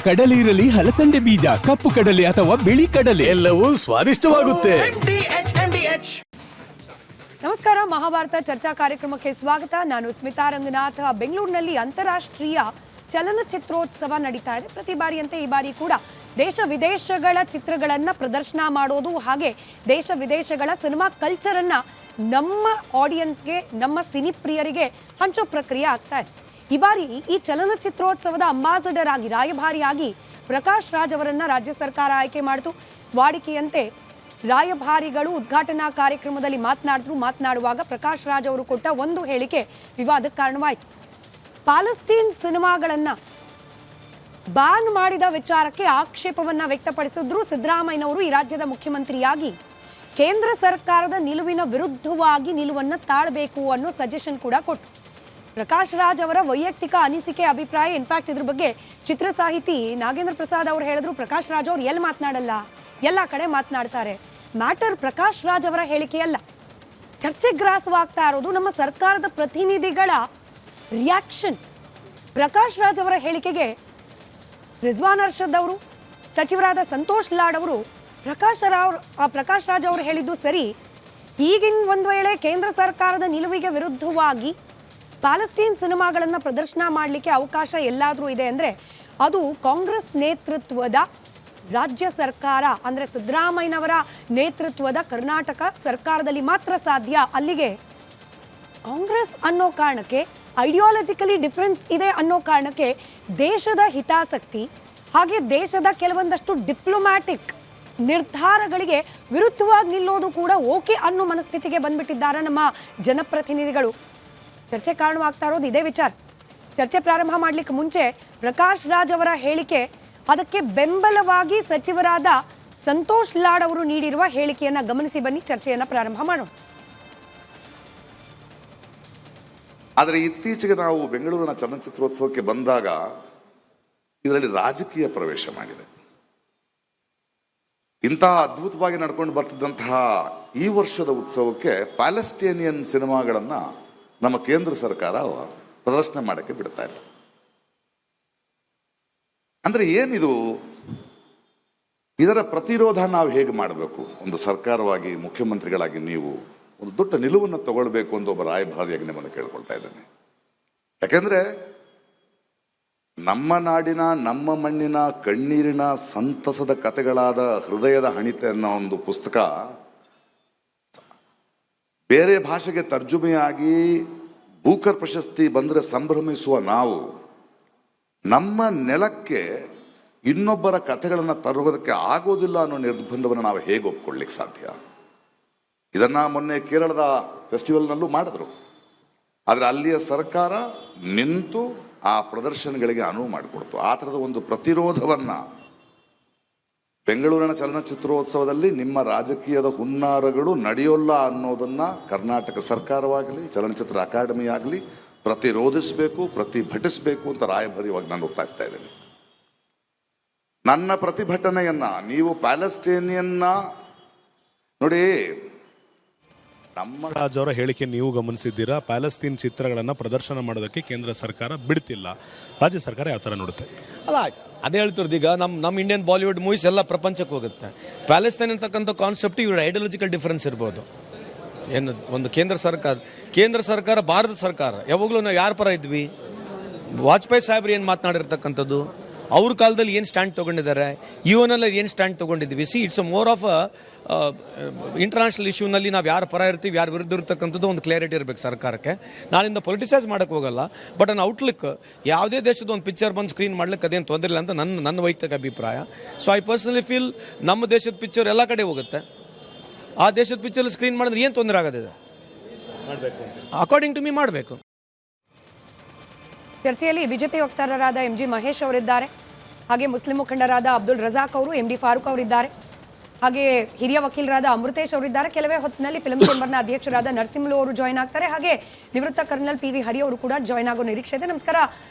ಕಡಲೆ ಇರಲಿ, ಹಲಸಂದೆ ಬೀಜ, ಕಪ್ಪು ಕಡಲೆ ಅಥವಾ ಬಿಳಿ ಕಡಲೆ, ಎಲ್ಲವೂ ಸ್ವಾದಿಷ್ಟವಾಗುತ್ತೆ. ನಮಸ್ಕಾರ, ಮಹಾಭಾರತ ಚರ್ಚಾ ಕಾರ್ಯಕ್ರಮಕ್ಕೆ ಸ್ವಾಗತ. ನಾನು ಸ್ಮಿತಾ ರಂಗನಾಥ್. ಬೆಂಗಳೂರಿನಲ್ಲಿ ಅಂತಾರಾಷ್ಟ್ರೀಯ ಚಲನಚಿತ್ರೋತ್ಸವ ನಡೀತಾ ಇದೆ. ಪ್ರತಿ ಬಾರಿಯಂತೆ ಈ ಬಾರಿ ಕೂಡ ದೇಶ ವಿದೇಶಗಳ ಚಿತ್ರಗಳನ್ನ ಪ್ರದರ್ಶನ ಮಾಡೋದು, ಹಾಗೆ ದೇಶ ವಿದೇಶಗಳ ಸಿನಿಮಾ ಕಲ್ಚರನ್ನ ನಮ್ಮ ಆಡಿಯನ್ಸ್ಗೆ, ನಮ್ಮ ಸಿನಿಪ್ರಿಯರಿಗೆ ಹಂಚೋ ಪ್ರಕ್ರಿಯೆ ಆಗ್ತಾ ಇದೆ. ಈ ಬಾರಿ ಈ ಚಲನಚಿತ್ರೋತ್ಸವದ ಅಂಬಾಸಡರ್ ಆಗಿ, ರಾಯಭಾರಿಯಾಗಿ ಪ್ರಕಾಶ್ ರಾಜ್ ಅವರನ್ನ ರಾಜ್ಯ ಸರ್ಕಾರ ಆಯ್ಕೆ ಮಾಡಿತು. ವಾಡಿಕೆಯಂತೆ ರಾಯಭಾರಿಗಳು ಉದ್ಘಾಟನಾ ಕಾರ್ಯಕ್ರಮದಲ್ಲಿ ಮಾತನಾಡುವಾಗ ಪ್ರಕಾಶ್ ರಾಜ್ ಅವರು ಕೊಟ್ಟ ಒಂದು ಹೇಳಿಕೆ ವಿವಾದಕ್ಕೆ ಕಾರಣವಾಯಿತು. ಪ್ಯಾಲೆಸ್ಟೈನ್ ಸಿನಿಮಾಗಳನ್ನ ಬ್ಯಾನ್ ಮಾಡಿದ ವಿಚಾರಕ್ಕೆ ಆಕ್ಷೇಪವನ್ನ ವ್ಯಕ್ತಪಡಿಸಿದ್ರು ಸಿದ್ದರಾಮಯ್ಯನವರು. ಈ ರಾಜ್ಯದ ಮುಖ್ಯಮಂತ್ರಿಯಾಗಿ ಕೇಂದ್ರ ಸರ್ಕಾರದ ನಿಲುವಿನ ವಿರುದ್ಧವಾಗಿ ನಿಲುವನ್ನ ತಾಳಬೇಕು ಅನ್ನೋ ಸಜೆಷನ್ ಕೂಡ ಕೊಟ್ಟರು. ಪ್ರಕಾಶ್ ರಾಜ್ ಅವರ ವೈಯಕ್ತಿಕ ಅನಿಸಿಕೆ, ಅಭಿಪ್ರಾಯ. ಇನ್ಫ್ಯಾಕ್ಟ್ ಇದ್ರ ಬಗ್ಗೆ ಚಿತ್ರ ಸಾಹಿತಿ ನಾಗೇಂದ್ರ ಪ್ರಸಾದ್ ಅವರು ಹೇಳಿದ್ರು, ಪ್ರಕಾಶ್ ರಾಜ್ ಅವರು ಎಲ್ಲಿ ಮಾತನಾಡಲ್ಲ, ಎಲ್ಲ ಕಡೆ ಮಾತನಾಡ್ತಾರೆ. ಮ್ಯಾಟರ್ ಪ್ರಕಾಶ್ ರಾಜ್ ಅವರ ಹೇಳಿಕೆಯಲ್ಲ. ಚರ್ಚೆಗೆ ಗ್ರಾಸವಾಗ್ತಾ ಇರೋದು ನಮ್ಮ ಸರ್ಕಾರದ ಪ್ರತಿನಿಧಿಗಳ ರಿಯಾಕ್ಷನ್. ಪ್ರಕಾಶ್ ರಾಜ್ ಅವರ ಹೇಳಿಕೆಗೆ ರಿಜ್ವಾನ್ ಅರ್ಷದ್ ಅವರು, ಸಚಿವರಾದ ಸಂತೋಷ್ ಲಾಡ್ ಅವರು ಪ್ರಕಾಶ್ ರಾಜ್ ಅವರು ಹೇಳಿದ್ದು ಸರಿ, ಈಗಿನ ಒಂದು ವೇಳೆ ಕೇಂದ್ರ ಸರ್ಕಾರದ ನಿಲುವಿಗೆ ವಿರುದ್ಧವಾಗಿ ಪ್ಯಾಲೆಸ್ಟೈನ್ ಸಿನಿಮಾಗಳನ್ನು ಪ್ರದರ್ಶನ ಮಾಡಲಿಕ್ಕೆ ಅವಕಾಶ ಎಲ್ಲಾದರೂ ಇದೆ ಅಂದರೆ ಅದು ಕಾಂಗ್ರೆಸ್ ನೇತೃತ್ವದ ರಾಜ್ಯ ಸರ್ಕಾರ, ಅಂದರೆ ಸಿದ್ದರಾಮಯ್ಯನವರ ನೇತೃತ್ವದ ಕರ್ನಾಟಕ ಸರ್ಕಾರದಲ್ಲಿ ಮಾತ್ರ ಸಾಧ್ಯ. ಅಲ್ಲಿಗೆ ಕಾಂಗ್ರೆಸ್ ಅನ್ನೋ ಕಾರಣಕ್ಕೆ, ಐಡಿಯಾಲಜಿಕಲಿ ಡಿಫರೆನ್ಸ್ ಇದೆ ಅನ್ನೋ ಕಾರಣಕ್ಕೆ ದೇಶದ ಹಿತಾಸಕ್ತಿ ಹಾಗೆ ದೇಶದ ಕೆಲವೊಂದಷ್ಟು ಡಿಪ್ಲೊಮ್ಯಾಟಿಕ್ ನಿರ್ಧಾರಗಳಿಗೆ ವಿರುದ್ಧವಾಗಿ ನಿಲ್ಲೋದು ಕೂಡ ಓಕೆ ಅನ್ನೋ ಮನಸ್ಥಿತಿಗೆ ಬಂದ್ಬಿಟ್ಟಿದ್ದಾರೆ ನಮ್ಮ ಜನಪ್ರತಿನಿಧಿಗಳು. ಚರ್ಚೆ ಕಾರಣವಾಗ್ತಾ ಇರೋದು ಇದೇ ವಿಚಾರ. ಚರ್ಚೆ ಪ್ರಾರಂಭ ಮಾಡಲಿಕ್ಕೆ ಮುಂಚೆ ಪ್ರಕಾಶ್ ರಾಜ್ ಅವರ ಹೇಳಿಕೆ, ಅದಕ್ಕೆ ಬೆಂಬಲವಾಗಿ ಸಚಿವರಾದ ಸಂತೋಷ್ ಲಾಡ್ ಅವರು ನೀಡಿರುವ ಹೇಳಿಕೆಯನ್ನ ಗಮನಿಸಿ ಬನ್ನಿ. ಚರ್ಚೆಯನ್ನ ಪ್ರಾರಂಭ ಮಾಡೋಣ. ಆದರೆ ಇತ್ತೀಚೆಗೆ ನಾವು ಬೆಂಗಳೂರಿನ ಚಲನಚಿತ್ರೋತ್ಸವಕ್ಕೆ ಬಂದಾಗ ಇದರಲ್ಲಿ ರಾಜಕೀಯ ಪ್ರವೇಶ ಮಾಡಿದೆ. ಇಂತಹ ಅದ್ಭುತವಾಗಿ ನಡ್ಕೊಂಡು ಬರ್ತಿದ್ದಂತಹ ಈ ವರ್ಷದ ಉತ್ಸವಕ್ಕೆ ಪ್ಯಾಲೆಸ್ಟೇನಿಯನ್ ಸಿನಿಮಾಗಳನ್ನ ನಮ್ಮ ಕೇಂದ್ರ ಸರ್ಕಾರ ಪ್ರದರ್ಶನ ಮಾಡಕ್ಕೆ ಬಿಡ್ತಾ ಇಲ್ಲ. ಅಂದ್ರೆ ಏನಿದು? ಇದರ ಪ್ರತಿರೋಧ ನಾವು ಹೇಗೆ ಮಾಡಬೇಕು? ಒಂದು ಸರ್ಕಾರವಾಗಿ, ಮುಖ್ಯಮಂತ್ರಿಗಳಾಗಿ ನೀವು ಒಂದು ದೊಡ್ಡ ನಿಲುವನ್ನು ತಗೊಳ್ಬೇಕು ಅಂತ ಒಬ್ಬ ರಾಯಭಾರಿಯಾಗಿ ನಿಮ್ಮನ್ನು ಕೇಳ್ಕೊಳ್ತಾ ಇದ್ದೇನೆ. ಯಾಕೆಂದ್ರೆ ನಮ್ಮ ನಾಡಿನ, ನಮ್ಮ ಮಣ್ಣಿನ, ಕಣ್ಣೀರಿನ ಸಂತಸದ ಕಥೆಗಳಾದ ಹೃದಯದ ಹಣಿತೆ ಅನ್ನೋ ಒಂದು ಪುಸ್ತಕ ಬೇರೆ ಭಾಷೆಗೆ ತರ್ಜುಮೆಯಾಗಿ ಬೂಕರ್ ಪ್ರಶಸ್ತಿ ಬಂದರೆ ಸಂಭ್ರಮಿಸುವ ನಾವು, ನಮ್ಮ ನೆಲಕ್ಕೆ ಇನ್ನೊಬ್ಬರ ಕಥೆಗಳನ್ನು ತರುವುದಕ್ಕೆ ಆಗೋದಿಲ್ಲ ಅನ್ನೋ ನಿರ್ಬಂಧವನ್ನು ನಾವು ಹೇಗೆ ಒಪ್ಕೊಳ್ಳಿಕ್ಕೆ ಸಾಧ್ಯ? ಇದನ್ನ ಮೊನ್ನೆ ಕೇರಳದ ಫೆಸ್ಟಿವಲ್ನಲ್ಲೂ ಮಾಡಿದ್ರು. ಆದರೆ ಅಲ್ಲಿಯ ಸರ್ಕಾರ ನಿಂತು ಆ ಪ್ರದರ್ಶನಗಳಿಗೆ ಅನುವು ಮಾಡಿಕೊಡ್ತು. ಆ ಥರದ ಒಂದು ಪ್ರತಿರೋಧವನ್ನ ಬೆಂಗಳೂರಿನ ಚಲನಚಿತ್ರೋತ್ಸವದಲ್ಲಿ ನಿಮ್ಮ ರಾಜಕೀಯದ ಹುನ್ನಾರಗಳು ನಡೆಯೋಲ್ಲ ಅನ್ನೋದನ್ನ ಕರ್ನಾಟಕ ಸರ್ಕಾರವಾಗಲಿ, ಚಲನಚಿತ್ರ ಅಕಾಡೆಮಿ ಆಗಲಿ ಪ್ರತಿರೋಧಿಸಬೇಕು, ಪ್ರತಿಭಟಿಸಬೇಕು ಅಂತ ರಾಯಭಾರಿಯಾಗಿ ನಾನು ಒತ್ತಾಯಿಸ್ತಾ ಇದ್ದೇನೆ. ನನ್ನ ಪ್ರತಿಭಟನೆಯನ್ನ ನೀವು ಪ್ಯಾಲೆಸ್ಟೇನಿಯನ್ನ ನೋಡಿ, ನಮ್ಮ ರಾಜ್ ಅವರ ಹೇಳಿಕೆ ನೀವು ಗಮನಿಸಿದ್ದೀರಾ. ಪ್ಯಾಲೆಸ್ತೀನ್ ಚಿತ್ರಗಳನ್ನು ಪ್ರದರ್ಶನ ಮಾಡೋದಕ್ಕೆ ಕೇಂದ್ರ ಸರ್ಕಾರ ಬಿಡ್ತಿಲ್ಲ. ರಾಜ್ಯ ಸರ್ಕಾರ ಯಾವ ಥರ ನೋಡುತ್ತೆ? ಅಲ್ಲ, ಅದೇ ಹೇಳ್ತಿರೋದು. ಈಗ ನಮ್ಮ ಇಂಡಿಯನ್ ಬಾಲಿವುಡ್ ಮೂವೀಸ್ ಎಲ್ಲ ಪ್ರಪಂಚಕ್ಕೆ ಹೋಗುತ್ತೆ. ಪ್ಯಾಲೆಸ್ತೈನ್ ಅಂತಕ್ಕಂಥ ಕಾನ್ಸೆಪ್ಟ್ ಇವ್ರ ಐಡಿಯಾಲಜಿಕಲ್ ಡಿಫರೆನ್ಸ್ ಇರ್ಬೋದು. ಏನು ಒಂದು ಕೇಂದ್ರ ಸರ್ಕಾರ ಭಾರತ ಸರ್ಕಾರ ಯಾವಾಗಲೂ ನಾವು ಯಾರ ಪರ ಇದ್ವಿ? ವಾಜಪೇಯಿ ಸಾಹೇಬ್ರು ಏನು ಮಾತನಾಡಿರ್ತಕ್ಕಂಥದ್ದು, ಅವ್ರ ಕಾಲದಲ್ಲಿ ಏನು ಸ್ಟ್ಯಾಂಡ್ ತೊಗೊಂಡಿದ್ದಾರೆ, ಯುಎನ್ನಲ್ಲಿ ಏನು ಸ್ಟ್ಯಾಂಡ್ ತೊಗೊಂಡಿದ್ವಿ. ಇಟ್ಸ್ ಮೋರ್ ಆಫ್ ಇಂಟರ್ನ್ಯಾಷನಲ್ ಇಶ್ಯೂನಲ್ಲಿ ನಾವು ಯಾರು ಪರ ಇರ್ತೀವಿ, ಯಾರು ವಿರುದ್ಧ ಇರ್ತಕ್ಕಂಥದ್ದು ಒಂದು ಕ್ಲಾರಿಟಿ ಇರಬೇಕು ಸರ್ಕಾರಕ್ಕೆ. ನಾನಿಂದ ಪೊಲಿಟಿಸೈಸ್ ಮಾಡೋಕ್ಕೆ ಹೋಗಲ್ಲ, ಬಟ್ ನನ್ನ ಔಟ್ಲುಕ್ ಯಾವುದೇ ದೇಶದ ಒಂದು ಪಿಕ್ಚರ್ ಬಂದು ಸ್ಕ್ರೀನ್ ಮಾಡ್ಲಿಕ್ಕೆ ಅದೇನು ತೊಂದರೆ ಇಲ್ಲ ಅಂತ ನನ್ನ ವೈಯಕ್ತಿಕ ಅಭಿಪ್ರಾಯ. ಸೊ ಐ ಪರ್ಸನಲಿ ಫೀಲ್ ನಮ್ಮ ದೇಶದ ಪಿಕ್ಚರ್ ಎಲ್ಲ ಕಡೆ ಹೋಗುತ್ತೆ. ಆ ದೇಶದ ಪಿಕ್ಚರ್ ಸ್ಕ್ರೀನ್ ಮಾಡಿದ್ರೆ ಏನು ತೊಂದರೆ ಆಗೋದಿದೆ? ಅಕಾರ್ಡಿಂಗ್ ಟು ಮೀ ಮಾಡಬೇಕು. ಚರ್ಚೆಯಲ್ಲಿ ಬಿಜೆಪಿ ವಕ್ತಾರರಾದ MG ಮಹೇಶ್ ಅವರಿದ್ದಾರೆ, ಹಾಗೆ ಮುಸ್ಲಿಂ ಮುಖಂಡರಾದ ಅಬ್ದುಲ್ ರಜಾಕ್ ಅವರು, MD ಫಾರೂಕ್ ಅವರಿದ್ದಾರೆ, ಹಾಗೆ ಹಿರಿಯ ವಕೀಲರಾದ ಅಮೃತೇಶ್ ಅವರಿದ್ದಾರೆ. ಕೆಲವೇ ಹೊತ್ತಿನಲ್ಲಿ ಫಿಲ್ಮ್ ಚೇಂಬರ್ನ ಅಧ್ಯಕ್ಷರಾದ ನರಸಿಂಹಲು ಅವರು ಜಾಯ್ನ್ ಆಗ್ತಾರೆ. ಹಾಗೆ ನಿವೃತ್ತ ಕರ್ನಲ್ PV ಹರಿ ಅವರು ಕೂಡ ಜಾಯ್ನ್ ಆಗೋ ನಿರೀಕ್ಷೆ ಇದೆ. ನಮಸ್ಕಾರ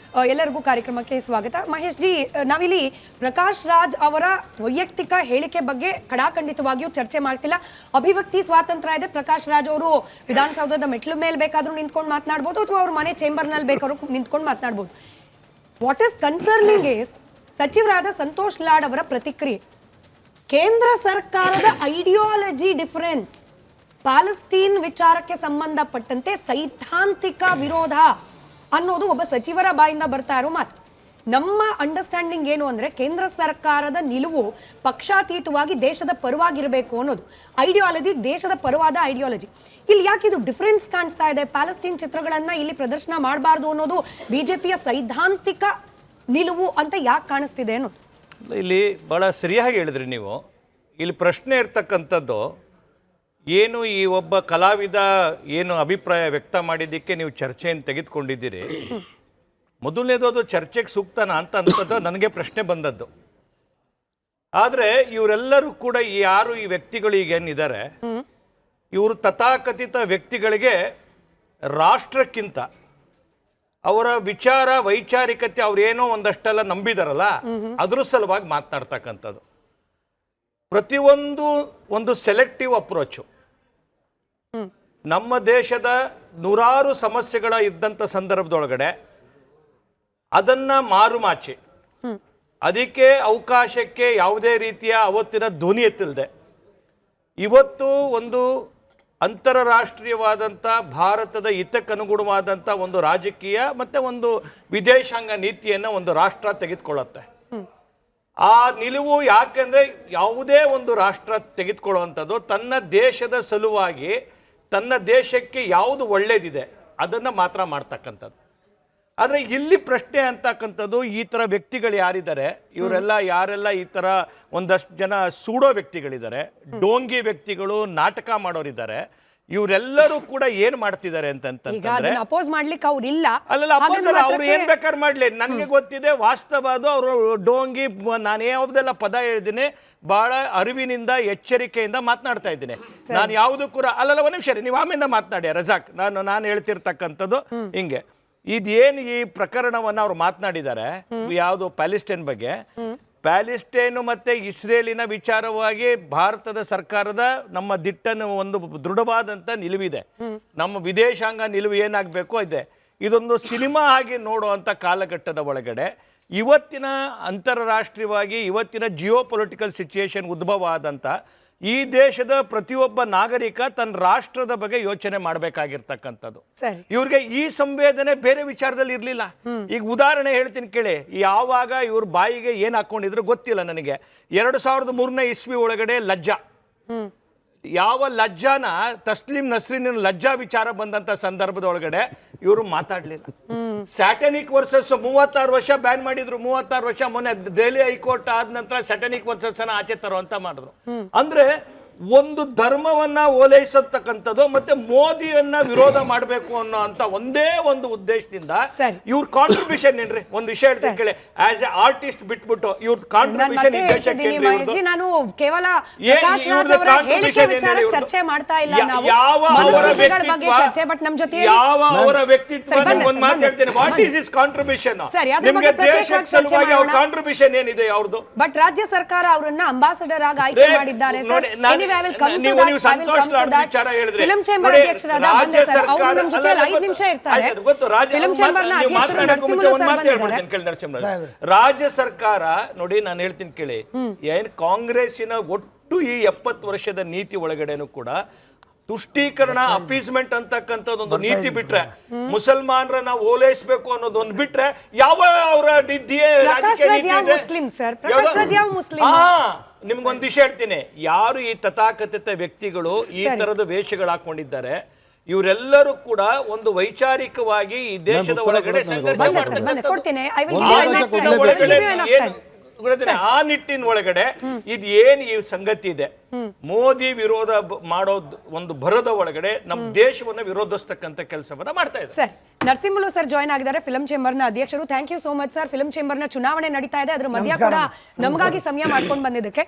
ಎಲ್ಲರಿಗೂ, ಕಾರ್ಯಕ್ರಮಕ್ಕೆ ಸ್ವಾಗತ. ಮಹೇಶ್ ಜಿ, ನಾವಿಲ್ಲಿ ಪ್ರಕಾಶ್ ರಾಜ್ ಅವರ ವೈಯಕ್ತಿಕ ಹೇಳಿಕೆ ಬಗ್ಗೆ ಖಡಾಖಂಡಿತವಾಗಿಯೂ ಚರ್ಚೆ ಮಾಡ್ತಿಲ್ಲ. ಅಭಿವ್ಯಕ್ತಿ ಸ್ವಾತಂತ್ರ್ಯ ಇದೆ. ಪ್ರಕಾಶ್ ರಾಜ್ ಅವರು ವಿಧಾನಸೌಧದ ಮೆಟ್ಲು ಮೇಲೆ ಬೇಕಾದ್ರೂ ನಿಂತ್ಕೊಂಡು ಮಾತನಾಡ್ಬೋದು, ಅಥವಾ ಅವ್ರ ಮನೆ ಚೇಂಬರ್ನಲ್ಲಿ ಬೇಕಾದ್ರೂ ನಿಂತ್ಕೊಂಡು ಮಾತನಾಡ್ಬೋದು. ವಾಟ್ ಇಸ್ ಕನ್ಸರ್ನಿಂಗ್ ಇಸ್ ಸಚಿವರಾದ ಸಂತೋಷ್ ಲಾಡ್ ಅವರ ಪ್ರತಿಕ್ರಿಯೆ. ಕೇಂದ್ರ ಸರ್ಕಾರದ ಐಡಿಯಾಲಜಿ ಡಿಫರೆನ್ಸ್, ಪ್ಯಾಲೆಸ್ಟೀನ್ ವಿಚಾರಕ್ಕೆ ಸಂಬಂಧಪಟ್ಟಂತೆ ಸೈದ್ಧಾಂತಿಕ ವಿರೋಧ ಅನ್ನೋದು ಒಬ್ಬ ಸಚಿವರ ಬಾಯಿಂದ ಬರ್ತಾ ಇರೋ ಮಾತು. ನಮ್ಮ ಅಂಡರ್ಸ್ಟ್ಯಾಂಡಿಂಗ್ ಏನು ಅಂದ್ರೆ ಕೇಂದ್ರ ಸರ್ಕಾರದ ನಿಲುವು ಪಕ್ಷಾತೀತವಾಗಿ ದೇಶದ ಪರವಾಗಿರಬೇಕು ಅನ್ನೋದು ಐಡಿಯಾಲಜಿ, ದೇಶದ ಪರವಾದ ಐಡಿಯಾಲಜಿ. ಇಲ್ಲಿ ಯಾಕೆ ಇದು ಡಿಫರೆನ್ಸ್ ಕಾಣಿಸ್ತಾ ಇದೆ? ಪ್ಯಾಲೆಸ್ಟೀನ್ ಚಿತ್ರಗಳನ್ನ ಇಲ್ಲಿ ಪ್ರದರ್ಶನ ಮಾಡಬಾರ್ದು ಅನ್ನೋದು ಬಿಜೆಪಿಯ ಸೈದ್ಧಾಂತಿಕ ನಿಲುವು ಅಂತ ಯಾಕೆ ಕಾಣಿಸ್ತಿದೆ ಅನ್ನೋದು. ಇಲ್ಲಿ ಭಾಳ ಸರಿಯಾಗಿ ಹೇಳಿದ್ರಿ ನೀವು. ಇಲ್ಲಿ ಪ್ರಶ್ನೆ ಇರ್ತಕ್ಕಂಥದ್ದು ಏನು, ಈ ಒಬ್ಬ ಕಲಾವಿದ ಏನು ಅಭಿಪ್ರಾಯ ವ್ಯಕ್ತ ಮಾಡಿದ್ದಕ್ಕೆ ನೀವು ಚರ್ಚೆಯನ್ನು ತೆಗೆದುಕೊಂಡಿದ್ದೀರಿ. ಮೊದಲನೇದು ಅದು ಚರ್ಚೆಗೆ ಸೂಕ್ತನಾ ಅಂತದ್ದು ನನಗೆ ಪ್ರಶ್ನೆ ಬಂದದ್ದು. ಆದರೆ ಇವರೆಲ್ಲರೂ ಕೂಡ ಯಾರು ಈ ವ್ಯಕ್ತಿಗಳು ಈಗೇನಿದ್ದಾರೆ, ಇವರು ತಥಾಕಥಿತ ವ್ಯಕ್ತಿಗಳಿಗೆ ರಾಷ್ಟ್ರಕ್ಕಿಂತ ಅವರ ವಿಚಾರ ವೈಚಾರಿಕತೆ ಅವ್ರೇನೋ ಒಂದಷ್ಟೆಲ್ಲ ನಂಬಿದಾರಲ್ಲ ಅದ್ರ ಸಲುವಾಗಿ ಮಾತನಾಡ್ತಕ್ಕಂಥದ್ದು. ಪ್ರತಿಯೊಂದು ಒಂದು ಸೆಲೆಕ್ಟಿವ್ ಅಪ್ರೋಚು. ನಮ್ಮ ದೇಶದ ನೂರಾರು ಸಮಸ್ಯೆಗಳ ಇದ್ದಂಥ ಸಂದರ್ಭದೊಳಗಡೆ ಅದನ್ನ ಮಾರುಮಾಚಿ ಅದಕ್ಕೆ ಅವಕಾಶಕ್ಕೆ ಯಾವುದೇ ರೀತಿಯ ಅವತ್ತಿನ ಧ್ವನಿ ಎತ್ತಿಲ್ಲದೆ ಇವತ್ತು ಒಂದು ಅಂತಾರಾಷ್ಟ್ರೀಯವಾದಂಥ ಭಾರತದ ಹಿತಕ್ಕನುಗುಣವಾದಂಥ ಒಂದು ರಾಜಕೀಯ ಮತ್ತು ಒಂದು ವಿದೇಶಾಂಗ ನೀತಿಯನ್ನು ಒಂದು ರಾಷ್ಟ್ರ ತೆಗೆದುಕೊಳ್ಳುತ್ತೆ. ಆ ನಿಲುವು ಯಾಕೆಂದರೆ ಯಾವುದೇ ಒಂದು ರಾಷ್ಟ್ರ ತೆಗೆದುಕೊಳ್ಳುವಂಥದ್ದು ತನ್ನ ದೇಶದ ಸಲುವಾಗಿ ತನ್ನ ದೇಶಕ್ಕೆ ಯಾವುದು ಒಳ್ಳೇದಿದೆ ಅದನ್ನು ಮಾತ್ರ ಮಾಡ್ತಕ್ಕಂಥದ್ದು. ಆದರೆ ಇಲ್ಲಿ ಪ್ರಶ್ನೆ ಅಂತಕ್ಕಂಥದ್ದು ಈ ಥರ ವ್ಯಕ್ತಿಗಳು ಯಾರಿದ್ದಾರೆ, ಇವರೆಲ್ಲ ಯಾರೆಲ್ಲ ಈ ಥರ ಒಂದಷ್ಟು ಜನ ಸೂಡೋ ವ್ಯಕ್ತಿಗಳಿದ್ದಾರೆ, ಡೋಂಗಿ ವ್ಯಕ್ತಿಗಳು, ನಾಟಕ ಮಾಡೋರಿದ್ದಾರೆ. ಇವರೆಲ್ಲರೂ ಕೂಡ ಏನ್ ಮಾಡ್ತಿದ್ದಾರೆ ಅಂತಂದ್ರೆ ಅಪೋಸ್ ಮಾಡ್ಲಿಕ್ಕೆ ಅವ್ರಿಲ್ಲ. ಅಲ್ಲಲ್ಲ, ಅವ್ರು ಏನ್ ಬೇಕಾದ್ರೆ ಮಾಡ್ಲಿ. ನನಗೆ ಗೊತ್ತಿದೆ ವಾಸ್ತವ ಅದು. ಅವರು ಡೋಂಗಿ, ನಾನು ಯಾವುದೆಲ್ಲ ಪದ ಹೇಳಿದ್ದೀನಿ ಬಹಳ ಅರಿವಿನಿಂದ ಎಚ್ಚರಿಕೆಯಿಂದ ಮಾತನಾಡ್ತಾ ಇದ್ದೀನಿ. ನಾನು ಯಾವುದು ಕೂಡ ಅಲ್ಲಲ್ಲ, ಒಂದ್ ನಿಮಿಷ ನೀವು ಆಮೇಲೆ ಮಾತನಾಡಿ ರಜಾಕ್. ನಾನು ಹೇಳ್ತಿರ್ತಕ್ಕಂಥದ್ದು ಹಿಂಗೆ, ಇದೇನು ಈ ಪ್ರಕರಣವನ್ನ ಅವ್ರು ಮಾತನಾಡಿದ್ದಾರೆ ಯಾವುದು ಪ್ಯಾಲೆಸ್ಟೈನ್ ಬಗ್ಗೆ, ಪ್ಯಾಲೆಸ್ಟೈನು ಮತ್ತೆ ಇಸ್ರೇಲಿನ ವಿಚಾರವಾಗಿ ಭಾರತದ ಸರ್ಕಾರದ ನಮ್ಮ ದಿಟ್ಟನ ಒಂದು ದೃಢವಾದಂಥ ನಿಲುವಿದೆ. ನಮ್ಮ ವಿದೇಶಾಂಗ ನಿಲುವು ಏನಾಗಬೇಕು ಇದೆ. ಇದೊಂದು ಸಿನಿಮಾ ಆಗಿ ನೋಡುವಂಥ ಕಾಲಘಟ್ಟದ ಒಳಗಡೆ ಇವತ್ತಿನ ಅಂತಾರಾಷ್ಟ್ರೀಯವಾಗಿ ಇವತ್ತಿನ ಜಿಯೋ ಪೊಲಿಟಿಕಲ್ ಸಿಚುಯೇಷನ್ ಉದ್ಭವ ಆದಂಥ ಈ ದೇಶದ ಪ್ರತಿಯೊಬ್ಬ ನಾಗರಿಕ ತನ್ನ ರಾಷ್ಟ್ರದ ಬಗ್ಗೆ ಯೋಚನೆ ಮಾಡಬೇಕಾಗಿರ್ತಕ್ಕಂಥದ್ದು. ಇವ್ರಿಗೆ ಈ ಸಂವೇದನೆ ಬೇರೆ ವಿಚಾರದಲ್ಲಿ ಇರಲಿಲ್ಲ. ಈಗ ಉದಾಹರಣೆ ಹೇಳ್ತೀನಿ ಕೇಳಿ. ಯಾವಾಗ ಇವ್ರ ಬಾಯಿಗೆ ಏನ್ ಹಾಕೊಂಡಿದ್ರು ಗೊತ್ತಿಲ್ಲ ನನಗೆ. 2003ನೇ ಇಸ್ವಿ ಒಳಗಡೆ ಲಜ್ಜಾ, ಯಾವ ಲಜ್ಜಾನ ತಸ್ಲೀಂ ನಸ್ರೀನ್ ಲಜ್ಜಾ ವಿಚಾರ ಬಂದಂತ ಸಂದರ್ಭದೊಳಗಡೆ ಇವರು ಮಾತಾಡ್ಲಿಲ್ಲ. ಸ್ಯಾಟನಿಕ್ ವರ್ಸಸ್ 36 ವರ್ಷ ಬ್ಯಾನ್ ಮಾಡಿದ್ರು. 36 ವರ್ಷ ಮೊನ್ನೆ ದೆಹಲಿ ಹೈಕೋರ್ಟ್ ಆದ ನಂತರ ಸ್ಯಾಟನಿಕ್ ವರ್ಸಸ್ ಅನ್ನ ಆಚೆ ತರುವಂತ ಮಾಡಿದ್ರು. ಅಂದ್ರೆ ಒಂದು ಧರ್ಮವನ್ನ ಓಲೈಸತಕ್ಕಂಥದ್ದು ಮತ್ತೆ ಮೋದಿಯನ್ನ ವಿರೋಧ ಮಾಡಬೇಕು ಅನ್ನೋ ಅಂತ ಒಂದೇ ಒಂದು ಉದ್ದೇಶದಿಂದ ಇವ್ರ ಕಾಂಟ್ರಿಬ್ಯೂಷನ್ ಏನ್ರಿ. ಒಂದು ವಿಷಯ ಹೇಳ್ತೀನಿ ಕೇಳಿ, ಆಸ್ ಎ ಆರ್ಟಿಸ್ಟ್ ಬಿಟ್ಬಿಟ್ಟು ಇವ್ರ ಕಾಂಟ್ರಿಬ್ಯೂಷನ್ ನಾನು ಕೇವಲ ಚರ್ಚೆ ಮಾಡ್ತಾ ಇಲ್ಲ, ಯಾವ ಅವರ ವ್ಯಕ್ತಿತ್ವ ಒಂದು ಮಾತು ಹೇಳ್ತೇನೆ. What is is contribution? ನಿಮಗೆ ದೇಶಕ್ಕೆ ಸಲುವಾಗಿ ಅವ್ರ ಕಾಂಟ್ರಿಬ್ಯೂಷನ್ ಏನಿದೆ ಅವ್ರದ್ದು? ಬಟ್ ರಾಜ್ಯ ಸರ್ಕಾರ ಅವರನ್ನ ಅಂಬಾಸಡರ್ ಆಗಿ ಆಯ್ಕೆ ಮಾಡಿದ್ದಾರೆ ಸರ್. ನೀವು ಸಂತೋಷ್ ಲಾಡ್ ವಿಚಾರ ಹೇಳಿದ್ರೆ ಫಿಲ್ಮ್ ಚೇಂಬರ್ ಅಧ್ಯಕ್ಷರಾದ ಬಂದೆ ಸರ್, ಅವರು ನಮ್ಮ ಜೊತೆ 5 ನಿಮಿಷ ಇರ್ತಾರೆ. ಫಿಲ್ಮ್ ಚೇಂಬರ್ ನ ಅಧ್ಯಕ್ಷರು ನರಸಿಂಹಲು ಸರ್ ಬಂದಿದ್ದಾರೆ. ರಾಜ್ಯ ಸರ್ಕಾರ ನೋಡಿ, ನಾನು ಹೇಳ್ತೀನಿ ಕೇಳಿ, ಏನ್ ಕಾಂಗ್ರೆಸ್ಸಿನ ಒಟ್ಟು ಈ 70 ವರ್ಷದ ನೀತಿ ಒಳಗಡೆನೂ ಕೂಡ ತುಷ್ಟೀಕರಣ, ಅಪೀಸ್ಮೆಂಟ್ ಅಂತಕ್ಕಂಥದ್ದು ಒಂದು ನೀತಿ ಬಿಟ್ರೆ, ಮುಸಲ್ಮಾನರನ್ನ ಓಲೈಸಬೇಕು ಅನ್ನೋದು ಒಂದು ಬಿಟ್ರೆ ಯಾವ ಅವರ ನಿಮ್ಗೊಂದು ವಿಷಯ ಹೇಳ್ತೀನಿ. ಯಾರು ಈ ತಥಾಕಥಿತ ವ್ಯಕ್ತಿಗಳು ಈ ತರದ ವೇಷಗಳು ಹಾಕೊಂಡಿದ್ದಾರೆ, ಇವರೆಲ್ಲರೂ ಕೂಡ ಒಂದು ವೈಚಾರಿಕವಾಗಿ ಈ ದೇಶದ ಒಳಗಡೆ ಸಂಘರ್ಷ ಆ ನಿಟ್ಟಿನ ಒಳಗಡೆ ಇದು ಏನ್ ಈ ಸಂಗತಿ ಇದೆ, ಮೋದಿ ವಿರೋಧ ಮಾಡೋದು ಒಂದು ಭರದ ಒಳಗಡೆ ನಮ್ಮ ದೇಶವನ್ನ ವಿರೋಧಿಸ್ತಕ್ಕಂಥ ಕೆಲಸವನ್ನ ಮಾಡ್ತಾ ಇದೆ. ಸರ್, ನರಸಿಂಹಲು ಸರ್ ಜಾಯ್ನ್ ಆಗಿದ್ದಾರೆ, ಫಿಲ್ಮ್ ಚೇಂಬರ್ ನ ಅಧ್ಯಕ್ಷರು. Thank you so much sir. Film chamber ನ ಚುನಾವಣೆ ನಡೀತಾ ಇದೆ, ಅದ್ರ ಮಧ್ಯ ಕೂಡ ನಮಗಾಗಿ ಸಮಯ ಮಾಡ್ಕೊಂಡು ಬಂದಿದ್ದಕ್ಕೆ.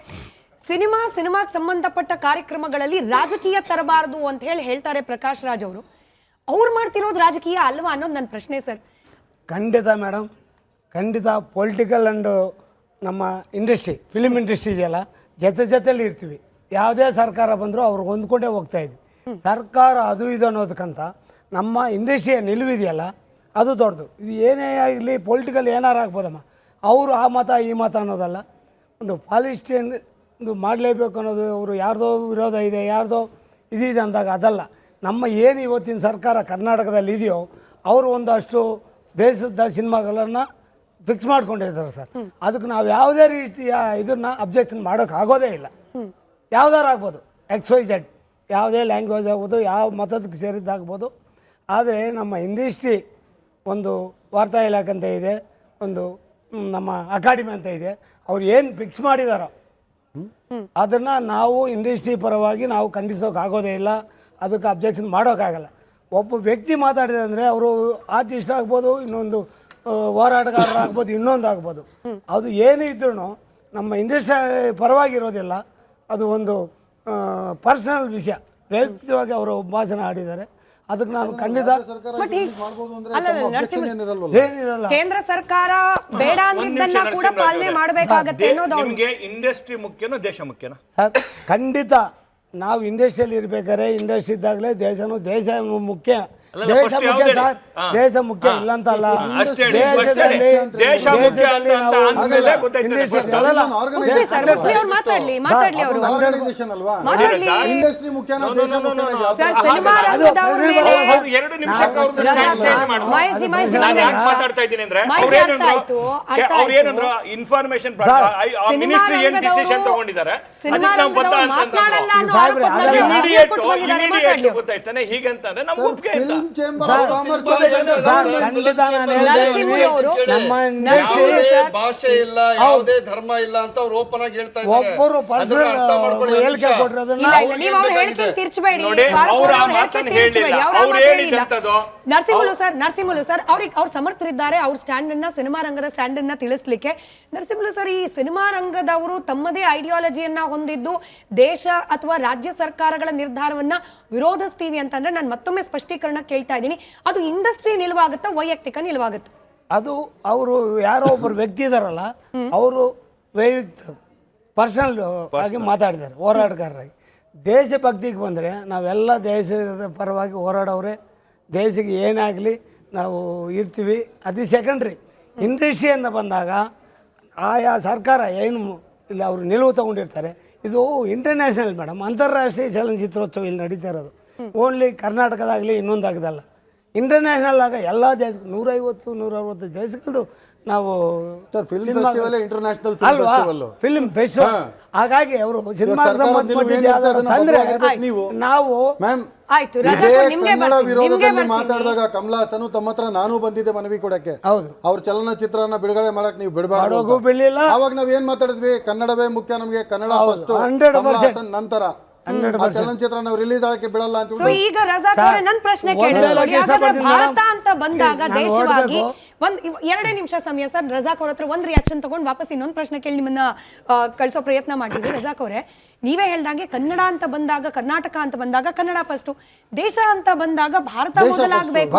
ಸಿನಿಮಾಗೆ ಸಂಬಂಧಪಟ್ಟ ಕಾರ್ಯಕ್ರಮಗಳಲ್ಲಿ ರಾಜಕೀಯ ತರಬಾರದು ಅಂತ ಹೇಳ್ತಾರೆ ಪ್ರಕಾಶ್ ರಾಜ್ ಅವರು. ಅವ್ರು ಮಾಡ್ತಿರೋದು ರಾಜಕೀಯ ಅಲ್ವಾ ಅನ್ನೋದು ನನ್ನ ಪ್ರಶ್ನೆ ಸರ್. ಖಂಡಿತ ಮೇಡಮ್, ಖಂಡಿತ. ಪೊಲಿಟಿಕಲ್ ಅಂಡ್ ನಮ್ಮ ಇಂಡಸ್ಟ್ರಿ, ಫಿಲ್ಮ್ ಇಂಡಸ್ಟ್ರಿ ಇದೆಯಲ್ಲ, ಜೊತೆಲಿ ಇರ್ತೀವಿ. ಯಾವುದೇ ಸರ್ಕಾರ ಬಂದರೂ ಅವ್ರಿಗೆ ಹೊಂದ್ಕೊಂಡೇ ಹೋಗ್ತಾ ಇದ್ವಿ. ಸರ್ಕಾರ ಅದು ಇದು ಅನ್ನೋದಕ್ಕಂತ ನಮ್ಮ ಇಂಡಸ್ಟ್ರಿಯ ನಿಲುವಿದೆಯಲ್ಲ ಅದು ದೊಡ್ಡದು. ಇದು ಏನೇ ಆಗಲಿ ಪೊಲಿಟಿಕಲ್ ಏನಾರು ಆಗ್ಬೋದಮ್ಮ, ಅವರು ಆ ಮತ ಈ ಮತ ಅನ್ನೋದಲ್ಲ, ಒಂದು ಪಾಲಿಸ್ಟಿಯನ್ ಒಂದು ಮಾಡಲೇಬೇಕು ಅನ್ನೋದು, ಅವರು ಯಾರ್ದೋ ವಿರೋಧ ಇದೆ, ಯಾರ್ದೋ ಇದಿದೆ ಅಂದಾಗ ಅದಲ್ಲ. ನಮ್ಮ ಏನು ಇವತ್ತಿನ ಸರ್ಕಾರ ಕರ್ನಾಟಕದಲ್ಲಿ ಇದೆಯೋ ಅವರು ಒಂದಷ್ಟು ದೇಶದ ಸಿನಿಮಾಗಳನ್ನು ಫಿಕ್ಸ್ ಮಾಡ್ಕೊಂಡಿದ್ದಾರೆ ಸರ್. ಅದಕ್ಕೆ ನಾವು ಯಾವುದೇ ರೀತಿಯ ಇದನ್ನು ಅಬ್ಜೆಕ್ಷನ್ ಮಾಡೋಕ್ಕಾಗೋದೇ ಇಲ್ಲ. ಯಾವ್ದಾರು ಆಗ್ಬೋದು, XYZ ಯಾವುದೇ ಲ್ಯಾಂಗ್ವೇಜ್ ಆಗ್ಬೋದು, ಯಾವ ಮತಕ್ಕೆ ಸೇರಿದ್ದಾಗ್ಬೋದು. ಆದರೆ ನಮ್ಮ ಇಂಡಸ್ಟ್ರಿ ಒಂದು ವಾರ್ತಾ ಇಲಾಖೆ ಅಂತ ಇದೆ, ಒಂದು ನಮ್ಮ ಅಕಾಡೆಮಿ ಅಂತ ಇದೆ, ಅವ್ರು ಏನು ಫಿಕ್ಸ್ ಮಾಡಿದಾರೋ ಅದನ್ನು ನಾವು ಇಂಡಸ್ಟ್ರಿ ಪರವಾಗಿ ನಾವು ಖಂಡಿಸೋಕ್ಕಾಗೋದೇ ಇಲ್ಲ, ಅದಕ್ಕೆ ಅಬ್ಜೆಕ್ಷನ್ ಮಾಡೋಕ್ಕಾಗಲ್ಲ. ಒಬ್ಬ ವ್ಯಕ್ತಿ ಮಾತಾಡಿದೆ ಅಂದರೆ ಅವರು ಆರ್ಟಿಸ್ಟ್ ಆಗ್ಬೋದು, ಇನ್ನೊಂದು ಹೋರಾಟಗಾರರಾಗ್ಬೋದು, ಇನ್ನೊಂದು ಆಗ್ಬೋದು. ಅದು ಏನೇ ಇದ್ರೂ ನಮ್ಮ ಇಂಡಸ್ಟ್ರಿ ಪರವಾಗಿರೋದಿಲ್ಲ. ಅದು ಒಂದು ಪರ್ಸನಲ್ ವಿಷಯ, ವೈಯಕ್ತಿಕವಾಗಿ ಅವರು ಭಾಷಣ ಆಡಿದ್ದಾರೆ. ಅದಕ್ಕೆ ನಾನು ಖಂಡಿತ ಬಟ್ ಏನಿರಲ್ಲ. ಕೇಂದ್ರ ಸರ್ಕಾರ ಬೇಡ ಅಂದಿದ್ದನ್ನ ಕೂಡ ಪಾಲನೆ ಮಾಡಬೇಕಾಗತ್ತೆ ಅನ್ನೋದು ಅವ್ರು. ನಿಮ್ಗೆ ಇಂಡಸ್ಟ್ರಿ ಮುಖ್ಯನೋ ದೇಶ ಮುಖ್ಯನೋ? ಸರ್ ಖಂಡಿತ ನಾವು ಇಂಡಸ್ಟ್ರಿಯಲ್ಲಿ ಇರ್ಬೇಕಾದ್ರೆ ಇಂಡಸ್ಟ್ರಿ ಇದ್ದಾಗಲೇ ದೇಶ ಮುಖ್ಯ. ದೇಶ ಮುಖ್ಯ ಸರ್, ದೇಶ ಮುಖ್ಯ ಇಲ್ಲ ಅಂತ ಅಲ್ಲ. ದೇಶದಲ್ಲಿ ನಾವು ಇಂಡಸ್ಟ್ರಿ ಅಲ್ಲ. ಮುಸ್ಲಿ ಸರ್, ಮುಸ್ಲಿ ಅವ್ರು ಮಾತಾಡ್ಲಿ ಅವರು ಮಾತಾಡ್ಲಿ ಸರ್. ಸಿನಿಮಾ ರಂಗದವ್ರ ಮೇಲೆ ಎರಡು ನಿಮಿಷಕ್ಕೆ ಅವ್ರದ್ದು stand change ಮಾಡ್ಬೋದು. ಮಹೇಶ್ ಜಿ ನಾನು ಯಾಕೆ ಮಾತಾಡ್ತಾ ಇದ್ದೀನಿ ಅಂದ್ರೆ ಅವ್ರು ಏನಂದ್ರು ಇನ್ಫಾರ್ಮೇಶನ್ ಮಿನಿಸ್ಟ್ರಿ ಏನ್ ಡಿಸಿಷನ್ ತಗೊಂಡಿದ್ದಾರೆ ಗೊತ್ತಾಯ್ತಾನೆ. ಹೀಗಂತಂದ್ರೆ ನಮ್ಗೆ ಒಪ್ಪಿಗೆ ಇಲ್ಲ. ಭಾಷೆ ಇಲ್ಲ, ಯಾವುದೇ ಧರ್ಮ ಇಲ್ಲ ಅಂತ ಅವ್ರು ಓಪನ್ ಆಗಿ ಹೇಳ್ತಾ ಇದ್ದಾರೆ. ಒಬ್ಬರು ಪರ್ಸನಲ್ ಹೇಳಿಕೆ ಕೊಟ್ಟಿರೋದನ್ನ ನೀವು ಅವ್ರ ಹೇಳಿಕೆ ತಿರ್ಚಬೇಡಿ. ನರಸಿಂಹಲು ಸರ್ ಅವ್ರು ಸಮರ್ಥರಿದ್ದಾರೆ ಅವ್ರ ಸ್ಟ್ಯಾಂಡ್ ಅನ್ನ, ಸಿನಿಮಾ ರಂಗದ ಸ್ಟ್ಯಾಂಡ್ ಅನ್ನ ತಿಳಿಸ್ಲಿಕ್ಕೆ. ನರಸಿಂಹಲು ಸರ್, ಈ ಸಿನಿಮಾ ರಂಗದವರು ತಮ್ಮದೇ ಐಡಿಯಾಲಜಿಯನ್ನ ಹೊಂದಿದ್ದು ದೇಶ ಅಥವಾ ರಾಜ್ಯ ಸರ್ಕಾರಗಳ ನಿರ್ಧಾರವನ್ನ ವಿರೋಧಿಸ್ತೀವಿ ಅಂತಂದ್ರೆ ನಾನು ಮತ್ತೊಮ್ಮೆ ಸ್ಪಷ್ಟೀಕರಣ ಕೇಳ್ತಾ ಇದ್ದೀನಿ. ಅದು ಇಂಡಸ್ಟ್ರಿ ನಿಲುವಾಗುತ್ತಾ, ವೈಯಕ್ತಿಕ ನಿಲುವಾಗುತ್ತಾ? ಅದು ಅವರು ಯಾರೋ ಒಬ್ಬರು ವ್ಯಕ್ತಿ ಇದಾರಲ್ಲ, ಅವರು ವೈಯಕ್ತಿಕ ಪರ್ಸನಲ್ ಆಗಿ ಮಾತಾಡಿದ್ದಾರೆ ಹೋರಾಟಗಾರರಾಗಿ. ದೇಶಭಕ್ತಿಗೆ ಬಂದರೆ ನಾವೆಲ್ಲ ದೇಶದ ಪರವಾಗಿ ಹೋರಾಡೋರೆ. ದೇಶಕ್ಕೆ ಏನಾಗಲಿ ನಾವು ಇರ್ತೀವಿ, ಅದು ಸೆಕೆಂಡ್ರಿ. ಇಂಡಸ್ಟ್ರಿ ಅಂತ ಬಂದಾಗ ಆಯಾ ಸರ್ಕಾರ ಏನು ಇಲ್ಲಿ ಅವರು ನಿಲುವು ತಗೊಂಡಿರ್ತಾರೆ. ಇದು ಇಂಟರ್ನ್ಯಾಷನಲ್ ಮೇಡಮ್, ಅಂತಾರಾಷ್ಟ್ರೀಯ ಚಲನಚಿತ್ರೋತ್ಸವ ಇಲ್ಲಿ ನಡೀತಾ ಇರೋದು. ಓನ್ಲಿ ಕರ್ನಾಟಕದಾಗಲಿ ಇನ್ನೊಂದಾಗದಲ್ಲ, ಇಂಟರ್ನ್ಯಾಷನಲ್ ಆಗ ಎಲ್ಲ ದೇಶಕ್ಕೆ 150-160 ದೇಶಗಳದ್ದು ನಾವು ಫಿಲ್ಮ್ ಫೆಸ್ಟಿವಲ್. ಹಾಗಾಗಿ ಅವರು ಸಿನಿಮಾ ತಂದ್ರೆ ನಾವು ಆಯ್ತು. ಮಾತಾಡಿದಾಗ ಕಮಲಾ ಹಾಸನ್ ತಮ್ಮ ಹತ್ರ ನಾನು ಬಂದಿದ್ದೆ ಮನವಿ ಕೊಡಕ್ಕೆ. ಹೌದು, ಅವ್ರ ಚಲನಚಿತ್ರನ ಬಿಡುಗಡೆ ಮಾಡಕ್ ನೀವು ಬಿಡಬಾರ್ದು. ಅವಾಗ ನಾವ್ ಏನ್ ಮಾತಾಡಿದ್ವಿ, ಕನ್ನಡವೇ ಮುಖ್ಯ ನಮ್ಗೆ, ಕನ್ನಡ ಫಸ್ಟ್, 100% ನಂತರ ಚಲನಚಿತ್ರ ನಾವು ರಿಲೀಸ್ ಆಗಕ್ಕೆ ಬಿಡಲ್ಲ ಅಂತ. ಈಗ ರಜಾಕ್ ಅವರೇ ನನ್ನ ಪ್ರಶ್ನೆ ಕೇಳಿದ್ರೆ, ಭಾರತ ಅಂತ ಬಂದಾಗ ದೇಶವಾಗಿ ಎರಡೇ ನಿಮಿಷ ಸಮಯ ಸರ್. ರಜಾಕ್ ಅವ್ರ ಹತ್ರ ಒಂದು ರಿಯಾಕ್ಷನ್ ತಗೊಂಡು ವಾಪಸ್ ಇನ್ನೊಂದು ಪ್ರಶ್ನೆ ಕೇಳಿ ನಿಮ್ಮನ್ನ ಕಳಿಸೋ ಪ್ರಯತ್ನ ಮಾಡಿದ್ವಿ. ರಜಾಕ್ ಅವರೇ, ನೀವೇ ಹೇಳ್ದಂಗೆ ಕನ್ನಡ ಅಂತ ಬಂದಾಗ, ಕರ್ನಾಟಕ ಅಂತ ಬಂದಾಗ ಕನ್ನಡ ಫಸ್ಟ್, ದೇಶ ಅಂತ ಬಂದಾಗ ಭಾರತ ಮೊದಲಾಗಬೇಕು.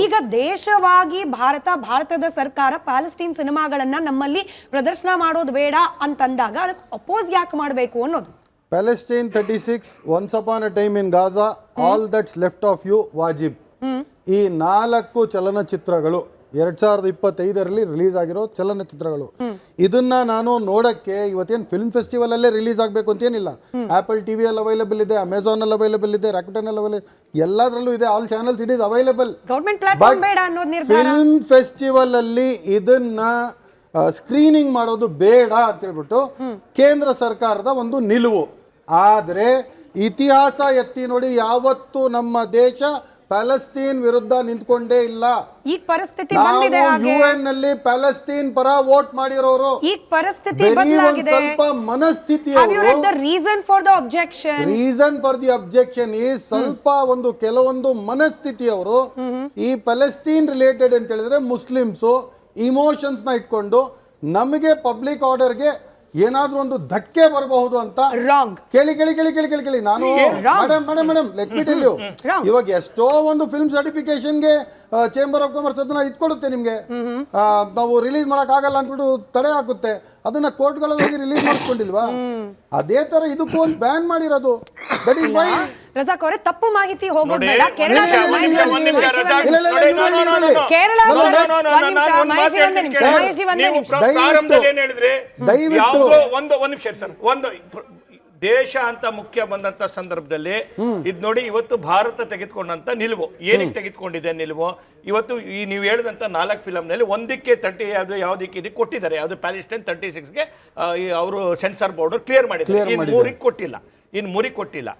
ಈಗ ದೇಶವಾಗಿ ಭಾರತದ ಸರ್ಕಾರ ಪ್ಯಾಲೆಸ್ಟೈನ್ ಸಿನಿಮಾಗಳನ್ನ ನಮ್ಮಲ್ಲಿ ಪ್ರದರ್ಶನ ಮಾಡೋದು ಬೇಡ ಅಂತಂದಾಗ ಅದಕ್ಕೆ ಅಪೋಸ್ ಯಾಕೆ ಮಾಡಬೇಕು ಅನ್ನೋದು. Palestine 36, Once Upon a Time in Gaza, All That's Left of You, ವಾಜಿಬ್. ಈ 4 ಚಲನಚಿತ್ರಗಳು 2025ರಲ್ಲಿ ರಿಲೀಸ್ ಆಗಿರೋ ಚಲನಚಿತ್ರಗಳು. ಇದನ್ನ ನಾನು ನೋಡಕ್ಕೆ ಇವತ್ತೇನು ಫಿಲ್ಮ್ ಫೆಸ್ಟಿವಲ್ ಅಲ್ಲೇ ರಿಲೀಸ್ ಆಗಬೇಕು ಅಂತೇನಿಲ್ಲ. ಆಪಲ್ ಟಿವಿ ಅಲ್ಲಿ ಅವೈಲೇಬಲ್ ಇದೆ, ಅಮೆಝಾನ್ ಅಲ್ಲಿ ಅವೈಲೇಬಲ್ ಇದೆ, ರಾಕುಟನ್ ಅಲ್ಲಿ ಅವೈಲೇಬಲ್, ಎಲ್ಲದರಲ್ಲೂ ಇದೆ. All channels it is available. Film festival ಅಲ್ಲಿ ಇದನ್ನ ಸ್ಕ್ರೀನಿಂಗ್ ಮಾಡೋದು ಬೇಡ ಅಂತ ಹೇಳ್ಬಿಟ್ಟು ಕೇಂದ್ರ ಸರ್ಕಾರದ ಒಂದು ನಿಲುವು. ಆದರೆ ಇತಿಹಾಸ ಎತ್ತಿ ನೋಡಿ, ಯಾವತ್ತು ನಮ್ಮ ದೇಶ ಪ್ಯಾಲೆಸ್ತೀನ್ ವಿರುದ್ಧ ನಿಂತ್ಕೊಂಡೇ ಇಲ್ಲ. ಈಗ ಪರಿಸ್ಥಿತಿ ಬಂದಿದೆ. UN ನಲ್ಲಿ ಪ್ಯಾಲೆಸ್ತೀನ್ ಪರ ವೋಟ್ ಮಾಡಿರೋರು. ಈಗ ಪರಿಸ್ಥಿತಿ ಬದಲಾಗಿದೆ. ಸ್ವಲ್ಪ ಮನಸ್ಥಿತಿ, reason for the objection is ಸ್ವಲ್ಪ ಒಂದು ಕೆಲವೊಂದು ಮನಸ್ಥಿತಿ ಅವರು ಈ ಪ್ಯಾಲೆಸ್ತೀನ್ ರಿಲೇಟೆಡ್ ಅಂತ ಹೇಳಿದ್ರೆ ಮುಸ್ಲಿಮ್ಸು ಇಮೋಷನ್ಸ್ ನ ಇಟ್ಕೊಂಡು ನಮಗೆ ಪಬ್ಲಿಕ್ ಆರ್ಡರ್ಗೆ ಏನಾದ್ರೂ ಒಂದು ಧಕ್ಕೆ ಬರಬಹುದು ಅಂತ ಕೇಳಿ ನಾನು madam let me tell you, ಇವಾಗ ಎಷ್ಟೋ ಒಂದು ಫಿಲ್ಮ್ ಸರ್ಟಿಫಿಕೇಶನ್ಗೆ ಚೇಂಬರ್ ಆಫ್ ಕಾಮರ್ಸ್ ಅದನ್ನ ಇಟ್ಕೊಡುತ್ತೆ ನಿಮ್ಗೆ. ನಾವು ರಿಲೀಸ್ ಮಾಡಕ್ ಆಗಲ್ಲ ಅಂದ್ಬಿಟ್ಟು ತಡೆ ಹಾಕುತ್ತೆ. ಅದನ್ನ ಕೋರ್ಟ್ಗಳಲ್ಲಿ ಹೋಗಿ ರಿಲೀಸ್ ಮಾಡಿಸ್ಕೊಂಡಿಲ್ವಾ? ಅದೇ ತರ ಇದಕ್ಕೂ ಒಂದು ಬ್ಯಾನ್ ಮಾಡಿರೋದು. ದಟ್ ಈಸ್ ವೈ ರಜಾಕ್ ಅವರೇ ತಪ್ಪು ಮಾಹಿತಿ ಹೋಗೋದು ನೋಡಿ, ಬೇಡ. ಕೇರಳದಲ್ಲಿ ಒಂದ್ ನಿಮಿಷ, ಮಹೇಶ್ ಒಂದ್ ನಿಮಿಷ, ಜಿ, ರಜಾಕ್. ಒಂದೇ ನಿಮಿಷ. ನೋಡಿ, no, no, no, no. Kerala No, no, sir, no, no, ಒಂದ್ ನಾನು ನಿಮಿಷ, ಒಂದ್ ಮಹೇಶ್ ಜಿ, ಮಾತು ಒಂದೇ ನಿಮಿಷ, ಹೇಳ್ತೀನಿ. ಮಹೇಶ್ ಜಿ, ಒಂದೇ ನೀವು ನಿಮಿಷ. ಪ್ರಾರಂಭದಲ್ಲಿ ಏನ್ ಹೇಳಿದ್ರಿ? ದಯವಿಟ್ಟು. ಯಾವುದೋ ಒಂದು ನಿಮಿಷ ಸರ್, ಒಂದು ದೇಶ ಅಂತ ಮುಖ್ಯ ಬಂದಂತ ಸಂದರ್ಭದಲ್ಲಿ ಇದ್ ನೋಡಿ, ಇವತ್ತು ಭಾರತ ತೆಗೆದುಕೊಂಡಂತ ನಿಲುವು ಏನಕ್ಕೆ ತೆಗೆದುಕೊಂಡಿದೆ ನಿಲುವು? ಇವತ್ತು ಈ ನೀವು ಹೇಳಿದಂತ 4 ಫಿಲಂನಲ್ಲಿ ಒಂದಕ್ಕೆ 30 ಯಾವ್ದಕ್ಕೆ ಇದಕ್ಕೆ ಕೊಟ್ಟಿದ್ದಾರೆ, ಯಾವ್ದು ಪ್ಯಾಲೆಸ್ಟೈನ್ 36ಗೆ ಅವರು ಸೆನ್ಸಾರ್ ಬೋರ್ಡ್ ಕ್ಲಿಯರ್ ಮಾಡಿದ್ದಾರೆ. ಇನ್ನು 3ಗೆ ಕೊಟ್ಟಿಲ್ಲ, ಇನ್ನು 3ಗೆ ಕೊಟ್ಟಿಲ್ಲ.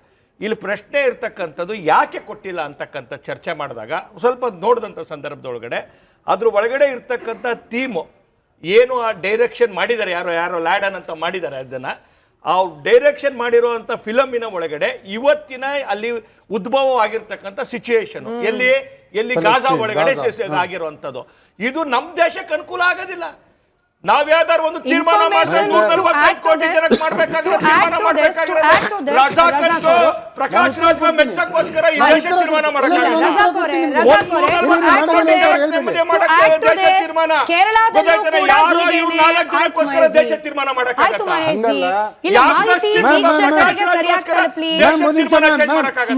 ಇಲ್ಲಿ ಪ್ರಶ್ನೆ ಇರ್ತಕ್ಕಂಥದ್ದು ಯಾಕೆ ಕೊಟ್ಟಿಲ್ಲ ಅಂತಕ್ಕಂಥ ಚರ್ಚೆ ಮಾಡಿದಾಗ ಸ್ವಲ್ಪ ನೋಡಿದಂಥ ಸಂದರ್ಭದೊಳಗಡೆ ಅದ್ರ ಒಳಗಡೆ ಇರ್ತಕ್ಕಂಥ ಥೀಮು ಏನು, ಆ ಡೈರೆಕ್ಷನ್ ಮಾಡಿದ್ದಾರೆ, ಯಾರೋ ಲ್ಯಾಡನ್ ಅಂತ ಮಾಡಿದ್ದಾರೆ, ಅದನ್ನ ಆ ಡೈರೆಕ್ಷನ್ ಮಾಡಿರುವಂತ ಫಿಲಮಿನ ಒಳಗಡೆ ಇವತ್ತಿನ ಅಲ್ಲಿ ಉದ್ಭವ ಆಗಿರ್ತಕ್ಕಂಥ ಸಿಚುಯೇಷನ್ ಎಲ್ಲಿ ಗಾಜಾ ಒಳಗಡೆ ಆಗಿರುವಂತದ್ದು, ಇದು ನಮ್ಮ ದೇಶಕ್ಕೆ ಅನುಕೂಲ ಆಗೋದಿಲ್ಲ. ನಾವ್ ಯಾವ್ದಾರು ಒಂದು ತೀರ್ಮಾನ ಪ್ರಕಾಶ್ ರಾಜ್ ಮೆಚ್ಚಕ್ಕೋಸ್ಕರ ಈ ದೇಶ ತೀರ್ಮಾನ ದೇಶ ತೀರ್ಮಾನ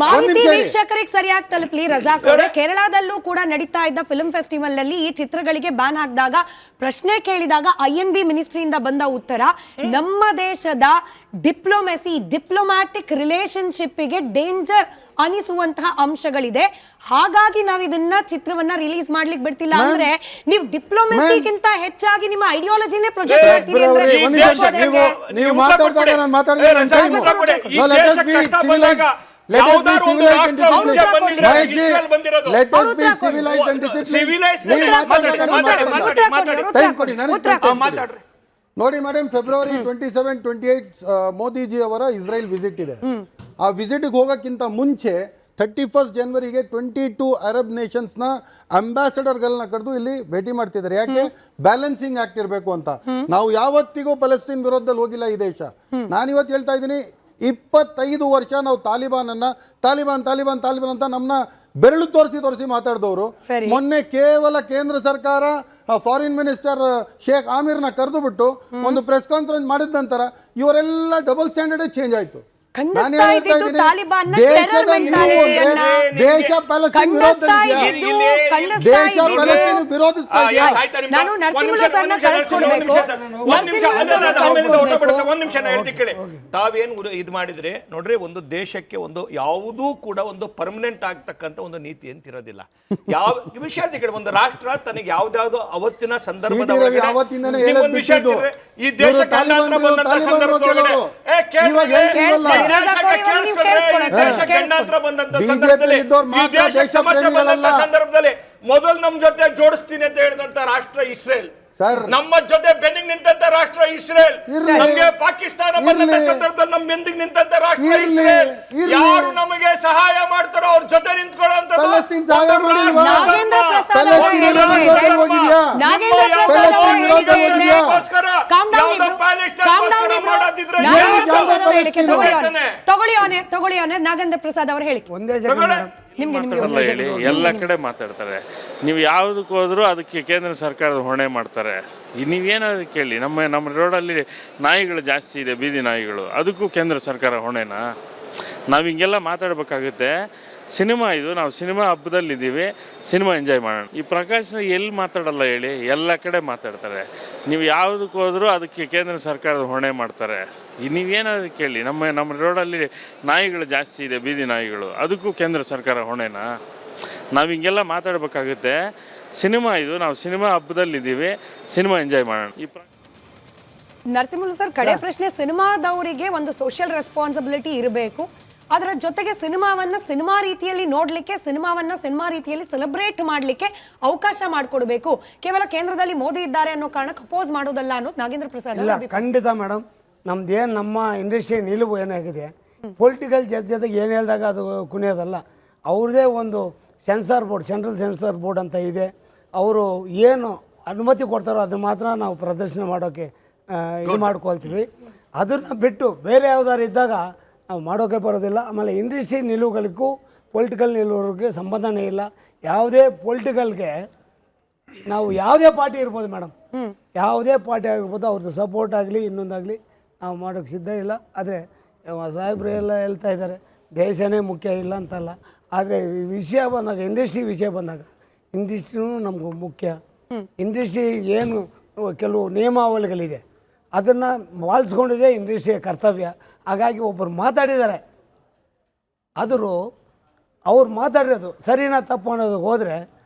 ಮಾಹಿತಿ ವೀಕ್ಷಕರಿಗೆ ಸರಿಯಾಗಿ ತಲುಪಲಿ. ರಜಾಕ್ ಅವರೇ, ಕೇರಳದಲ್ಲೂ ಕೂಡ ನಡೀತಾ ಇದ್ದ ಫಿಲ್ಮ್ ಫೆಸ್ಟಿವಲ್ ನಲ್ಲಿ ಈ ಚಿತ್ರಗಳಿಗೆ ಬ್ಯಾನ್ ಹಾಕಿದಾಗ ಪ್ರಶ್ನೆ ಕೇಳಿದಾಗ INB ಮಿನಿಸ್ಟ್ರಿಯಿಂದ ಬಂದ ಉತ್ತರ, ನಮ್ಮ ದೇಶದ ಡಿಪ್ಲೊಮ್ಯಾಟಿಕ್ ರಿಲೇಶನ್ಶಿಪ್ಗೆ ಡೇಂಜರ್ ಅನಿಸುವಂತಹ ಅಂಶಗಳಿದೆ, ಹಾಗಾಗಿ ನಾವು ಇದನ್ನ ಚಿತ್ರವನ್ನ ರಿಲೀಸ್ ಮಾಡ್ಲಿಕ್ಕೆ ಬಿಡ್ತಿಲ್ಲ. ಅಂದ್ರೆ ನೀವು ಡಿಪ್ಲೊಮೆಸಿಗಿಂತ ಹೆಚ್ಚಾಗಿ ನಿಮ್ಮ ಐಡಿಯಾಲಜಿನೇ ಪ್ರೊಜೆಕ್ಟ್ ಮಾಡ್ತೀರಿ ಅಂದ್ರೆ ನೀವು ಮಾತಾಡ್ದಾಗ ನಾನು ನೋಡಿ ಮೇಡಮ್, ಫೆಬ್ರವರಿ 27, 28 ಮೋದಿಜಿ ಅವರ ಇಸ್ರೇಲ್ ವಿಸಿಟ್ ಇದೆ. ಆ ವಿಸಿಟ್ಗೆ ಹೋಗೋಕ್ಕಿಂತ ಮುಂಚೆ 31 ಜನವರಿಗೆ 22 ಅರಬ್ ನೇಷನ್ಸ್ನ ಅಂಬಾಸಡರ್ಗಳನ್ನ ಕರೆದು ಇಲ್ಲಿ ಭೇಟಿ ಮಾಡ್ತಿದ್ದಾರೆ. ಯಾಕೆ? ಬ್ಯಾಲೆನ್ಸಿಂಗ್ ಆಕ್ಟ್ ಇರಬೇಕು ಅಂತ. ನಾವು ಯಾವತ್ತಿಗೂ ಫಲಸ್ತೀನ್ ವಿರೋಧದಲ್ಲಿ ಹೋಗಿಲ್ಲ ಈ ದೇಶ. ನಾನಿವತ್ತು ಹೇಳ್ತಾ ಇದ್ದೀನಿ, 25 ವರ್ಷ ನಾವು ತಾಲಿಬಾನ್ ಅಂತ ನಮ್ಮನ್ನ ಬೆರಳು ತೋರಿಸಿ ಮಾತಾಡಿದವರು. ಮೊನ್ನೆ ಕೇವಲ ಕೇಂದ್ರ ಸರ್ಕಾರ ಫಾರಿನ್ ಮಿನಿಸ್ಟರ್ ಶೇಖ್ ಆಮಿರ್ನ ಕರೆದು ಬಿಟ್ಟು ಒಂದು ಪ್ರೆಸ್ ಕಾನ್ಫರೆನ್ಸ್ ಮಾಡಿದ ನಂತರ ಇವರೆಲ್ಲ ಡಬಲ್ ಸ್ಟ್ಯಾಂಡರ್ಡ್ ಚೇಂಜ್ ಆಯ್ತು. ನಾನು ಹೇಳ್ತಾ ಇದ್ದೀನಿ, ದೇಶ ಪ್ಯಾಲೆಸ್ಟೈನ್ ವಿರೋಧಿಸ್ತಾ ಇದೆಯಾ? ನಾನು ನರಸಿಂಹ ಸರ್ನ ಕಳಿಸ್ಕೊಡ್ಬೇಕು. ಒಂದ್ ನಿಮಿಷ ಹೇಳ್ತಿ ಕೇಳಿ. ತಾವೇನ್ ಇದು ಮಾಡಿದ್ರೆ ನೋಡ್ರಿ, ಒಂದು ದೇಶಕ್ಕೆ ಒಂದು ಯಾವುದೂ ಕೂಡ ಒಂದು ಪರ್ಮನೆಂಟ್ ಆಗ್ತಕ್ಕಂಥ ಒಂದು ನೀತಿ ಅಂತ ಇರೋದಿಲ್ಲ. ಯಾವ ವಿಷಯ ಕೇಳಿ, ಒಂದು ರಾಷ್ಟ್ರ ತನಗೆ ಯಾವ್ದಾವ್ದು ಅವತ್ತಿನ ಸಂದರ್ಭದ ಈ ದೇಶಕ್ಕೆ ಸಂದರ್ಭದಲ್ಲಿ ಮೊದಲು ನಮ್ ಜೊತೆ ಜೋಡಿಸ್ತೀನಿ ಅಂತ ಹೇಳಿದಂತ ರಾಷ್ಟ್ರ ಇಸ್ರೇಲ್, ನಮ್ಮ ಜೊತೆ ಬೆನ್ನಿಗೆ ನಿಂತಂತ ರಾಷ್ಟ್ರ ಇಸ್ರೇಲ್, ನಮಗೆ ಪಾಕಿಸ್ತಾನ ಬಂದಂತ ಸಂದರ್ಭದಲ್ಲಿ ನಮ್ಮ ಬೆನ್ನಿಗೆ ನಿಂತಂತ ರಾಷ್ಟ್ರ ಇಸ್ರೇಲ್. ಯಾರು ನಮಗೆ ಸಹಾಯ ಮಾಡ್ತಾರೋ ಅವ್ರ ಜೊತೆ ನಿಂತ್ಕೊಳ್ಳೋಂತ ನಾಗೇಂದ್ರ ಪ್ರಸಾದ್ ಅವರು ಹೇಳಿ. ಹೇಳಿ, ಎಲ್ಲ ಕಡೆ ಮಾತಾಡ್ತಾರೆ. ನೀವು ಯಾವುದಕ್ಕೆ ಹೋದ್ರೂ ಅದಕ್ಕೆ ಕೇಂದ್ರ ಸರ್ಕಾರದ ಹೊಣೆ ಮಾಡ್ತಾರೆ. ನೀವೇನಾದ್ರು ಕೇಳಿ, ನಮ್ಮ ರೋಡಲ್ಲಿ ನಾಯಿಗಳು ಜಾಸ್ತಿ ಇದೆ, ಬೀದಿ ನಾಯಿಗಳು, ಅದಕ್ಕೂ ಕೇಂದ್ರ ಸರ್ಕಾರ ಹೊಣೆನಾ? ನಾವು ಹಿಂಗೆಲ್ಲ ಮಾತಾಡಬೇಕಾಗುತ್ತೆ. ಸಿನಿಮಾ ಇದು, ನಾವು ಸಿನಿಮಾ ಹಬ್ಬದಲ್ಲಿದ್ದೀವಿ, ಸಿನಿಮಾ ಎಂಜಾಯ್ ಮಾಡೋಣ. ಈ ಪ್ರಕಾಶ್ ಎಲ್ಲಿ ಮಾತಾಡಲ್ಲ ಹೇಳಿ, ಎಲ್ಲ ಕಡೆ ಮಾತಾಡ್ತಾರೆ. ನೀವು ಯಾವುದಕ್ಕೆ ಹೋದ್ರೂ ಅದಕ್ಕೆ ಕೇಂದ್ರ ಸರ್ಕಾರದ ಹೊಣೆ ಮಾಡ್ತಾರೆ. ನೀವೇನಾದ್ರು ಕೇಳಿ, ನಮ್ಮ ರೋಡಲ್ಲಿ ನಾಯಿಗಳು ಜಾಸ್ತಿ ಇದೆ, ಬೀದಿ ನಾಯಿಗಳು, ಅದಕ್ಕೂ ಕೇಂದ್ರ ಸರ್ಕಾರ ಹೊಣೆನಾ? ನಾವು ಹಿಂಗೆಲ್ಲ ಮಾತಾಡಬೇಕಾಗುತ್ತೆ. ಸಿನಿಮಾ ಇದು, ನಾವು ಸಿನಿಮಾ ಹಬ್ಬದಲ್ಲಿದ್ದೀವಿ, ಸಿನಿಮಾ ಎಂಜಾಯ್ ಮಾಡೋಣ. ನರಸಿಂಹ ಸರ್, ಕಡೆ ಪ್ರಶ್ನೆ, ಸಿನಿಮಾದವರಿಗೆ ಒಂದು ಸೋಷಿಯಲ್ ರೆಸ್ಪಾನ್ಸಿಬಿಲಿಟಿ ಇರಬೇಕು, ಅದರ ಜೊತೆಗೆ ಸಿನಿಮಾವನ್ನ ಸಿನಿಮಾ ರೀತಿಯಲ್ಲಿ ನೋಡ್ಲಿಕ್ಕೆ, ಸಿನಿಮಾವನ್ನ ಸಿನಿಮಾ ರೀತಿಯಲ್ಲಿ ಸೆಲೆಬ್ರೇಟ್ ಮಾಡ್ಲಿಕ್ಕೆ ಅವಕಾಶ ಮಾಡಿಕೊಡ್ಬೇಕು. ಕೇವಲ ಕೇಂದ್ರದಲ್ಲಿ ಮೋದಿ ಇದ್ದಾರೆ ಅನ್ನೋ ಕಾರಣಕ್ಕೆ ಅಪೋಸ್ ಮಾಡೋದಲ್ಲ ಅನ್ನೋದು ನಾಗೇಂದ್ರ ಪ್ರಸಾದ್. ಇಲ್ಲ, ಖಂಡಿತ ಮೇಡಮ್. ನಮ್ದೇನು ನಮ್ಮ ಇಂಡಸ್ಟ್ರಿ ನಿಲುವು ಏನಾಗಿದೆ, ಪೊಲಿಟಿಕಲ್ ಜೊತೆಗೆ ಏನು ಹೇಳಿದಾಗ ಅದು ಕುಣಿಯೋದಲ್ಲ. ಅವ್ರದ್ದೇ ಒಂದು censor board, central censor board ಅಂತ ಇದೆ. ಅವರು ಏನು ಅನುಮತಿ ಕೊಡ್ತಾರೋ ಅದನ್ನ ಮಾತ್ರ ನಾವು ಪ್ರದರ್ಶನ ಮಾಡೋಕ್ಕೆ ಇದು ಮಾಡ್ಕೊಳ್ತೀವಿ. ಅದನ್ನು ಬಿಟ್ಟು ಬೇರೆ ಯಾವ್ದಾರು ಇದ್ದಾಗ ನಾವು ಮಾಡೋಕ್ಕೆ ಬರೋದಿಲ್ಲ. ಆಮೇಲೆ ಇಂಡಸ್ಟ್ರಿ ನಿಲುವುಗಳಿಗೂ ಪೊಲಿಟಿಕಲ್ ನಿಲುವಿಗೆ ಸಂಬಂಧನೇ ಇಲ್ಲ. ಯಾವುದೇ ಪೊಲಿಟಿಕಲ್ಗೆ ನಾವು ಯಾವುದೇ ಪಾರ್ಟಿ ಇರ್ಬೋದು ಮೇಡಮ್, ಯಾವುದೇ ಪಾರ್ಟಿ ಆಗಿರ್ಬೋದು, ಅವ್ರದ್ದು ಸಪೋರ್ಟ್ ಆಗಲಿ ಇನ್ನೊಂದಾಗಲಿ ನಾವು ಮಾಡೋಕ್ಕೆ ಸಿದ್ಧ ಇಲ್ಲ. ಆದರೆ ಸಾಹೇಬ್ರು ಎಲ್ಲ ಹೇಳ್ತಾ ಇದ್ದಾರೆ, ದೇಶನೇ ಮುಖ್ಯ ಇಲ್ಲ ಅಂತಲ್ಲ, ಆದರೆ ವಿಷಯ ಬಂದಾಗ ಇಂಡಸ್ಟ್ರಿ ವಿಷಯ ಬಂದಾಗ ಇಂಡಸ್ಟ್ರಿನೂ ನಮಗೂ ಮುಖ್ಯ. ಇಂಡಸ್ಟ್ರಿ ಏನು ಕೆಲವು ನಿಯಮಾವಳಿಗಳಿದೆ ಅದನ್ನು ಪಾಲಿಸ್ಕೊಂಡಿದೆ ಇಂಡಸ್ಟ್ರಿಯ ಕರ್ತವ್ಯ. ಹಾಗಾಗಿ ಒಬ್ಬರು ಮಾತಾಡಿದ್ದಾರೆ, ಆದರೂ ಅವ್ರು ಮಾತಾಡಿರೋದು ಸರಿನಾ ತಪ್ಪು ಅನ್ನೋದು ಹೋದರೆ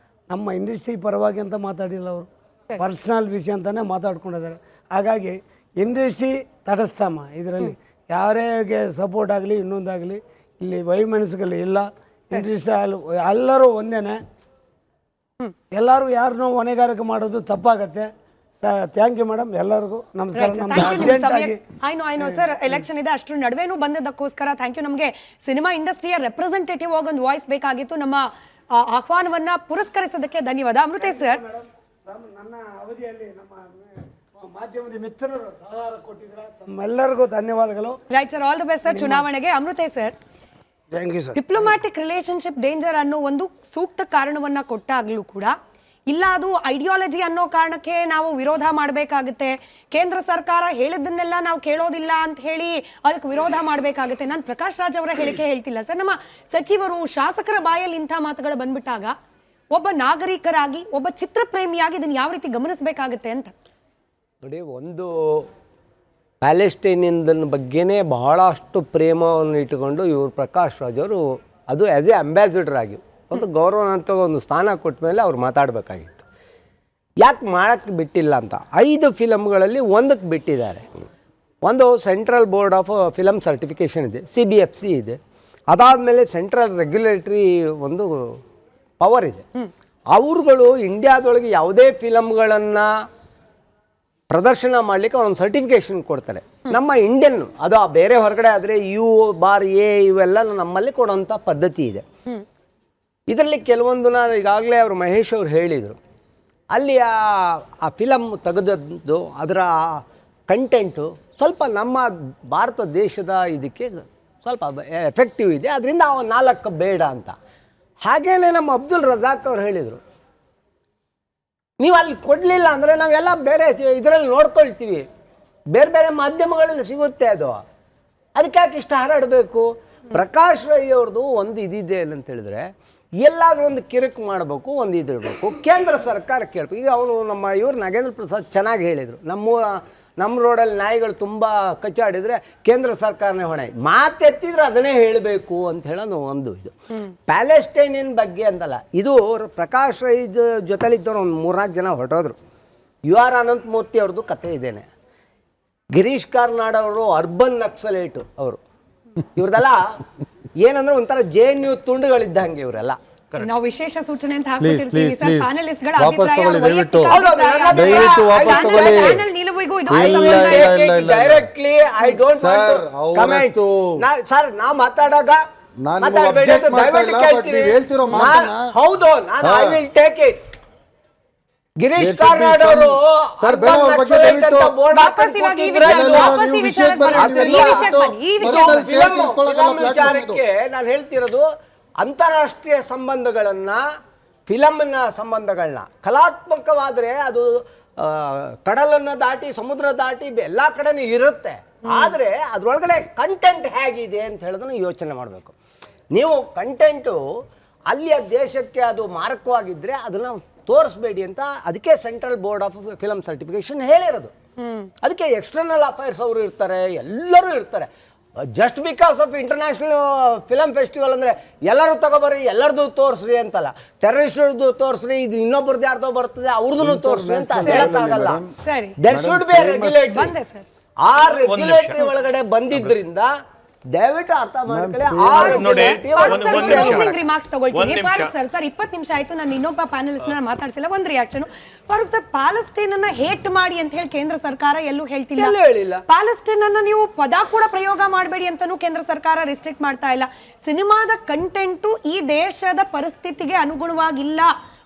ನಮ್ಮ ಇಂಡಸ್ಟ್ರಿ ಪರವಾಗಿ ಅಂತ ಮಾತಾಡಿಲ್ಲ, ಅವರು ಪರ್ಸ್ನಲ್ ವಿಷಯ ಅಂತಲೇ ಮಾತಾಡ್ಕೊಂಡಿದ್ದಾರೆ. ಹಾಗಾಗಿ ಇಂಡಸ್ಟ್ರಿ ತಟಸ್ಥಮ್ಮ, ಇದರಲ್ಲಿ ಯಾರಿಗೆ ಸಪೋರ್ಟ್ ಆಗಲಿ ಇನ್ನೊಂದಾಗಲಿ ಇಲ್ಲಿ ವೈಮನಸ್ಸುಗಳು ಇಲ್ಲ. ಇಂಡಸ್ಟ್ರಿ ಎಲ್ಲರೂ ಒಂದೇ, ಎಲ್ಲರೂ ಯಾರನ್ನೂ ಹೊಣೆಗಾರಿಕೆ ಮಾಡೋದು ತಪ್ಪಾಗತ್ತೆ. ಥ್ಯಾಂಕ್ ಯು ಮೇಡಮ್, ಎಲ್ಲರಿಗೂ ನಮಸ್ಕಾರ. ಐನೋ ಸರ್, ಎಲೆಕ್ಷನ್ ಇದೆ, ಅಷ್ಟರ ನಡುವೆನೂ ಬಂದದ್ದಕ್ಕೋಸ್ಕರ ಥ್ಯಾಂಕ್ ಯು. ನಮಗೆ ಸಿನಿಮಾ ಇಂಡಸ್ಟ್ರಿಯ ರೆಪ್ರೆಸೆಂಟೇಟಿವ್ ಆಗಿ ಒಂದು ವಾಯ್ಸ್ ಬೇಕಾಗಿತ್ತು. ನಮ್ಮ ಆಹ್ವಾನವನ್ನ ಪುರಸ್ಕರಿಸೋದಕ್ಕೆ ಧನ್ಯವಾದ. ಅಮೃತೇಶ್ ಸರ್, ನನ್ನ ಅವಧಿಯಲ್ಲಿ ನಮ್ಮ ಮಾಧ್ಯಮದ ಮಿತ್ರರು ಸಹಕಾರ ಕೊಟ್ಟಿದ್ರ, ತಮ್ಮೆಲ್ಲರಿಗೂ ಧನ್ಯವಾದಗಳು. Right sir, all the best sir ಚುನಾವಣೆಗೆ. Amritesh sir, thank you sir. Diplomatic relationship danger ಅನ್ನೋ ಒಂದು ಸೂಕ್ತ ಕಾರಣವನ್ನ ಕೊಟ್ಟಾಗ್ಲೂ ಕೂಡ ಇಲ್ಲ, ಅದು ಐಡಿಯಾಲಜಿ ಅನ್ನೋ ಕಾರಣಕ್ಕೆ ನಾವು ವಿರೋಧ ಮಾಡಬೇಕಾಗುತ್ತೆ, ಕೇಂದ್ರ ಸರ್ಕಾರ ಹೇಳಿದ್ದನ್ನೆಲ್ಲ ನಾವು ಕೇಳೋದಿಲ್ಲ ಅಂತ ಹೇಳಿ ಅದಕ್ಕೆ ವಿರೋಧ ಮಾಡಬೇಕಾಗುತ್ತೆ. ನಾನು ಪ್ರಕಾಶ್ ರಾಜ್ ಅವರ ಹೇಳಿಕೆ ಹೇಳ್ತಿಲ್ಲ ಸರ್, ನಮ್ಮ ಸಚಿವರು ಶಾಸಕರ ಬಾಯಲ್ಲಿ ಇಂಥ ಮಾತುಗಳು ಬಂದ್ಬಿಟ್ಟಾಗ ಒಬ್ಬ ನಾಗರಿಕರಾಗಿ ಒಬ್ಬ ಚಿತ್ರಪ್ರೇಮಿಯಾಗಿ ಇದನ್ನು ಯಾವ ರೀತಿ ಗಮನಿಸಬೇಕಾಗುತ್ತೆ ಅಂತ ನೋಡಿ. ಒಂದು ಪ್ಯಾಲೆಸ್ಟೈನಿನ ಬಗ್ಗೆನೇ ಬಹಳಷ್ಟು ಪ್ರೇಮವನ್ನು ಇಟ್ಟುಕೊಂಡು ಇವರು ಪ್ರಕಾಶ್ ರಾಜ್ ಅವರು ಅದು ಆ್ಯಸ್ ಎ ಅಂಬಾಸಿಡರ್ ಆಗಿ ಒಂದು ಗೌರವಾನ್ವಿತ ಒಂದು ಸ್ಥಾನ ಕೊಟ್ಟ ಮೇಲೆ ಅವ್ರು ಮಾತಾಡಬೇಕಾಗಿತ್ತು. ಯಾಕೆ ಮಾಡೋಕ್ಕೆ ಬಿಟ್ಟಿಲ್ಲ ಅಂತ 5 ಫಿಲಮ್ಗಳಲ್ಲಿ ಒಂದಕ್ಕೆ ಬಿಟ್ಟಿದ್ದಾರೆ. ಒಂದು central board of film certification ಇದೆ, CBFC ಇದೆ. ಅದಾದಮೇಲೆ ಸೆಂಟ್ರಲ್ ರೆಗ್ಯುಲೇಟರಿ ಒಂದು ಪವರ್ ಇದೆ. ಅವ್ರುಗಳು ಇಂಡಿಯಾದೊಳಗೆ ಯಾವುದೇ ಫಿಲಮ್ಗಳನ್ನು ಪ್ರದರ್ಶನ ಮಾಡಲಿಕ್ಕೆ ಒಂದು ಸರ್ಟಿಫಿಕೇಷನ್ ಕೊಡ್ತಾರೆ. ನಮ್ಮ ಇಂಡಿಯನ್ ಅದು ಬೇರೆ ಹೊರಗಡೆ ಆದರೆ U/A ಇವೆಲ್ಲ ನಮ್ಮಲ್ಲಿ ಕೊಡೋಂಥ ಪದ್ಧತಿ ಇದೆ. ಇದರಲ್ಲಿ ಕೆಲವೊಂದು ನಾನು ಈಗಾಗಲೇ ಅವರು ಮಹೇಶ್ ಅವರು ಹೇಳಿದರು, ಅಲ್ಲಿ ಆ ಫಿಲಮ್ ತೆಗೆದದ್ದು ಅದರ ಕಂಟೆಂಟು ಸ್ವಲ್ಪ ನಮ್ಮ ಭಾರತ ದೇಶದ ಇದಕ್ಕೆ ಸ್ವಲ್ಪ ಎಫೆಕ್ಟಿವ್ ಇದೆ, ಅದರಿಂದ 4 ಬೇಡ ಅಂತ. ಹಾಗೇನೆ ನಮ್ಮ ಅಬ್ದುಲ್ ರಜಾಕ್ ಅವ್ರು ಹೇಳಿದರು, ನೀವು ಅಲ್ಲಿ ಕೊಡಲಿಲ್ಲ ಅಂದರೆ ನಾವೆಲ್ಲ ಬೇರೆ ಇದರಲ್ಲಿ ನೋಡ್ಕೊಳ್ತೀವಿ, ಬೇರೆ ಬೇರೆ ಮಾಧ್ಯಮಗಳಲ್ಲಿ ಸಿಗುತ್ತೆ ಅದು, ಅದಕ್ಕೆ ಯಾಕೆ ಇಷ್ಟ ಹರಡಬೇಕು. ಪ್ರಕಾಶ್ ರೈ ಅವ್ರದ್ದು ಒಂದು ಇದಿದೆ ಅಂತ ಹೇಳಿದ್ರೆ ಎಲ್ಲಾದರೂ ಒಂದು ಕಿರಿಕ್ ಮಾಡಬೇಕು, ಒಂದು ಇದಿರಬೇಕು, ಕೇಂದ್ರ ಸರ್ಕಾರ ಕೇಳಬೇಕು. ಈಗ ಅವನು ನಮ್ಮ ಇವರು ನಾಗೇಂದ್ರ ಪ್ರಸಾದ್ ಚೆನ್ನಾಗಿ ಹೇಳಿದರು, ನಮ್ಮ ರೋಡಲ್ಲಿ ನಾಯಿಗಳು ತುಂಬ ಕಚ್ಚಾಡಿದರೆ ಕೇಂದ್ರ ಸರ್ಕಾರನೇ ಹೊಣೆ, ಮಾತೆತ್ತಿದ್ರೆ ಅದನ್ನೇ ಹೇಳಬೇಕು ಅಂತ ಹೇಳೋದು ಒಂದು. ಇದು ಪ್ಯಾಲೆಸ್ಟೈನಿನ ಬಗ್ಗೆ ಅಂತಲ್ಲ, ಇದು ಪ್ರಕಾಶ್ ರೈ ಜೊತೆಲಿದ್ದವರು ಒಂದು 3-4 ಜನ ಹೊರಟೋದ್ರು. UR ಅನಂತಮೂರ್ತಿ ಅವ್ರದ್ದು ಕತೆ ಇದೇನೆ. ಗಿರೀಶ್ ಕಾರ್ನಾಡ್ ಅವರು ಅರ್ಬನ್ ನಕ್ಸಲೇಟು ಅವರು, ಇವ್ರದೆಲ್ಲ ಏನಂದ್ರೆ ಒಂಥರ JNU ತುಂಡುಗಳಿದ್ದಂಗೆ ಇವರೆಲ್ಲ. ನಾವು ವಿಶೇಷ ಸೂಚನೆ ಅಂತ ಹಾಕ್ತಿರ್ತೀವಿ ಸರ್, ಪ್ಯಾನಲಿಸ್ಟ್ಗಳ ಅಭಿಪ್ರಾಯ directly I don't comment. Sir ನಾ ಮಾತಾಡಾಗ ಹೌದು, ನಾನು I will take it. Girish Karnad ಅವರು ವಿಚಾರಕ್ಕೆ ನಾನು ಹೇಳ್ತಿರೋದು, ಅಂತಾರಾಷ್ಟ್ರೀಯ ಸಂಬಂಧಗಳನ್ನು, ಫಿಲಮ್ನ ಸಂಬಂಧಗಳನ್ನ ಕಲಾತ್ಮಕವಾದರೆ ಅದು ಕಡಲನ್ನು ದಾಟಿ ಸಮುದ್ರ ದಾಟಿ ಎಲ್ಲ ಕಡೆನೂ ಇರುತ್ತೆ. ಆದರೆ ಅದರೊಳಗಡೆ ಕಂಟೆಂಟ್ ಹೇಗಿದೆ ಅಂತ ಹೇಳೋದನ್ನು ಯೋಚನೆ ಮಾಡಬೇಕು. ನೀವು ಕಂಟೆಂಟು ಅಲ್ಲಿಯ ದೇಶಕ್ಕೆ ಅದು ಮಾರಕವಾಗಿದ್ದರೆ ಅದನ್ನು ತೋರಿಸ್ಬೇಡಿ ಅಂತ ಅದಕ್ಕೆ central board of film certification ಹೇಳಿರೋದು. ಅದಕ್ಕೆ ಎಕ್ಸ್ಟರ್ನಲ್ ಅಫೈರ್ಸ್ ಅವರು ಇರ್ತಾರೆ, ಎಲ್ಲರೂ ಇರ್ತಾರೆ. Just because of international film festival ಅಂದರೆ ಎಲ್ಲರೂ ತಗೋಬರ್ರಿ, ಎಲ್ಲರದ್ದು ತೋರಿಸ್ರಿ ಅಂತಲ್ಲ, ಟೆರರಿಸ್ಟ್ದು ತೋರಿಸ್ರಿ, ಇದು ಇನ್ನೊಬ್ರದ್ದು ಯಾರ್ದೋ ಬರ್ತದೆ ಅವ್ರದ್ದು ತೋರಿಸ್ರಿ ಅಂತ ಹೇಳಕ್ಕಾಗಲ್ಲ. That should be regulatory. ಆ ರೆಗ್ಯುಲೇಟರಿ ಒಳಗಡೆ ಬಂದಿದ್ರಿಂದ ದಯವಿಟ್ಟು ಅರ್ಥ ಮಾಡ್ಕೊಳ್ಳಿ. ರಿಮಾರ್ಕ್ಸ್ ತಗೊಳ್ತೀನಿ. ಫಾರೂಕ್ ಸರ್, 20 ನಿಮಿಷ ಆಯ್ತು, ನಾನು ಇನ್ನೊಬ್ಬ ಪ್ಯಾನಲಿಸ್ಟ್ ನ ಮಾತಾಡ್ಸಿಲ್ಲ, ಒಂದು ರಿಯಾಕ್ಷನ್. ಫಾರೂಕ್ ಸರ್, ಪ್ಯಾಲೆಸ್ಟೈನ್ ಅನ್ನ ಹೇಟ್ ಮಾಡಿ ಅಂತ ಹೇಳಿ ಕೇಂದ್ರ ಸರ್ಕಾರ ಎಲ್ಲೂ ಹೇಳ್ತಿಲ್ಲ. ಪ್ಯಾಲೆಸ್ಟೈನ್ ಅನ್ನ ನೀವು ಪದ ಕೂಡ ಪ್ರಯೋಗ ಮಾಡಬೇಡಿ ಅಂತಾನೂ ಕೇಂದ್ರ ಸರ್ಕಾರ ರಿಸ್ಟ್ರಿಕ್ಟ್ ಮಾಡ್ತಾ ಇಲ್ಲ. ಸಿನಿಮಾದ ಕಂಟೆಂಟು ಈ ದೇಶದ ಪರಿಸ್ಥಿತಿಗೆ ಅನುಗುಣವಾಗಿಲ್ಲ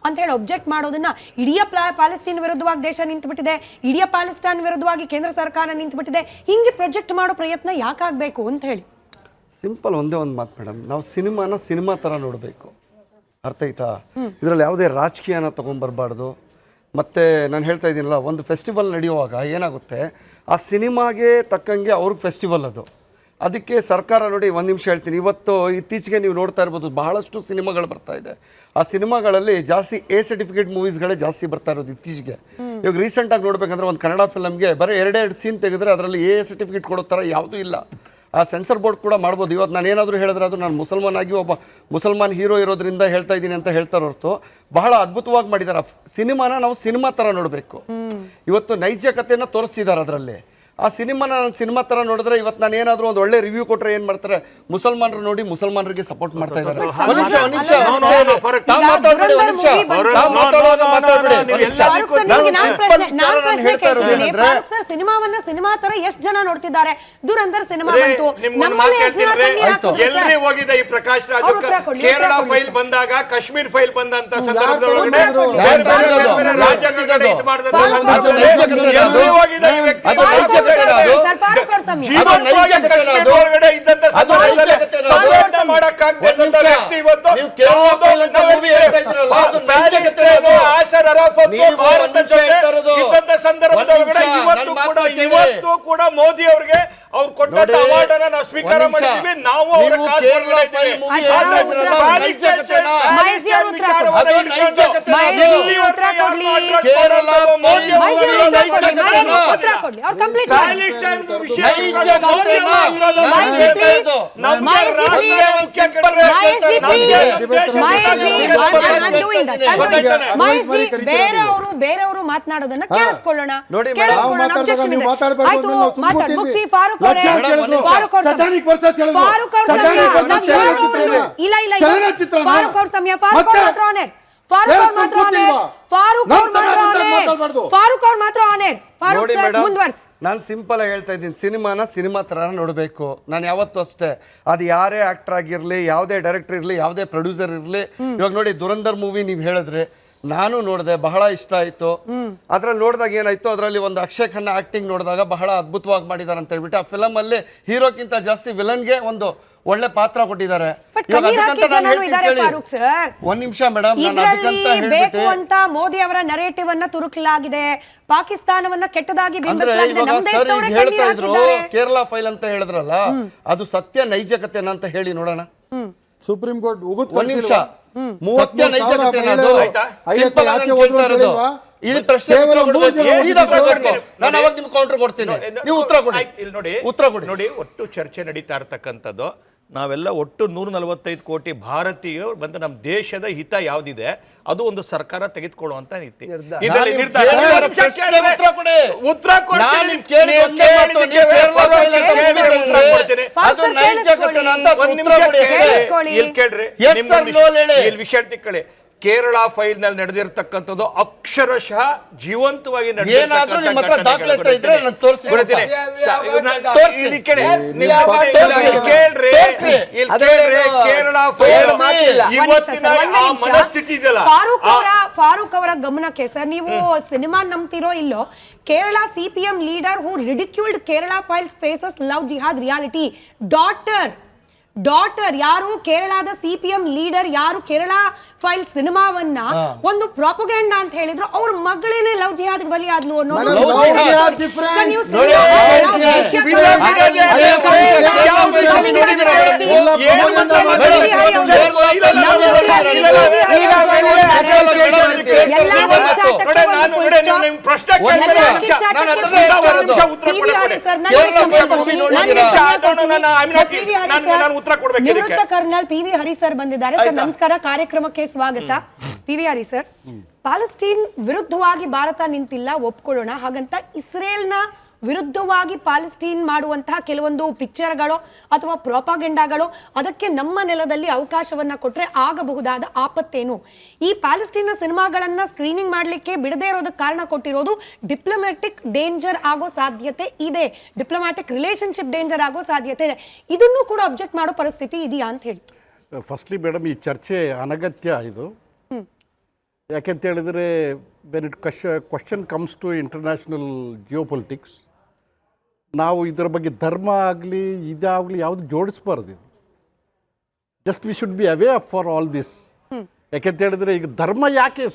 ಅಂತ ಹೇಳಿ ಒಬ್ಜೆಕ್ಟ್ ಮಾಡೋದನ್ನ, ಇಡೀ ಪ್ಯಾಲೆಸ್ಟೈನ್ ವಿರುದ್ಧವಾಗಿ ದೇಶ ನಿಂತುಬಿಟ್ಟಿದೆ, ಇಡೀ ಪ್ಯಾಲೆಸ್ಟೈನ್ ವಿರುದ್ಧವಾಗಿ ಕೇಂದ್ರ ಸರ್ಕಾರ ನಿಂತುಬಿಟ್ಟಿದೆ, ಹಿಂಗೆ ಪ್ರೊಜೆಕ್ಟ್ ಮಾಡೋ ಪ್ರಯತ್ನ ಯಾಕಾಗಬೇಕು ಅಂತ ಹೇಳಿ. ಸಿಂಪಲ್ ಒಂದೇ ಒಂದು ಮಾತು ಮೇಡಮ್, ನಾವು ಸಿನಿಮಾ ಥರ ನೋಡಬೇಕು, ಅರ್ಥ ಆಯ್ತಾ? ಇದರಲ್ಲಿ ಯಾವುದೇ ರಾಜಕೀಯನ ತೊಗೊಂಬರ್ಬಾರ್ದು. ಮತ್ತು ನಾನು ಹೇಳ್ತಾ ಇದ್ದೀನಲ್ಲ, ಒಂದು ಫೆಸ್ಟಿವಲ್ ನಡೆಯುವಾಗ ಏನಾಗುತ್ತೆ, ಆ ಸಿನಿಮಾಗೆ ತಕ್ಕಂಗೆ ಅವ್ರಿಗೆ ಫೆಸ್ಟಿವಲ್ ಅದು, ಅದಕ್ಕೆ ಸರ್ಕಾರ ನೋಡಿ ಒಂದು ನಿಮಿಷ ಹೇಳ್ತೀನಿ, ಇವತ್ತು ಇತ್ತೀಚೆಗೆ ನೀವು ನೋಡ್ತಾ ಇರ್ಬೋದು ಬಹಳಷ್ಟು ಸಿನಿಮಾಗಳು ಬರ್ತಾ ಇದೆ. ಆ ಸಿನಿಮಾಗಳಲ್ಲಿ ಜಾಸ್ತಿ ಎ ಸರ್ಟಿಫಿಕೇಟ್ ಮೂವೀಸ್ಗಳೇ ಜಾಸ್ತಿ ಬರ್ತಾ ಇರೋದು ಇತ್ತೀಚೆಗೆ. ಇವಾಗ ರೀಸೆಂಟಾಗಿ ನೋಡ್ಬೇಕಂದ್ರೆ ಒಂದು ಕನ್ನಡ ಫಿಲಮ್ಗೆ ಬರೀ ಎರಡೆರಡು ಸೀನ್ ತೆಗೆದ್ರೆ ಅದರಲ್ಲಿ ಎ ಸರ್ಟಿಫಿಕೇಟ್ ಕೊಡೋ ಥರ ಯಾವುದೂ ಇಲ್ಲ. ಆ ಸೆನ್ಸರ್ ಬೋರ್ಡ್ ಕೂಡ ಮಾಡ್ಬೋದು. ಇವತ್ತು ನಾನು ಏನಾದರೂ ಹೇಳಿದ್ರೆ ಅದು ನಾನು ಮುಸಲ್ಮಾನ್ ಆಗಿ ಒಬ್ಬ ಮುಸಲ್ಮಾನ್ ಹೀರೋ ಇರೋದ್ರಿಂದ ಹೇಳ್ತಾ ಇದ್ದೀನಿ ಅಂತ ಹೇಳ್ತಾರೆ ಹೊರತು ಬಹಳ ಅದ್ಭುತವಾಗಿ ಮಾಡಿದ್ದಾರೆ. ಸಿನಿಮಾನ ನಾವು ಸಿನಿಮಾ ಥರ ನೋಡಬೇಕು. ಇವತ್ತು ನೈಜ ಕಥೆಯನ್ನು ತೋರಿಸ್ತಿದ್ದಾರೆ ಅದರಲ್ಲಿ. ಆ ಸಿನಿಮಾನ ನಾನು ಸಿನಿಮಾ ಥರ ನೋಡಿದ್ರೆ ಇವತ್ತು ನಾನು ಏನಾದರೂ ಒಂದು ಒಳ್ಳೆ ರಿವ್ಯೂ ಕೊಟ್ಟರೆ ಏನು ಮಾಡ್ತಾರೆ, ಮುಸಲ್ಮಾನರು ನೋಡಿ ಮುಸಲ್ಮಾನರಿಗೆ ಸಪೋರ್ಟ್ ಮಾಡ್ತಾ ಇದ್ದಾರೆ. ಸಿನಿಮಾವನ್ನ ಸಿನಿಮಾ ತರ ಎಷ್ಟು ಜನ ನೋಡ್ತಿದ್ದಾರೆ? ದುರಂಧರ್ ಸಿನಿಮಾ ಬಂತು, ನಮ್ಮಲ್ಲಿ ಎಷ್ಟು ಜನ ಕಣ್ಣೀರ್ ಹಾಕಿದ್ರು ಸರ್? ಎಲ್ಲಿ ಹೋಗಿದೆ ಈ ಪ್ರಕಾಶ್ ರಾಜ್? ಕೇರಳ ಫೈಲ್ ಬಂದಾಗ, ಕಾಶ್ಮೀರ್ ಫೈಲ್ ಬಂದಂತ ಸಂದರ್ಭದೊಳಗೆ ರಾಜ್ಯಗಳ ಇದು ಮಾಡಿದ ಎಲ್ಲಿ ಹೋಗಿದೆ ಈ ವ್ಯಕ್ತಿ? ಒಳಗಡೆ ಇದ್ದಂತ ಮಾಡಕ್ಕಾಗ್ತಕ್ಕಂಥ ವ್ಯಕ್ತಿ ಇವತ್ತು ಭಾರತ ಜೊತೆ ಇದ್ದಂತ ಸಂದರ್ಭದೊಳಗಡೆ ಇವತ್ತು ಕೂಡ ಮೋದಿ ಅವರಿಗೆ ಅವ್ರು ಕೊಟ್ಟಂತ ಅವಾರ್ಡ್ ಅನ್ನ ನಾವು ಸ್ವೀಕಾರ ಮಾಡಿದ್ದೀವಿ. ನಾವು ಅವರ ಬೇರೆಯವರು ಮಾತನಾಡೋದನ್ನ ಕೇಳಿಸ್ಕೊಳ್ಳೋಣ. ನಾನು ಸಿಂಪಲ್ ಆಗಿ ಹೇಳ್ತಾ ಇದ್ದೀನಿ, ಸಿನಿಮಾನ ಸಿನಿಮಾ ತರ ನೋಡಬೇಕು. ನಾನು ಯಾವತ್ತೂ ಅಷ್ಟೇ, ಅದು ಯಾರೇ ಆಕ್ಟರ್ ಆಗಿರ್ಲಿ, ಯಾವುದೇ ಡೈರೆಕ್ಟರ್ ಇರಲಿ, ಯಾವುದೇ ಪ್ರೊಡ್ಯೂಸರ್ ಇರಲಿ. ಇವಾಗ ನೋಡಿ ದುರಂಧರ್ ಮೂವಿ ನೀವು ಹೇಳಿದ್ರೆ ನಾನು ನೋಡಿದೆ, ಬಹಳ ಇಷ್ಟ ಆಯ್ತು. ಅದ್ರಲ್ಲಿ ನೋಡಿದಾಗ ಏನಾಯ್ತು, ಅದರಲ್ಲಿ ಒಂದು ಅಕ್ಷಯ್ ಖನ್ನಾ ಆಕ್ಟಿಂಗ್ ನೋಡಿದಾಗ ಬಹಳ ಅದ್ಭುತವಾಗಿ ಮಾಡಿದ್ದಾರೆ ಅಂತ ಹೇಳ್ಬಿಟ್ಟು ಆ ಫಿಲಮ್ ಅಲ್ಲಿ ಹೀರೋಕ್ಕಿಂತ ಜಾಸ್ತಿ ವಿಲನ್ಗೆ ಒಂದು ಒಳ್ಳೆ ಪಾತ್ರ ಕೊಟ್ಟಿದ್ದಾರೆ. ಒಂದ್ ನಿಮಿಷ ಮೇಡಮ್, ಬೇಕು ಅಂತ ಮೋದಿ ಅವರ ನರೇಟಿವ್ ಅನ್ನ ತುರುಕಲಾಗಿದೆ, ಪಾಕಿಸ್ತಾನವನ್ನ ಕೆಟ್ಟದಾಗಿ ಬಿಂಬಿಸಲಾಗಿದೆ. ಕೇರಳ ಫೈಲ್ ಅಂತ ಹೇಳಿದ್ರಲ್ಲ, ಅದು ಸತ್ಯ ನೈಜಕತೆ ಅಂತ ಹೇಳಿ ನೋಡೋಣ. ಸುಪ್ರೀಂ ಕೋರ್ಟ್ ಒಂದ್ ನಿಮಿಷ, ಸತ್ಯ ನೈಜಕತೆ ಇದು ಪ್ರಶ್ನೆ ನಾನು ಅವಾಗ ನಿಮ್ಗೆ ಕೌಂಟರ್ ಕೊಡ್ತೀನಿ, ನೀವು ಉತ್ತರ ಕೊಡಿ. ನೋಡಿ, ಒಟ್ಟು ಚರ್ಚೆ ನಡೀತಾ ಇರ್ತಕ್ಕಂಥದ್ದು ನಾವೆಲ್ಲ ಒಟ್ಟು 145 ಕೋಟಿ ಭಾರತೀಯರು ಬಂದ ನಮ್ಮ ದೇಶದ ಹಿತ ಯಾವ್ದಿದೆ ಅದು ಒಂದು ಸರ್ಕಾರ ತೆಗೆದುಕೊಳ್ಳುವಂತ ನೀತಿ. ವಿಷಯ ತಿಳ್ಕೊಳ್ಳಿ, ಕೇರಳ ಫೈಲ್ ನಲ್ಲಿ ನಡೆದಿರ್ತಕ್ಕಂಥದ್ದು ಅಕ್ಷರಶಃ ಜೀವಂತವಾಗಿ ಫಾರೂಕ್ ಅವರ ಗಮನಕ್ಕೆ ಸರ್, ನೀವು ಸಿನಿಮಾ ನಂಬ್ತಿರೋ ಇಲ್ಲೋ, Kerala CPM leader who ridiculed Kerala files faces love jihad reality. Daughter ಯಾರು ಕೇರಳದ ಸಿಪಿಎಂ ಲೀಡರ್ ಯಾರು ಕೇರಳ ಫೈಲ್ ಸಿನಿಮಾವನ್ನ ಒಂದು ಪ್ರಾಪಗಂಡಾ ಅಂತ ಹೇಳಿದ್ರು, ಅವ್ರ ಮಗಳೇನೆ ಲವ್ ಜಿಹಾದ್ ಬಲಿ ಆದ್ಲು ಅನ್ನೋದು. ನಿವೃತ್ತ ಕರ್ನಲ್ ಪಿ.ವಿ. ಹರಿ ಸರ್ ಬಂದಿದ್ದಾರೆ. ಸರ್ ನಮಸ್ಕಾರ, ಕಾರ್ಯಕ್ರಮಕ್ಕೆ ಸ್ವಾಗತ. ಪಿ.ವಿ. ಹರಿ ಸರ್, ಪ್ಯಾಲೆಸ್ಟೈನ್ ವಿರುದ್ಧವಾಗಿ ಭಾರತ ನಿಂತಿಲ್ಲ, ಒಪ್ಕೊಳ್ಳೋಣ. ಹಾಗಂತ ಇಸ್ರೇಲ್ನ ವಿರುದ್ಧವಾಗಿ ಪ್ಯಾಲೆಸ್ಟೈನ್ ಮಾಡುವಂತಹ ಕೆಲವೊಂದು ಪಿಕ್ಚರ್ಗಳು ಅಥವಾ ಪ್ರಾಪಗೆಂಡಾಗಳು ಅದಕ್ಕೆ ನಮ್ಮ ನೆಲದಲ್ಲಿ ಅವಕಾಶವನ್ನ ಕೊಟ್ರೆ ಆಗಬಹುದಾದ ಆಪತ್ತೇನು? ಈ ಪ್ಯಾಲೆಸ್ಟೈನ್ನ ಸಿನಿಮಾಗಳನ್ನ ಸ್ಕ್ರೀನಿಂಗ್ ಮಾಡಲಿಕ್ಕೆ ಬಿಡದೇ ಇರೋದಕ್ಕೆ ಕಾರಣ ಕೊಟ್ಟಿರೋದು ಡಿಪ್ಲೊಮ್ಯಾಟಿಕ್ ಡೇಂಜರ್ ಆಗೋ ಸಾಧ್ಯತೆ ಇದೆ, ಡಿಪ್ಲೊಮ್ಯಾಟಿಕ್ ರಿಲೇಶನ್ಶಿಪ್ ಡೇಂಜರ್ ಆಗೋ ಸಾಧ್ಯತೆ ಇದೆ. ಇದನ್ನು ಕೂಡ ಅಬ್ಜೆಕ್ಟ್ ಮಾಡೋ ಪರಿಸ್ಥಿತಿ ಇದೆಯಾ ಅಂತ ಹೇಳಿ. ಫಸ್ಟ್ಲಿ ಮೇಡಮ್, ಈ ಚರ್ಚೆ ಅನಗತ್ಯ ಇದು. ಯಾಕೆಂತ ಹೇಳಿದ್ರೆ when it question comes to international geopolitics, ನಾವು ಇದರ ಬಗ್ಗೆ ಧರ್ಮ ಆಗಲಿ ಇದಾಗಲಿ ಯಾವುದು ಜೋಡಿಸ್ಬಾರ್ದು. ಇದು just we should be away for all this. ಯಾಕೆಂತ ಹೇಳಿದ್ರೆ ಈಗ ಧರ್ಮ ಯಾಕೆ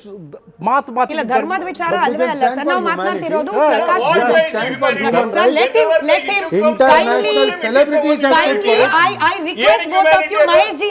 ಮಾತು ಇಲ್ಲ ಧರ್ಮದ ವಿಚಾರ ಅಲ್ವೇ ಅಲ್ಲ ಸರ್, ನಾವು ಮಾತನಾಡ್ತಿರೋದು Yeah, Prakash yeah. Raj. Stand for human Sir, rights. let him International celebrities and kindly I request both of you,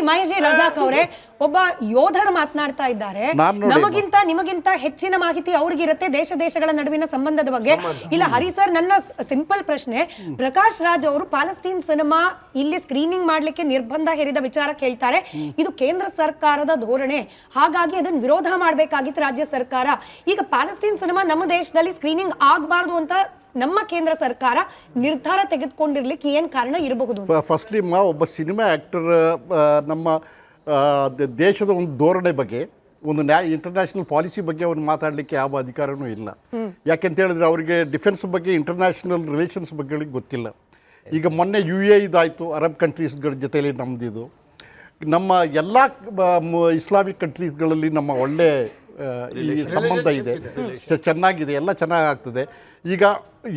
Mahesh G Razak ಅವರೇ, ಒಬ್ಬ ಯೋಧರು ಮಾತನಾಡ್ತಾ ಇದ್ದಾರೆ. ನಮಗಿಂತ ನಿಮಗಿಂತ ಹೆಚ್ಚಿನ ಮಾಹಿತಿ ಅವ್ರಿಗಿರುತ್ತೆ ದೇಶಗಳ ನಡುವಿನ ಸಂಬಂಧದ ಬಗ್ಗೆ. ಇಲ್ಲ ಹರಿ ಸರ್, ನನ್ನ ಸಿಂಪಲ್ ಪ್ರಶ್ನೆ, ಪ್ರಕಾಶ್ ರಾಜ್ ಅವರು ಪ್ಯಾಲೆಸ್ಟೈನ್ ಸಿನಿಮಾ ಇಲ್ಲಿ ಸ್ಕ್ರೀನಿಂಗ್ ಮಾಡ್ಲಿಕ್ಕೆ ನಿರ್ಬಂಧ ಹೇರಿದ ವಿಚಾರ ಕೇಳ್ತಾರೆ. ಇದು ಕೇಂದ್ರ ಸರ್ಕಾರದ ಧೋರಣೆ, ಹಾಗಾಗಿ ಅದನ್ನ ವಿರೋಧ ಮಾಡಬೇಕಾಗಿತ್ತು ರಾಜ್ಯ ಸರ್ಕಾರ. ಈಗ ಪ್ಯಾಲೆಸ್ಟೈನ್ ಸಿನಿಮಾ ನಮ್ಮ ದೇಶದಲ್ಲಿ ಸ್ಕ್ರೀನಿಂಗ್ ಆಗಬಾರ್ದು ಅಂತ ನಮ್ಮ ಕೇಂದ್ರ ಸರ್ಕಾರ ನಿರ್ಧಾರ ತೆಗೆದುಕೊಂಡಿರ್ಲಿಕ್ಕೆ ಏನ್ ಕಾರಣ ಇರಬಹುದು? ಫಸ್ಟ್ಲಿ ಒಬ್ಬ ಸಿನಿಮಾ ಆ್ಯಕ್ಟರ್ ನಮ್ಮ ದೇಶದ ಒಂದು ಧೋರಣೆ ಬಗ್ಗೆ, ಒಂದು ಇಂಟರ್ನ್ಯಾಷನಲ್ ಪಾಲಿಸಿ ಬಗ್ಗೆ ಅವ್ರು ಮಾತಾಡಲಿಕ್ಕೆ ಯಾವ ಅಧಿಕಾರನೂ ಇಲ್ಲ. ಯಾಕೆಂತ ಹೇಳಿದ್ರೆ ಅವರಿಗೆ ಡಿಫೆನ್ಸ್ ಬಗ್ಗೆ, ಇಂಟರ್ನ್ಯಾಷನಲ್ ರಿಲೇಷನ್ಸ್ ಬಗ್ಗೆ ಗೊತ್ತಿಲ್ಲ. ಈಗ ಮೊನ್ನೆ UAE ಇದಾಯಿತು, ಅರಬ್ ಕಂಟ್ರೀಸ್ಗಳ ಜೊತೆಲಿ ನಮ್ಮದಿದು. ನಮ್ಮ ಎಲ್ಲ ಇಸ್ಲಾಮಿಕ್ ಕಂಟ್ರೀಸ್ಗಳಲ್ಲಿ ನಮ್ಮ ಒಳ್ಳೆ ಈ ಸಂಬಂಧ ಇದೆ, ಚೆನ್ನಾಗಿದೆ, ಎಲ್ಲ ಚೆನ್ನಾಗಾಗ್ತದೆ. ಈಗ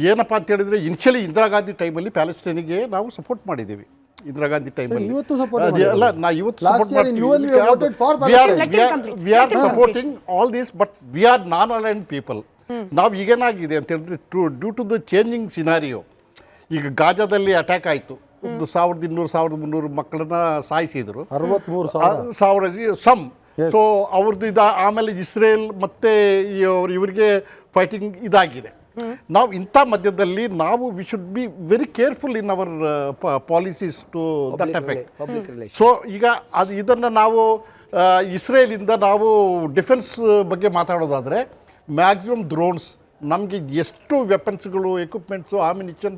ಏನಪ್ಪ ಅಂತ ಹೇಳಿದರೆ ಇನಿಷಿಯಲಿ ಇಂದಿರಾ ಗಾಂಧಿ ಟೈಮಲ್ಲಿ ಪ್ಯಾಲೆಸ್ಟೈನಿಗೆ ನಾವು ಸಪೋರ್ಟ್ ಮಾಡಿದ್ದೀವಿ. ಇಂದಿರಾ ಗಾಂಧಿ ಟೈಮಲ್ಲಿ ಅಲ್ಲ, ನಾ ಇವತ್ತು ಸಪೋರ್ಟ್ ಮಾಡ್ತೀವಿ. We are supporting all this, but we are non aligned people. ನಾವು ಈಗೇನಾಗಿದೆ ಅಂತ ಹೇಳಿದ್ರೆ due to the changing scenario, ಈಗ ಗಾಜಾದಲ್ಲಿ ಅಟ್ಯಾಕ್ ಆಯಿತು, 1200-1300 ಮಕ್ಕಳನ್ನ ಸಾಯಿಸಿದ್ರು, 63,000 ಸಮ್. ಸೊ ಅವ್ರದ್ದು ಆಮೇಲೆ ಇಸ್ರೇಲ್ ಮತ್ತೆ ಇವರಿಗೆ ಫೈಟಿಂಗ್ ಇದಾಗಿದೆ. ನಾವು ಇಂಥ ಮಧ್ಯದಲ್ಲಿ ನಾವು we should be very careful in our policies to that effect. So ಈಗ ಇದನ್ನು ನಾವು ಇಸ್ರೇಲಿಂದ ನಾವು ಡಿಫೆನ್ಸ್ ಬಗ್ಗೆ ಮಾತಾಡೋದಾದರೆ ಮ್ಯಾಕ್ಸಿಮಮ್ ಡ್ರೋನ್ಸ್, ನಮಗೆ ಎಷ್ಟು ವೆಪನ್ಸ್ಗಳು, ಎಕ್ವಿಪ್ಮೆಂಟ್ಸು, ಆಮಿನಿಷನ್,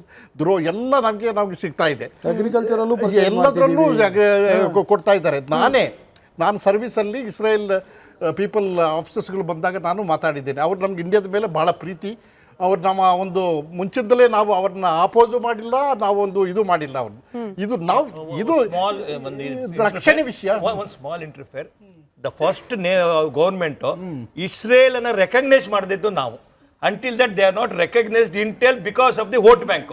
ಎಲ್ಲ ನಮಗೆ ಸಿಗ್ತಾ ಇದೆ. ಅಗ್ರಿಕಲ್ಚರಲ್ಲೂ ಎಲ್ಲದರಲ್ಲೂ ಕೊಡ್ತಾ ಇದ್ದಾರೆ. ನಾನು ಸರ್ವಿಸಲ್ಲಿ ಇಸ್ರೇಲ್ ಪೀಪಲ್ ಆಫೀಸರ್ಸ್ಗಳು ಬಂದಾಗ ನಾನು ಮಾತಾಡಿದ್ದೇನೆ. ಅವ್ರು ನಮ್ಗೆ ಇಂಡಿಯಾದ ಮೇಲೆ ಭಾಳ ಪ್ರೀತಿ. ಅವ್ರು ನಮ್ಮ ಒಂದು ಮುಂಚಿನದಲ್ಲೇ ನಾವು ಅವ್ರನ್ನ ಆಪೋಸು ಮಾಡಿಲ್ಲ, ನಾವೊಂದು ಇದು ಮಾಡಿಲ್ಲ ಅವ್ರನ್ನ. ಇದು ನಾವು ಇದು ರಕ್ಷಣೆ ವಿಷಯ. ಒಂದು small interfere, the first government Israel ಅನ್ನ ರೆಕಗ್ನೈಸ್ ಮಾಡಿದ್ದು ನಾವು. Until that they are not recognized Intel because of the vote bank.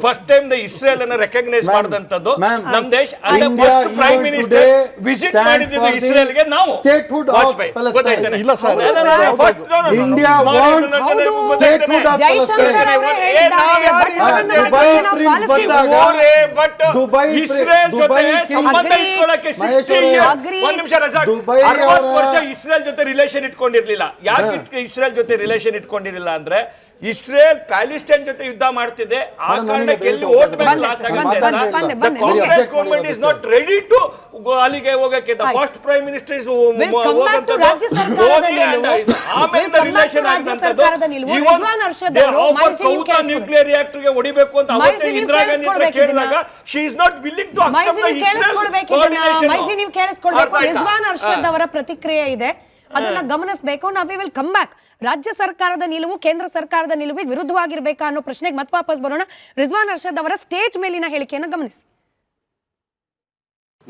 First time the Israel ಅನ್ನು recognize ಮಾಡಿದಂತದ್ದು ನಮ್ಮ ದೇಶ. and the first prime minister visit ಮಾಡಿದ್ದು ಇಸ್ರೇಲ್ ಗೆ ನಾವು statehood of Palestine. ಇಲ್ಲ sir, India wants statehood of Jaishankar ಅವರೇ ಹೇಳಿದ್ದಾರೆ, but Israel ಜೊತೆ ಸಂಬಂಧ ಇಟ್ಕೊಳ್ಳಕ್ಕೆ 1 ನಿಮಿಷ ರಜಾಕ್, 60 ವರ್ಷ ಇಸ್ರೇಲ್ ಜೊತೆ ರಿಲೇಷನ್ ಇಟ್ಕೊಂಡಿರ್ಲಿಲ್ಲ. ಯಾಕೆ ಇಸ್ರೇಲ್ ಜೊತೆ ರಿಲೇಷನ್ ಇಟ್ಕೊಂಡಿರಲಿಲ್ಲ ಅಂದ್ರೆ ಇಸ್ರೇಲ್ ಪ್ಯಾಲೆಸ್ಟೈನ್ ಜೊತೆ ಯುದ್ಧ ಮಾಡ್ತಿದೆ. ಆ ಕಾರಣಕ್ಕೆ ಎಲ್ಲಿ ವೋಟ್ ಬ್ಯಾಂಕ್ ಲಾಸ್ ಆಗುತ್ತೆ. Congress government is not ready to ಅಲ್ಲಿಗೆ ಹೋಗಕ್ಕೆ. The first prime minister is ರಾಜ್ಯ ಸರ್ಕಾರದ ನ್ಯೂಕ್ಲಿಯರ್ ರಿಯಾಕ್ಟರ್ ಗೆ ಹೊಡಿಬೇಕು ಅಂತ ಅವತ್ತೇ ಇಂದಿರಾ ಗಾಂಧಿ ಹತ್ರ ಕೇಳಿದಾಗ she is not willing to accept the Israel. ನೀವು ಕೇಳಿಸ್ಕೊಳ್ಬೇಕು. ರಿಜ್ವಾನ್ ಅರ್ಷದ್ ಅವರ ಪ್ರತಿಕ್ರಿಯೆ ಇದೆ, ಅದನ್ನ ಗಮನಿಸಬೇಕು. ನಾವು ವಿ ವಿಲ್ ಕಮ್ ಬ್ಯಾಕ್. ರಾಜ್ಯ ಸರ್ಕಾರದ ನಿಲುವು ಕೇಂದ್ರ ಸರ್ಕಾರದ ನಿಲುವಿಗೆ ವಿರುದ್ಧವಾಗಿರ್ಬೇಕಾ ಅನ್ನೋ ಪ್ರಶ್ನೆಗೆ ಮತ್ತೆ ವಾಪಸ್ ಬರೋಣ. ರಿಜ್ವಾನ್ ಅರ್ಷದ್ ಅವರ ಸ್ಟೇಜ್ ಮೇಲಿನ ಹೇಳಿಕೆಯನ್ನು ಗಮನಿಸಿ.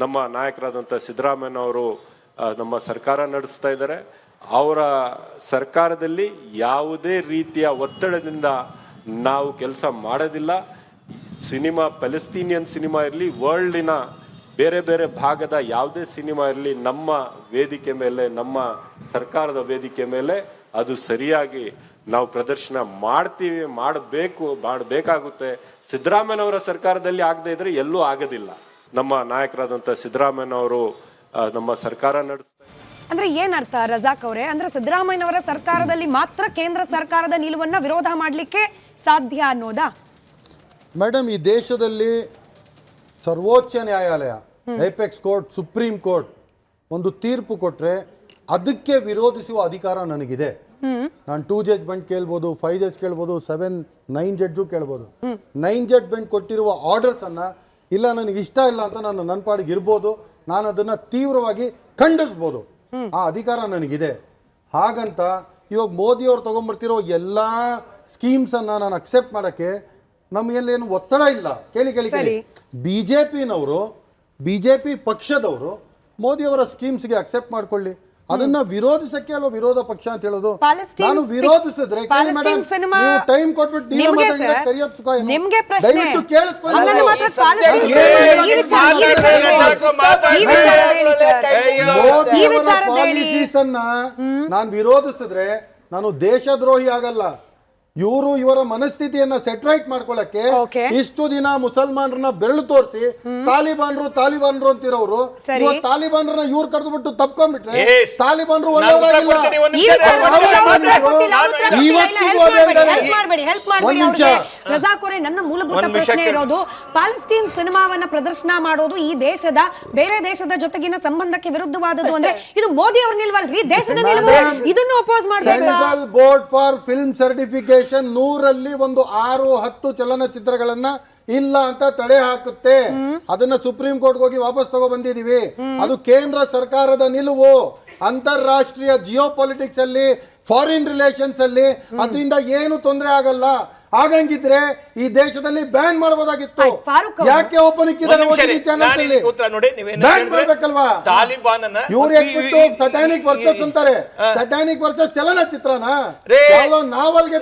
ನಮ್ಮ ನಾಯಕರಾದಂಥ ಸಿದ್ದರಾಮಯ್ಯ ಅವರು ನಮ್ಮ ಸರ್ಕಾರ ನಡೆಸ್ತಾ ಇದ್ದಾರೆ. ಅವರ ಸರ್ಕಾರದಲ್ಲಿ ಯಾವುದೇ ರೀತಿಯ ಒತ್ತಡದಿಂದ ನಾವು ಕೆಲಸ ಮಾಡೋದಿಲ್ಲ. ಸಿನಿಮಾ, ಪ್ಯಾಲೆಸ್ತೀನಿಯನ್ ಸಿನಿಮಾ ಇರಲಿ, ವರ್ಲ್ಡಿನ ಬೇರೆ ಬೇರೆ ಭಾಗದ ಯಾವುದೇ ಸಿನಿಮಾ ಇರಲಿ, ನಮ್ಮ ವೇದಿಕೆ ಮೇಲೆ, ನಮ್ಮ ಸರ್ಕಾರದ ವೇದಿಕೆ ಮೇಲೆ ಅದು ಸರಿಯಾಗಿ ನಾವು ಪ್ರದರ್ಶನ ಮಾಡ್ತೀವಿ, ಮಾಡಬೇಕಾಗುತ್ತೆ. ಸಿದ್ದರಾಮಯ್ಯನವರ ಸರ್ಕಾರದಲ್ಲಿ ಆಗದೆ ಇದ್ರೆ ಎಲ್ಲೂ ಆಗೋದಿಲ್ಲ. ನಮ್ಮ ನಾಯಕರಾದಂಥ ಸಿದ್ದರಾಮಯ್ಯ ಅವರು ನಮ್ಮ ಸರ್ಕಾರ ನಡೆಸ್ತಾ ಅಂದ್ರೆ ಏನರ್ಥ ರಜಾಕ್ ಅವರೇ? ಅಂದ್ರೆ ಸಿದ್ದರಾಮಯ್ಯನವರ ಸರ್ಕಾರದಲ್ಲಿ ಮಾತ್ರ ಕೇಂದ್ರ ಸರ್ಕಾರದ ನಿಲುವನ್ನ ವಿರೋಧ ಮಾಡಲಿಕ್ಕೆ ಸಾಧ್ಯ ಅನ್ನೋದಾ? ಮೇಡಮ್, ಈ ದೇಶದಲ್ಲಿ ಸರ್ವೋಚ್ಚ ನ್ಯಾಯಾಲಯ, ಏಪೆಕ್ಸ್ ಕೋರ್ಟ್, ಸುಪ್ರೀಂ ಕೋರ್ಟ್ ಒಂದು ತೀರ್ಪು ಕೊಟ್ಟರೆ ಅದಕ್ಕೆ ವಿರೋಧಿಸುವ ಅಧಿಕಾರ ನನಗಿದೆ. ನಾನು 2 ಜಡ್ಜ್ಮೆಂಟ್ ಕೇಳ್ಬೋದು, 5 ಜಡ್ಜ್ ಕೇಳ್ಬೋದು, 7, 9 ಜಡ್ಜು ಕೇಳ್ಬೋದು. 9 ಜಡ್ಜ್ಮೆಂಟ್ ಕೊಟ್ಟಿರುವ ಆರ್ಡರ್ಸನ್ನು ಇಲ್ಲ ನನಗೆ ಇಷ್ಟ ಇಲ್ಲ ಅಂತ ನಾನು ನನ್ನ ಪಾಡಿಗೆ ಇರ್ಬೋದು, ನಾನು ಅದನ್ನು ತೀವ್ರವಾಗಿ ಖಂಡಿಸ್ಬೋದು. ಆ ಅಧಿಕಾರ ನನಗಿದೆ. ಹಾಗಂತ ಇವಾಗ ಮೋದಿಯವ್ರು ತೊಗೊಂಡ್ಬರ್ತಿರೋ ಎಲ್ಲ ಸ್ಕೀಮ್ಸನ್ನು ನಾನು ಅಕ್ಸೆಪ್ಟ್ ಮಾಡೋಕ್ಕೆ ನಮಗೇನು ಒತ್ತಡ ಇಲ್ಲ. ಕೇಳಿ BJP ಪಕ್ಷದವರು ಮೋದಿಯವರ ಸ್ಕೀಮ್ಸ್ಗೆ ಅಕ್ಸೆಪ್ಟ್ ಮಾಡ್ಕೊಳ್ಳಿ. ಅದನ್ನ ವಿರೋಧಿಸಕ್ಕೆ ಅಲ್ವಾ ವಿರೋಧ ಪಕ್ಷ ಅಂತ ಹೇಳೋದು. ಪ್ಯಾಲೆಸ್ಟೈನ್ ನಾನು ವಿರೋಧಿಸಿದ್ರೆ ಪ್ಯಾಲೆಸ್ಟೈನ್ ಸಿನಿಮಾ ಟೈಮ್ ಕೊಟ್ಬಿಟ್ಟು ನೀವೇ ನಿಮ್ಗೆ ಮಾತಾಡಿದ್ರೆ ಸರ್, ಕರಿಯೋದು ಸುಖ ಏನು? ನಿಮ್ಗೆ ಪ್ರಶ್ನೆ ದಯವಿಟ್ಟು ಕೇಳಿಸ್ಕೊಳ್ಳಿ. ಹಂಗಂದ್ರೆ ಮಾತ್ರ ಪ್ಯಾಲೆಸ್ಟೈನ್ ಸಿನಿಮಾ ಈ ವಿಚಾರ ಹೇಳಿ ಸರ್. ಮೋದಿ ಈ ಅವರ ವಿಚಾರದ ಹೇಳಿ. ಪಾಲಿಸೀಸ್ ಅನ್ನ ನಾನು ವಿರೋಧಿಸಿದ್ರೆ ನಾನು ದೇಶದ್ರೋಹಿ ಆಗಲ್ಲ. ಇವರ ಮನಸ್ಥಿತಿಯನ್ನ ಸೆಟ್ರೈಟ್ ಮಾಡ್ಕೊಳ್ಳಕ್ಕೆ ಇಷ್ಟು ದಿನ ಮುಸಲ್ಮಾನರನ್ನ ಬೆರಳು ತೋರಿಸಿ ತಾಲಿಬಾನ್ರು ಅಂತಿರೋರು ಇವತ್ತು ತಾಲಿಬಾನ್ರನ್ನ ಇವ್ರು ಕರೆದು ಬಿಟ್ಟು ತಪ್ಕೊಂಡ್ಬಿಟ್ರೆ ತಾಲಿಬಾನ್ರು ಒಳ್ಳೆಯವರಾಗಿಲ್ಲ. ರಜಾಕ್ ಅವರೇ, ನನ್ನ ಮೂಲಭೂತ ಪ್ರಶ್ನೆ ಇರೋದು ಪ್ಯಾಲೆಸ್ಟೈನ್ ಸಿನಿಮಾವನ್ನ ಪ್ರದರ್ಶನ ಮಾಡೋದು ಈ ದೇಶದ ಬೇರೆ ದೇಶದ ಜೊತೆಗಿನ ಸಂಬಂಧಕ್ಕೆ ವಿರುದ್ಧವಾದದ್ದು ಅಂದ್ರೆ ಇದು ಮೋದಿ ಅವ್ರ ನಿಲ್ವಲ್ರಿ, ದೇಶದ ನಿಲುವು. ಇದನ್ನು ಅಪೋಸ್ ಮಾಡಬೇಕು. Central board for film certification 100ರಲ್ಲಿ ಒಂದು 6-10 ಚಲನಚಿತ್ರಗಳನ್ನ ಇಲ್ಲ ಅಂತ ತಡೆ ಹಾಕುತ್ತೆ. ಅದನ್ನ ಸುಪ್ರೀಂ ಕೋರ್ಟ್ ಹೋಗಿ ವಾಪಸ್ ತಗೋ ಬಂದಿದೀವಿ. ಅದು ಕೇಂದ್ರ ಸರ್ಕಾರದ ನಿಲುವು. ಅಂತಾರಾಷ್ಟ್ರೀಯ ಜಿಯೋ ಪಾಲಿಟಿಕ್ಸ್ ಅಲ್ಲಿ, ಫಾರಿನ್ ರಿಲೇಷನ್ಸ್ ಅಲ್ಲಿ ಅದರಿಂದ ಏನು ತೊಂದರೆ ಆಗಲ್ಲ. ಆಗಂಗಿದ್ರೆ ಈ ದೇಶದಲ್ಲಿ ಬ್ಯಾನ್ ಮಾಡಬಹುದಾಗಿತ್ತು. ಯಾಕೆ ಓಪನ್ ಇಕ್ಕಿದ್ದಾರೆ OTT ಚಾನೆಲ್ಸ್ ಅಲ್ಲಿ? ಬ್ಯಾನ್ ಮಾಡಬೇಕಲ್ವಾ? ಇವ್ರು ಹೇಳ್ಬಿಟ್ಟು ಸಟಾನಿಕ್ ವರ್ಸಸ್ ಅಂತಾರೆ. ಸಟಾನಿಕ್ ವರ್ಸಸ್ ಚಲನಚಿತ್ರನ ಯಾವ್ದೋ ನಾವಲ್ ಅಲ್ಲಿ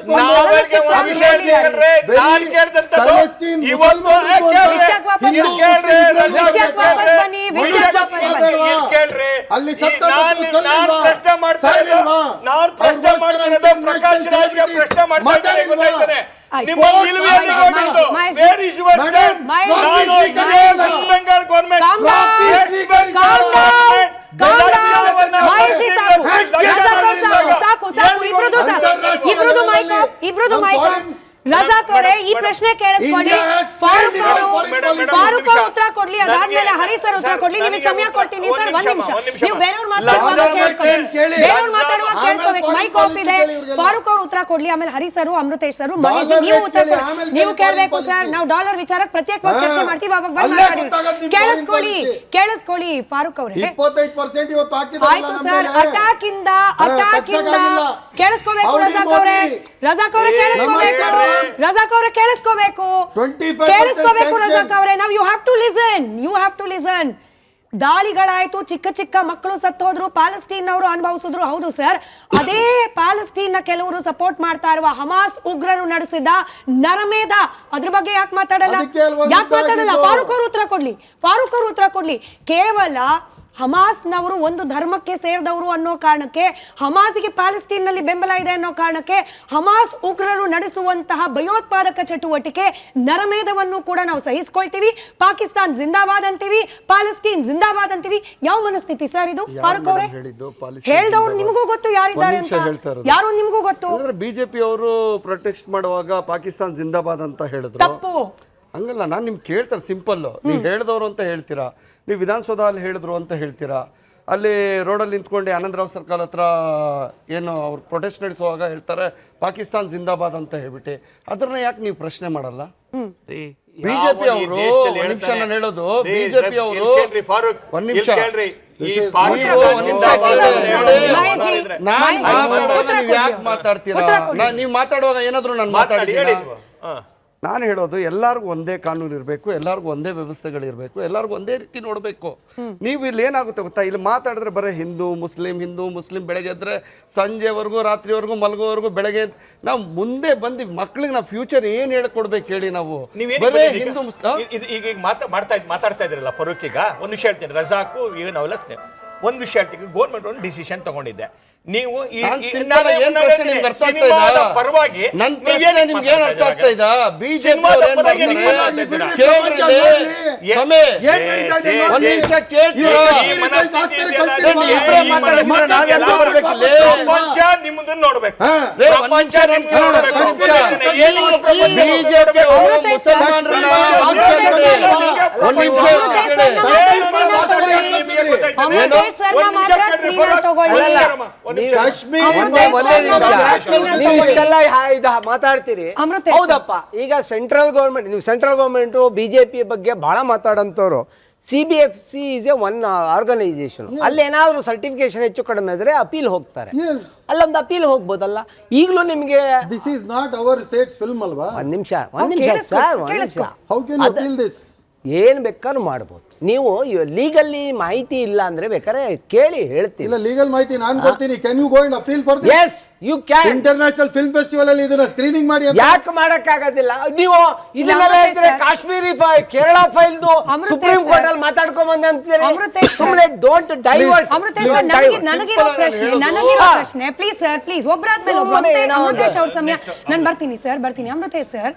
ರಜಾಕ್ ಅವರೇ, ಈ ಪ್ರಶ್ನೆ ಕೇಳಿಸ್ಕೊಳ್ಳಿ. ಫಾರೂಕ್ ಅವರು ಉತ್ತರ ಕೊಡ್ಲಿ, ಅದಾದ್ಮೇಲೆ ಹರಿ ಸರ್ ಉತ್ತರ ಕೊಡ್ಲಿ. ನಿಮಗೆ ಸಮಯ ಕೊಡ್ತೀನಿ ಸರ್, 1 ನಿಮಿಷ. ನೀವು ಬೇರೆಯವ್ರು ಮಾತಾಡುವಾಗ ಕೇಳಿಸ್ಕೋಬೇಕು. ಮೈಕ್ ಆಫ್ ಇದೆ. ಫಾರೂಕ್ ಅವರು ಉತ್ತರ ಕೊಡ್ಲಿ, ಆಮೇಲೆ ಹರಿ ಸರ್, ಅಮೃತೇಶ್ ಸರ್, ಮಹೇಶ್ ನೀವು ಉತ್ತರ ಕೊಡಿ. ನೀವು ಕೇಳಬೇಕು ಸರ್. ನಾವು ಡಾಲರ್ ವಿಚಾರಕ್ಕೆ ಪ್ರತ್ಯೇಕವಾಗಿ ಚರ್ಚೆ ಮಾಡ್ತೀವಿ, ಅವಾಗ ಬಂದು ಮಾತಾಡಿ. ಕೇಳಿಸ್ಕೊಳ್ಳಿ ಫಾರೂಕ್ ಅವರೇ. 25% ಇವತ್ತು ಹಾಕಿದ್ದಾರೆ. ಆಯ್ತು ಸರ್, ಅಟ್ಯಾಕ್ ಇಂದ ಕೇಳಿಸ್ಕೋಬೇಕು ರಜಾಕ್ ಅವರೇ. ರಜಾಕ್ ಅವರೇ ಕೇಳಿಸ್ಕೋಬೇಕು. ರಜಾಕ್ ಅವರೇ ಕೇಳಿಸ್ಕೋಬೇಕು. ರಜಾಕ್ ಅವರೇ, ನಾವು ಯು ಹ್ಯಾವ್ ಟು ಲಿಸನ್. ದಾಳಿಗಳಾಯ್ತು, ಚಿಕ್ಕ ಚಿಕ್ಕ ಮಕ್ಕಳು ಸತ್ತೋದ್ರು, ಪ್ಯಾಲೆಸ್ಟೈನ್ ಅವರು ಅನುಭವಿಸಿದ್ರು. ಹೌದು ಸರ್, ಅದೇ ಪ್ಯಾಲೆಸ್ಟೈನ್ ನ ಕೆಲವರು ಸಪೋರ್ಟ್ ಮಾಡ್ತಾ ಇರುವ ಹಮಾಸ್ ಉಗ್ರರು ನಡೆಸಿದ ನರಮೇಧ, ಅದ್ರ ಬಗ್ಗೆ ಯಾಕೆ ಮಾತಾಡಲ್ಲ? ಫಾರೂಕ್ ಅವರು ಉತ್ತರ ಕೊಡ್ಲಿ. ಕೇವಲ ಹಮಾಸ್ನವರು ಒಂದು ಧರ್ಮಕ್ಕೆ ಸೇರಿದವರು ಅನ್ನೋ ಕಾರಣಕ್ಕೆ, ಹಮಾಸ್ಗೆ ಪ್ಯಾಲೆಸ್ಟೈನ್ ನಲ್ಲಿ ಬೆಂಬಲ ಇದೆ ಅನ್ನೋ ಕಾರಣಕ್ಕೆ ಹಮಾಸ್ ಉಗ್ರರು ನಡೆಸುವಂತಹ ಭಯೋತ್ಪಾದಕ ಚಟುವಟಿಕೆ ನರಮೇಧವನ್ನು ಕೂಡ ನಾವು ಸಹಿಸಿಕೊಳ್ತೀವಿ. ಪಾಕಿಸ್ತಾನ್ ಜಿಂದಾಬಾದ್ ಅಂತೀವಿ, ಪ್ಯಾಲೆಸ್ಟೈನ್ ಜಿಂದಾಬಾದ್ ಅಂತೀವಿ. ಯಾವ ಮನಸ್ಥಿತಿ ಸರ್ ಇದು? ಫಾರೂಕ್ ಅವರೇ, ಹೇಳ್ದವ್ರು ನಿಮಗೂ ಗೊತ್ತು ಯಾರಿದ್ದಾರೆ ಅಂತ, ಯಾರು ನಿಮಗೂ ಗೊತ್ತು. ಬಿಜೆಪಿ ಅವರು ಪ್ರೊಟೆಸ್ಟ್ ಮಾಡುವಾಗ ಪಾಕಿಸ್ತಾನ್ ಜಿಂದಾಬಾದ್ ಅಂತ ಹೇಳಿದ್ರು. ತಪ್ಪು ಹಂಗಲ್ಲ, ನಾನು ನಿಮ್ಗೆ ಕೇಳ್ತಾರೆ. ಸಿಂಪಲ್, ನೀವು ಹೇಳಿದವರು ಅಂತ ಹೇಳ್ತೀರಾ, ನೀವು ವಿಧಾನಸೌಧದಲ್ಲಿ ಹೇಳಿದ್ರು ಅಂತ ಹೇಳ್ತೀರಾ, ಅಲ್ಲಿ ರೋಡಲ್ಲಿ ನಿಂತ್ಕೊಂಡು ಆನಂದರಾವ್ ಸರ್ಕಲ್ ಹತ್ರ ಏನು ಅವ್ರು ಪ್ರೊಟೆಸ್ಟ್ ನಡೆಸುವಾಗ ಹೇಳ್ತಾರೆ ಪಾಕಿಸ್ತಾನ್ ಜಿಂದಾಬಾದ್ ಅಂತ ಹೇಳ್ಬಿಟ್ಟು, ಅದನ್ನ ಯಾಕೆ ನೀವು ಪ್ರಶ್ನೆ ಮಾಡಲ್ಲ? ಬಿಜೆಪಿ ಅವರು ಹೇಳೋದು, ಬಿಜೆಪಿ ಅವರು ಒಂದ್ ನಿಮಿಷ ಯಾಕೆ ಮಾತಾಡ್ತೀರಾ? ನೀವು ಮಾತಾಡುವಾಗ ಏನಾದ್ರು ನಾನು ಮಾತಾಡಿದ್ದೀನಿ? ನಾನು ಹೇಳೋದು ಎಲ್ಲರಿಗೂ ಒಂದೇ ಕಾನೂನು ಇರಬೇಕು, ಎಲ್ಲರಿಗೂ ಒಂದೇ ವ್ಯವಸ್ಥೆಗಳಿರಬೇಕು, ಎಲ್ಲರಿಗೂ ಒಂದೇ ರೀತಿ ನೋಡಬೇಕು. ನೀವು ಇಲ್ಲಿ ಏನಾಗುತ್ತೆ ಗೊತ್ತಾ, ಇಲ್ಲಿ ಮಾತಾಡಿದ್ರೆ ಬರೀ ಹಿಂದೂ ಮುಸ್ಲಿಂ ಬೆಳಗ್ಗೆ ಎದ್ರೆ ಸಂಜೆವರೆಗೂ ರಾತ್ರಿವರೆಗೂ ಮಲಗೋವರೆಗೂ ಬೆಳಗ್ಗೆ ನಾವು ಮುಂದೆ ಬಂದು ಮಕ್ಳಿಗೆ ನಾವು ಫ್ಯೂಚರ್ ಏನು ಹೇಳ್ಕೊಡ್ಬೇಕು ಹೇಳಿ? ನಾವು ಬರೀ ಹಿಂದೂ ಈಗ ಮಾತಾಡ್ತಾ ಇದ್ರಲ್ಲ ಫರೂಕ್, ಈಗ ಒಂದು ವಿಷಯ ಹೇಳ್ತೀನಿ. ರಜಾಕು ಈಗ ನಾವೆಲ್ಲ ಒಂದು ವಿಷಯ ಹೇಳ್ತೀವಿ, ಗೌರ್ಮೆಂಟ್ ಒಂದು ಡಿಸಿಷನ್ ತಗೊಂಡಿದ್ದೆ. ನೀವು ಪರವಾಗಿ ನಿಮ್ಮದನ್ನ ನೋಡ್ಬೇಕು. ಮಾತಾಡ್ತೀರಿ ಹೌದಪ್ಪ. ಈಗ ಸೆಂಟ್ರಲ್ ಗೌರ್ಮೆಂಟ್ ಬಿಜೆಪಿ ಬಗ್ಗೆ ಬಹಳ ಮಾತಾಡಂತವ್ರು. CBFC is one organisation. ಅಲ್ಲಿ ಏನಾದ್ರು ಸರ್ಟಿಫಿಕೇಶನ್ ಹೆಚ್ಚು ಕಡಿಮೆ ಇದ್ರೆ ಅಪೀಲ್ ಹೋಗ್ತಾರೆ. ಅಲ್ಲೊಂದು ಅಪೀಲ್ ಹೋಗ್ಬೋದಲ್ಲ. ಈಗಲೂ ನಿಮಗೆ this is not our state film ಅಲ್ವಾ? ಒಂದ್ ನಿಮಿಷ sir, how can you appeal this? ಏನು ಬೇಕಾದ್ರೂ ಮಾಡ್ಬೋದು. ನೀವು ಲೀಗಲ್ಲಿ ಮಾಹಿತಿ ಇಲ್ಲ ಅಂದ್ರೆ ಬೇಕಾದ್ರೆ ಕೇಳಿ ಹೇಳ್ತೀನಿ. ಇಲ್ಲ, ಲೀಗಲ್ ಮಾಹಿತಿ ನಾನು ಕೊಡ್ತೀನಿ. Can you go and appeal for this? Yes you can. International film festival ಅಲ್ಲಿ ಇದನ್ನ ಸ್ಕ್ರೀನಿಂಗ್ ಮಾಡಿ ಅಂತ ಯಾಕೆ ಮಾಡಕ್ಕಾಗೋದಿಲ್ಲ? ನೀವು ಇದನ್ನೆಲ್ಲ ಇದ್ರೆ ಕಾಶ್ಮೀರಿ ಕೇರಳ ಫೈಲ್ದು ಸುಪ್ರೀಂ ಕೋರ್ಟ್ ಅಲ್ಲಿ ಮಾತಾಡ್ಕೊಂಡ್ ಬಂದೆ ಅಂತೀರಿ. ಸುಮ್ಮನೆ ಡೋಂಟ್ ಡೈವರ್ಟ್. ನನಗಿರೋ ಪ್ರಶ್ನೆ ಪ್ಲೀಸ್ ಸರ್, ಪ್ಲೀಸ್ ಒಬ್ಬರಾದ್ಮೇಲೆ ಅಮೃತೇಶ್ ಅವ್ರ ಸಮಯ. ನಾನು ಬರ್ತೀನಿ ಸರ್, ಅಮೃತೇಶ್ ಸರ್,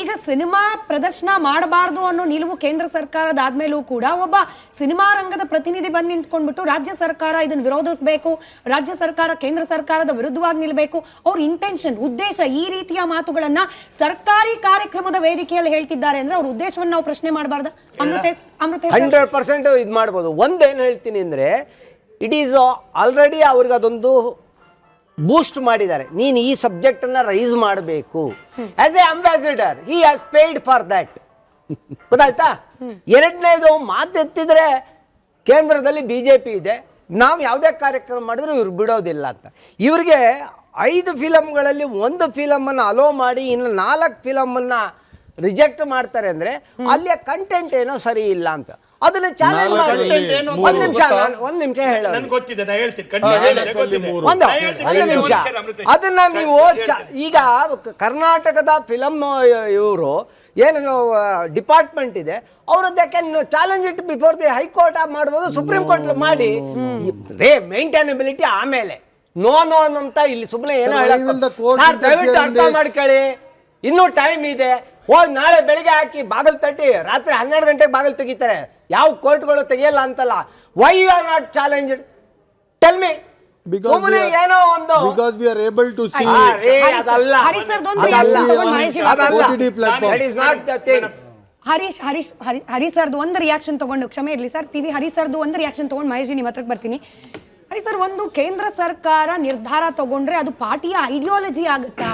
ಈಗ ಸಿನಿಮಾ ಪ್ರದರ್ಶನ ಮಾಡಬಾರ್ದು ಅನ್ನೋ ನಿಲುವು ಕೇಂದ್ರ ಸರ್ಕಾರದಾದ್ಮೇಲೂ ಕೂಡ ಒಬ್ಬ ಸಿನಿಮಾ ರಂಗದ ಪ್ರತಿನಿಧಿ ಬಂದು ನಿಂತ್ಕೊಂಡ್ಬಿಟ್ಟು ರಾಜ್ಯ ಸರ್ಕಾರ ಇದನ್ನು ವಿರೋಧಿಸಬೇಕು, ರಾಜ್ಯ ಸರ್ಕಾರ ಕೇಂದ್ರ ಸರ್ಕಾರದ ವಿರುದ್ಧವಾಗಿ ನಿಲ್ಬೇಕು, ಅವ್ರ ಇಂಟೆನ್ಷನ್ ಉದ್ದೇಶ ಈ ರೀತಿಯ ಮಾತುಗಳನ್ನ ಸರ್ಕಾರಿ ಕಾರ್ಯಕ್ರಮದ ವೇದಿಕೆಯಲ್ಲಿ ಹೇಳ್ತಿದ್ದಾರೆ ಅಂದ್ರೆ ಅವ್ರ ಉದ್ದೇಶವನ್ನು ನಾವು ಪ್ರಶ್ನೆ ಮಾಡಬಾರ್ದ? ಅಮೃತೇಶ್ 100% ಇದು ಮಾಡ್ಬೋದು. ಒಂದೇನು ಹೇಳ್ತೀನಿ ಅಂದ್ರೆ ಇಟ್ ಈಸ್ ಆಲ್ರೆಡಿ ಅವ್ರಿಗೆ ಅದೊಂದು ಬೂಸ್ಟ್ ಮಾಡಿದ್ದಾರೆ. ನೀನು ಈ ಸಬ್ಜೆಕ್ಟ್ ಅನ್ನ ರೈಸ್ ಮಾಡಬೇಕು as A ambassador. He has paid for that. ಗೊತ್ತಾಯ್ತಾ? ಎರಡನೇದು ಮಾತೆತ್ತಿದ್ರೆ ಕೇಂದ್ರದಲ್ಲಿ ಬಿಜೆಪಿ ಇದೆ, ನಾವು ಯಾವುದೇ ಕಾರ್ಯಕ್ರಮ ಮಾಡಿದ್ರು ಇವ್ರು ಬಿಡೋದಿಲ್ಲ ಅಂತ. ಇವ್ರಿಗೆ 5 ಫಿಲಮ್ಗಳಲ್ಲಿ 1 ಫಿಲಮನ್ನು ಅಲೋ ಮಾಡಿ ಇನ್ನು 4 ಫಿಲಮನ್ನು ರಿಜೆಕ್ಟ್ ಮಾಡ್ತಾರೆ ಅಂದ್ರೆ ಅಲ್ಲಿಯ ಕಂಟೆಂಟ್ ಏನೋ ಸರಿ ಇಲ್ಲ ಅಂತ. ಅದನ್ನ ಚಾಲೆಂಜ್ ಮಾಡಿ. ಒಂದ್ ನಿಮಿಷ ಹೇಳೋದು, ಅದನ್ನ ನೀವು ಈಗ ಕರ್ನಾಟಕದ ಫಿಲಮ್ ಇವರು ಏನು ಡಿಪಾರ್ಟ್ಮೆಂಟ್ ಇದೆ ಅವ್ರದ್ದು challenge it before the high court ಮಾಡ್ಬೋದು, ಸುಪ್ರೀಂ ಕೋರ್ಟ್ ಮಾಡಿ ಮೇಂಟೈನಬಿಲಿಟಿ. ಆಮೇಲೆ ನೋ ಅಂತ ಇಲ್ಲಿ ಸುಮ್ಮನೆ ಏನೋ ದಯವಿಟ್ಟು ಅರ್ಥ ಮಾಡ್ಕೊಳ್ಳಿ, ಇನ್ನೂ ಟೈಮ್ ಇದೆ. ಹೋಗಿ ನಾಳೆ ಬೆಳಿಗ್ಗೆ ಹಾಕಿ ಬಾಗಿಲು ತಟ್ಟಿ ರಾತ್ರಿ 12 ಗಂಟೆಗೆ ಬಾಗಿಲು ತೆಗಿತಾರೆ. ಯಾವ ಕೋರ್ಟ್ಗಳು ತೆಗಿಯಲ್ಲ ಅಂತಲ್ಲ. Why you are not challenged? Tell me. ಸುಮ್ಮನೆ ಏನೋ ಒಂದು because we are able to see ಅದಲ್ಲ, ಹರೀಶ್ ಸರ್ದು ಒಂದು ರಿಯಾಕ್ಷನ್ ತಗೊಂಡು, ಕ್ಷಮೆ ಇರಲಿ ಸರ್, PV ಹರೀಶ್ ಸರ್ದು ಒಂದು ರಿಯಾಕ್ಷನ್ ತಗೊಂಡು ಮಹೇಶ್ ನಿಮ್ಮ ಹತ್ರಕ್ಕೆ ಬರ್ತೀನಿ. ಹರೀಶ್ ಸರ್, ಒಂದು ಕೇಂದ್ರ ಸರ್ಕಾರ ನಿರ್ಧಾರ ತಗೊಂಡ್ರೆ ಅದು ಪಾರ್ಟಿಯ ಐಡಿಯಾಲಜಿ ಆಗುತ್ತಾ?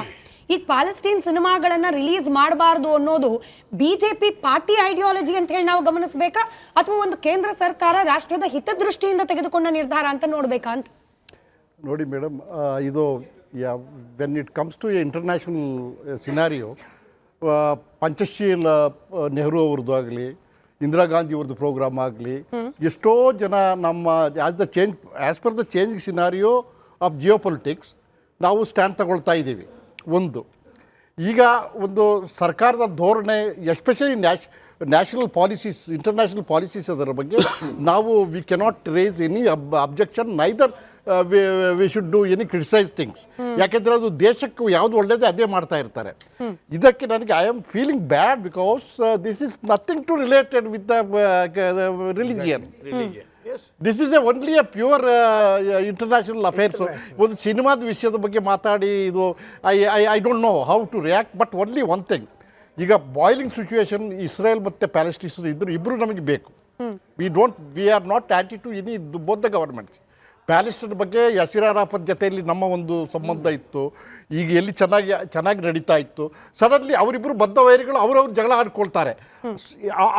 ಈಗ ಪ್ಯಾಲೆಸ್ಟೈನ್ ಸಿನಿಮಾಗಳನ್ನ ರಿಲೀಸ್ ಮಾಡಬಾರ್ದು ಅನ್ನೋದು ಬಿಜೆಪಿ ಪಾರ್ಟಿ ಐಡಿಯಾಲಜಿ ಅಂತ ಹೇಳಿ ನಾವು ಗಮನಿಸಬೇಕಾ, ಅಥವಾ ಒಂದು ಕೇಂದ್ರ ಸರ್ಕಾರ ರಾಷ್ಟ್ರದ ಹಿತದೃಷ್ಟಿಯಿಂದ ತೆಗೆದುಕೊಂಡ ನಿರ್ಧಾರ ಅಂತ ನೋಡ್ಬೇಕಾ ಅಂತ? ನೋಡಿ ಮೇಡಮ್, ಇದು when it comes to international scenario, Panchsheel Nehru ಅವ್ರದ್ದು ಆಗಲಿ, ಇಂದಿರಾ ಗಾಂಧಿ ಅವ್ರದ್ದು ಪ್ರೋಗ್ರಾಮ್ ಆಗಲಿ, ಎಷ್ಟೋ ಜನ ನಮ್ಮ as per the changing scenario of geopolitics ನಾವು ಸ್ಟ್ಯಾಂಡ್ ತಗೊಳ್ತಾ ಇದ್ದೀವಿ. ಒಂದು ಈಗ ಒಂದು ಸರ್ಕಾರದ ಧೋರಣೆ, especially national policies, international policies, ಅದರ ಬಗ್ಗೆ ನಾವು we cannot raise any objection, neither we should do any criticise things. ಯಾಕೆಂದರೆ ಅದು ದೇಶಕ್ಕೆ ಯಾವುದು ಒಳ್ಳೆಯದೇ ಅದೇ ಮಾಡ್ತಾ ಇರ್ತಾರೆ. ಇದಕ್ಕೆ ನನಗೆ I am feeling bad because this is nothing to related with the religion. This is only a pure international affairs. ಒಂದು ಸಿನಿಮಾದ ವಿಷಯದ ಬಗ್ಗೆ ಮಾತಾಡಿ ಇದು I don't know how to react. But only one thing, ಈಗ ಬಾಯ್ಲಿಂಗ್ ಸಿಚುವೇಶನ್ ಇಸ್ರೇಲ್ ಮತ್ತು Palestines ಇಬ್ಬರು ನಮಗೆ ಬೇಕು. We are not anti to any both the governments. Palestine ಬಗ್ಗೆ ಯಸೀರ್ ಅರಾಫತ್ ಜೊತೆಯಲ್ಲಿ ನಮ್ಮ ಒಂದು ಸಂಬಂಧ ಇತ್ತು, ಈಗ ಎಲ್ಲಿ ಚೆನ್ನಾಗಿ ನಡೀತಾ ಇತ್ತು. ಸಡನ್ಲಿ ಅವರಿಬ್ಬರು ಬದ್ಧ ವೈರಿಗಳು ಅವ್ರವ್ರು ಜಗಳ ಆಡ್ಕೊಳ್ತಾರೆ.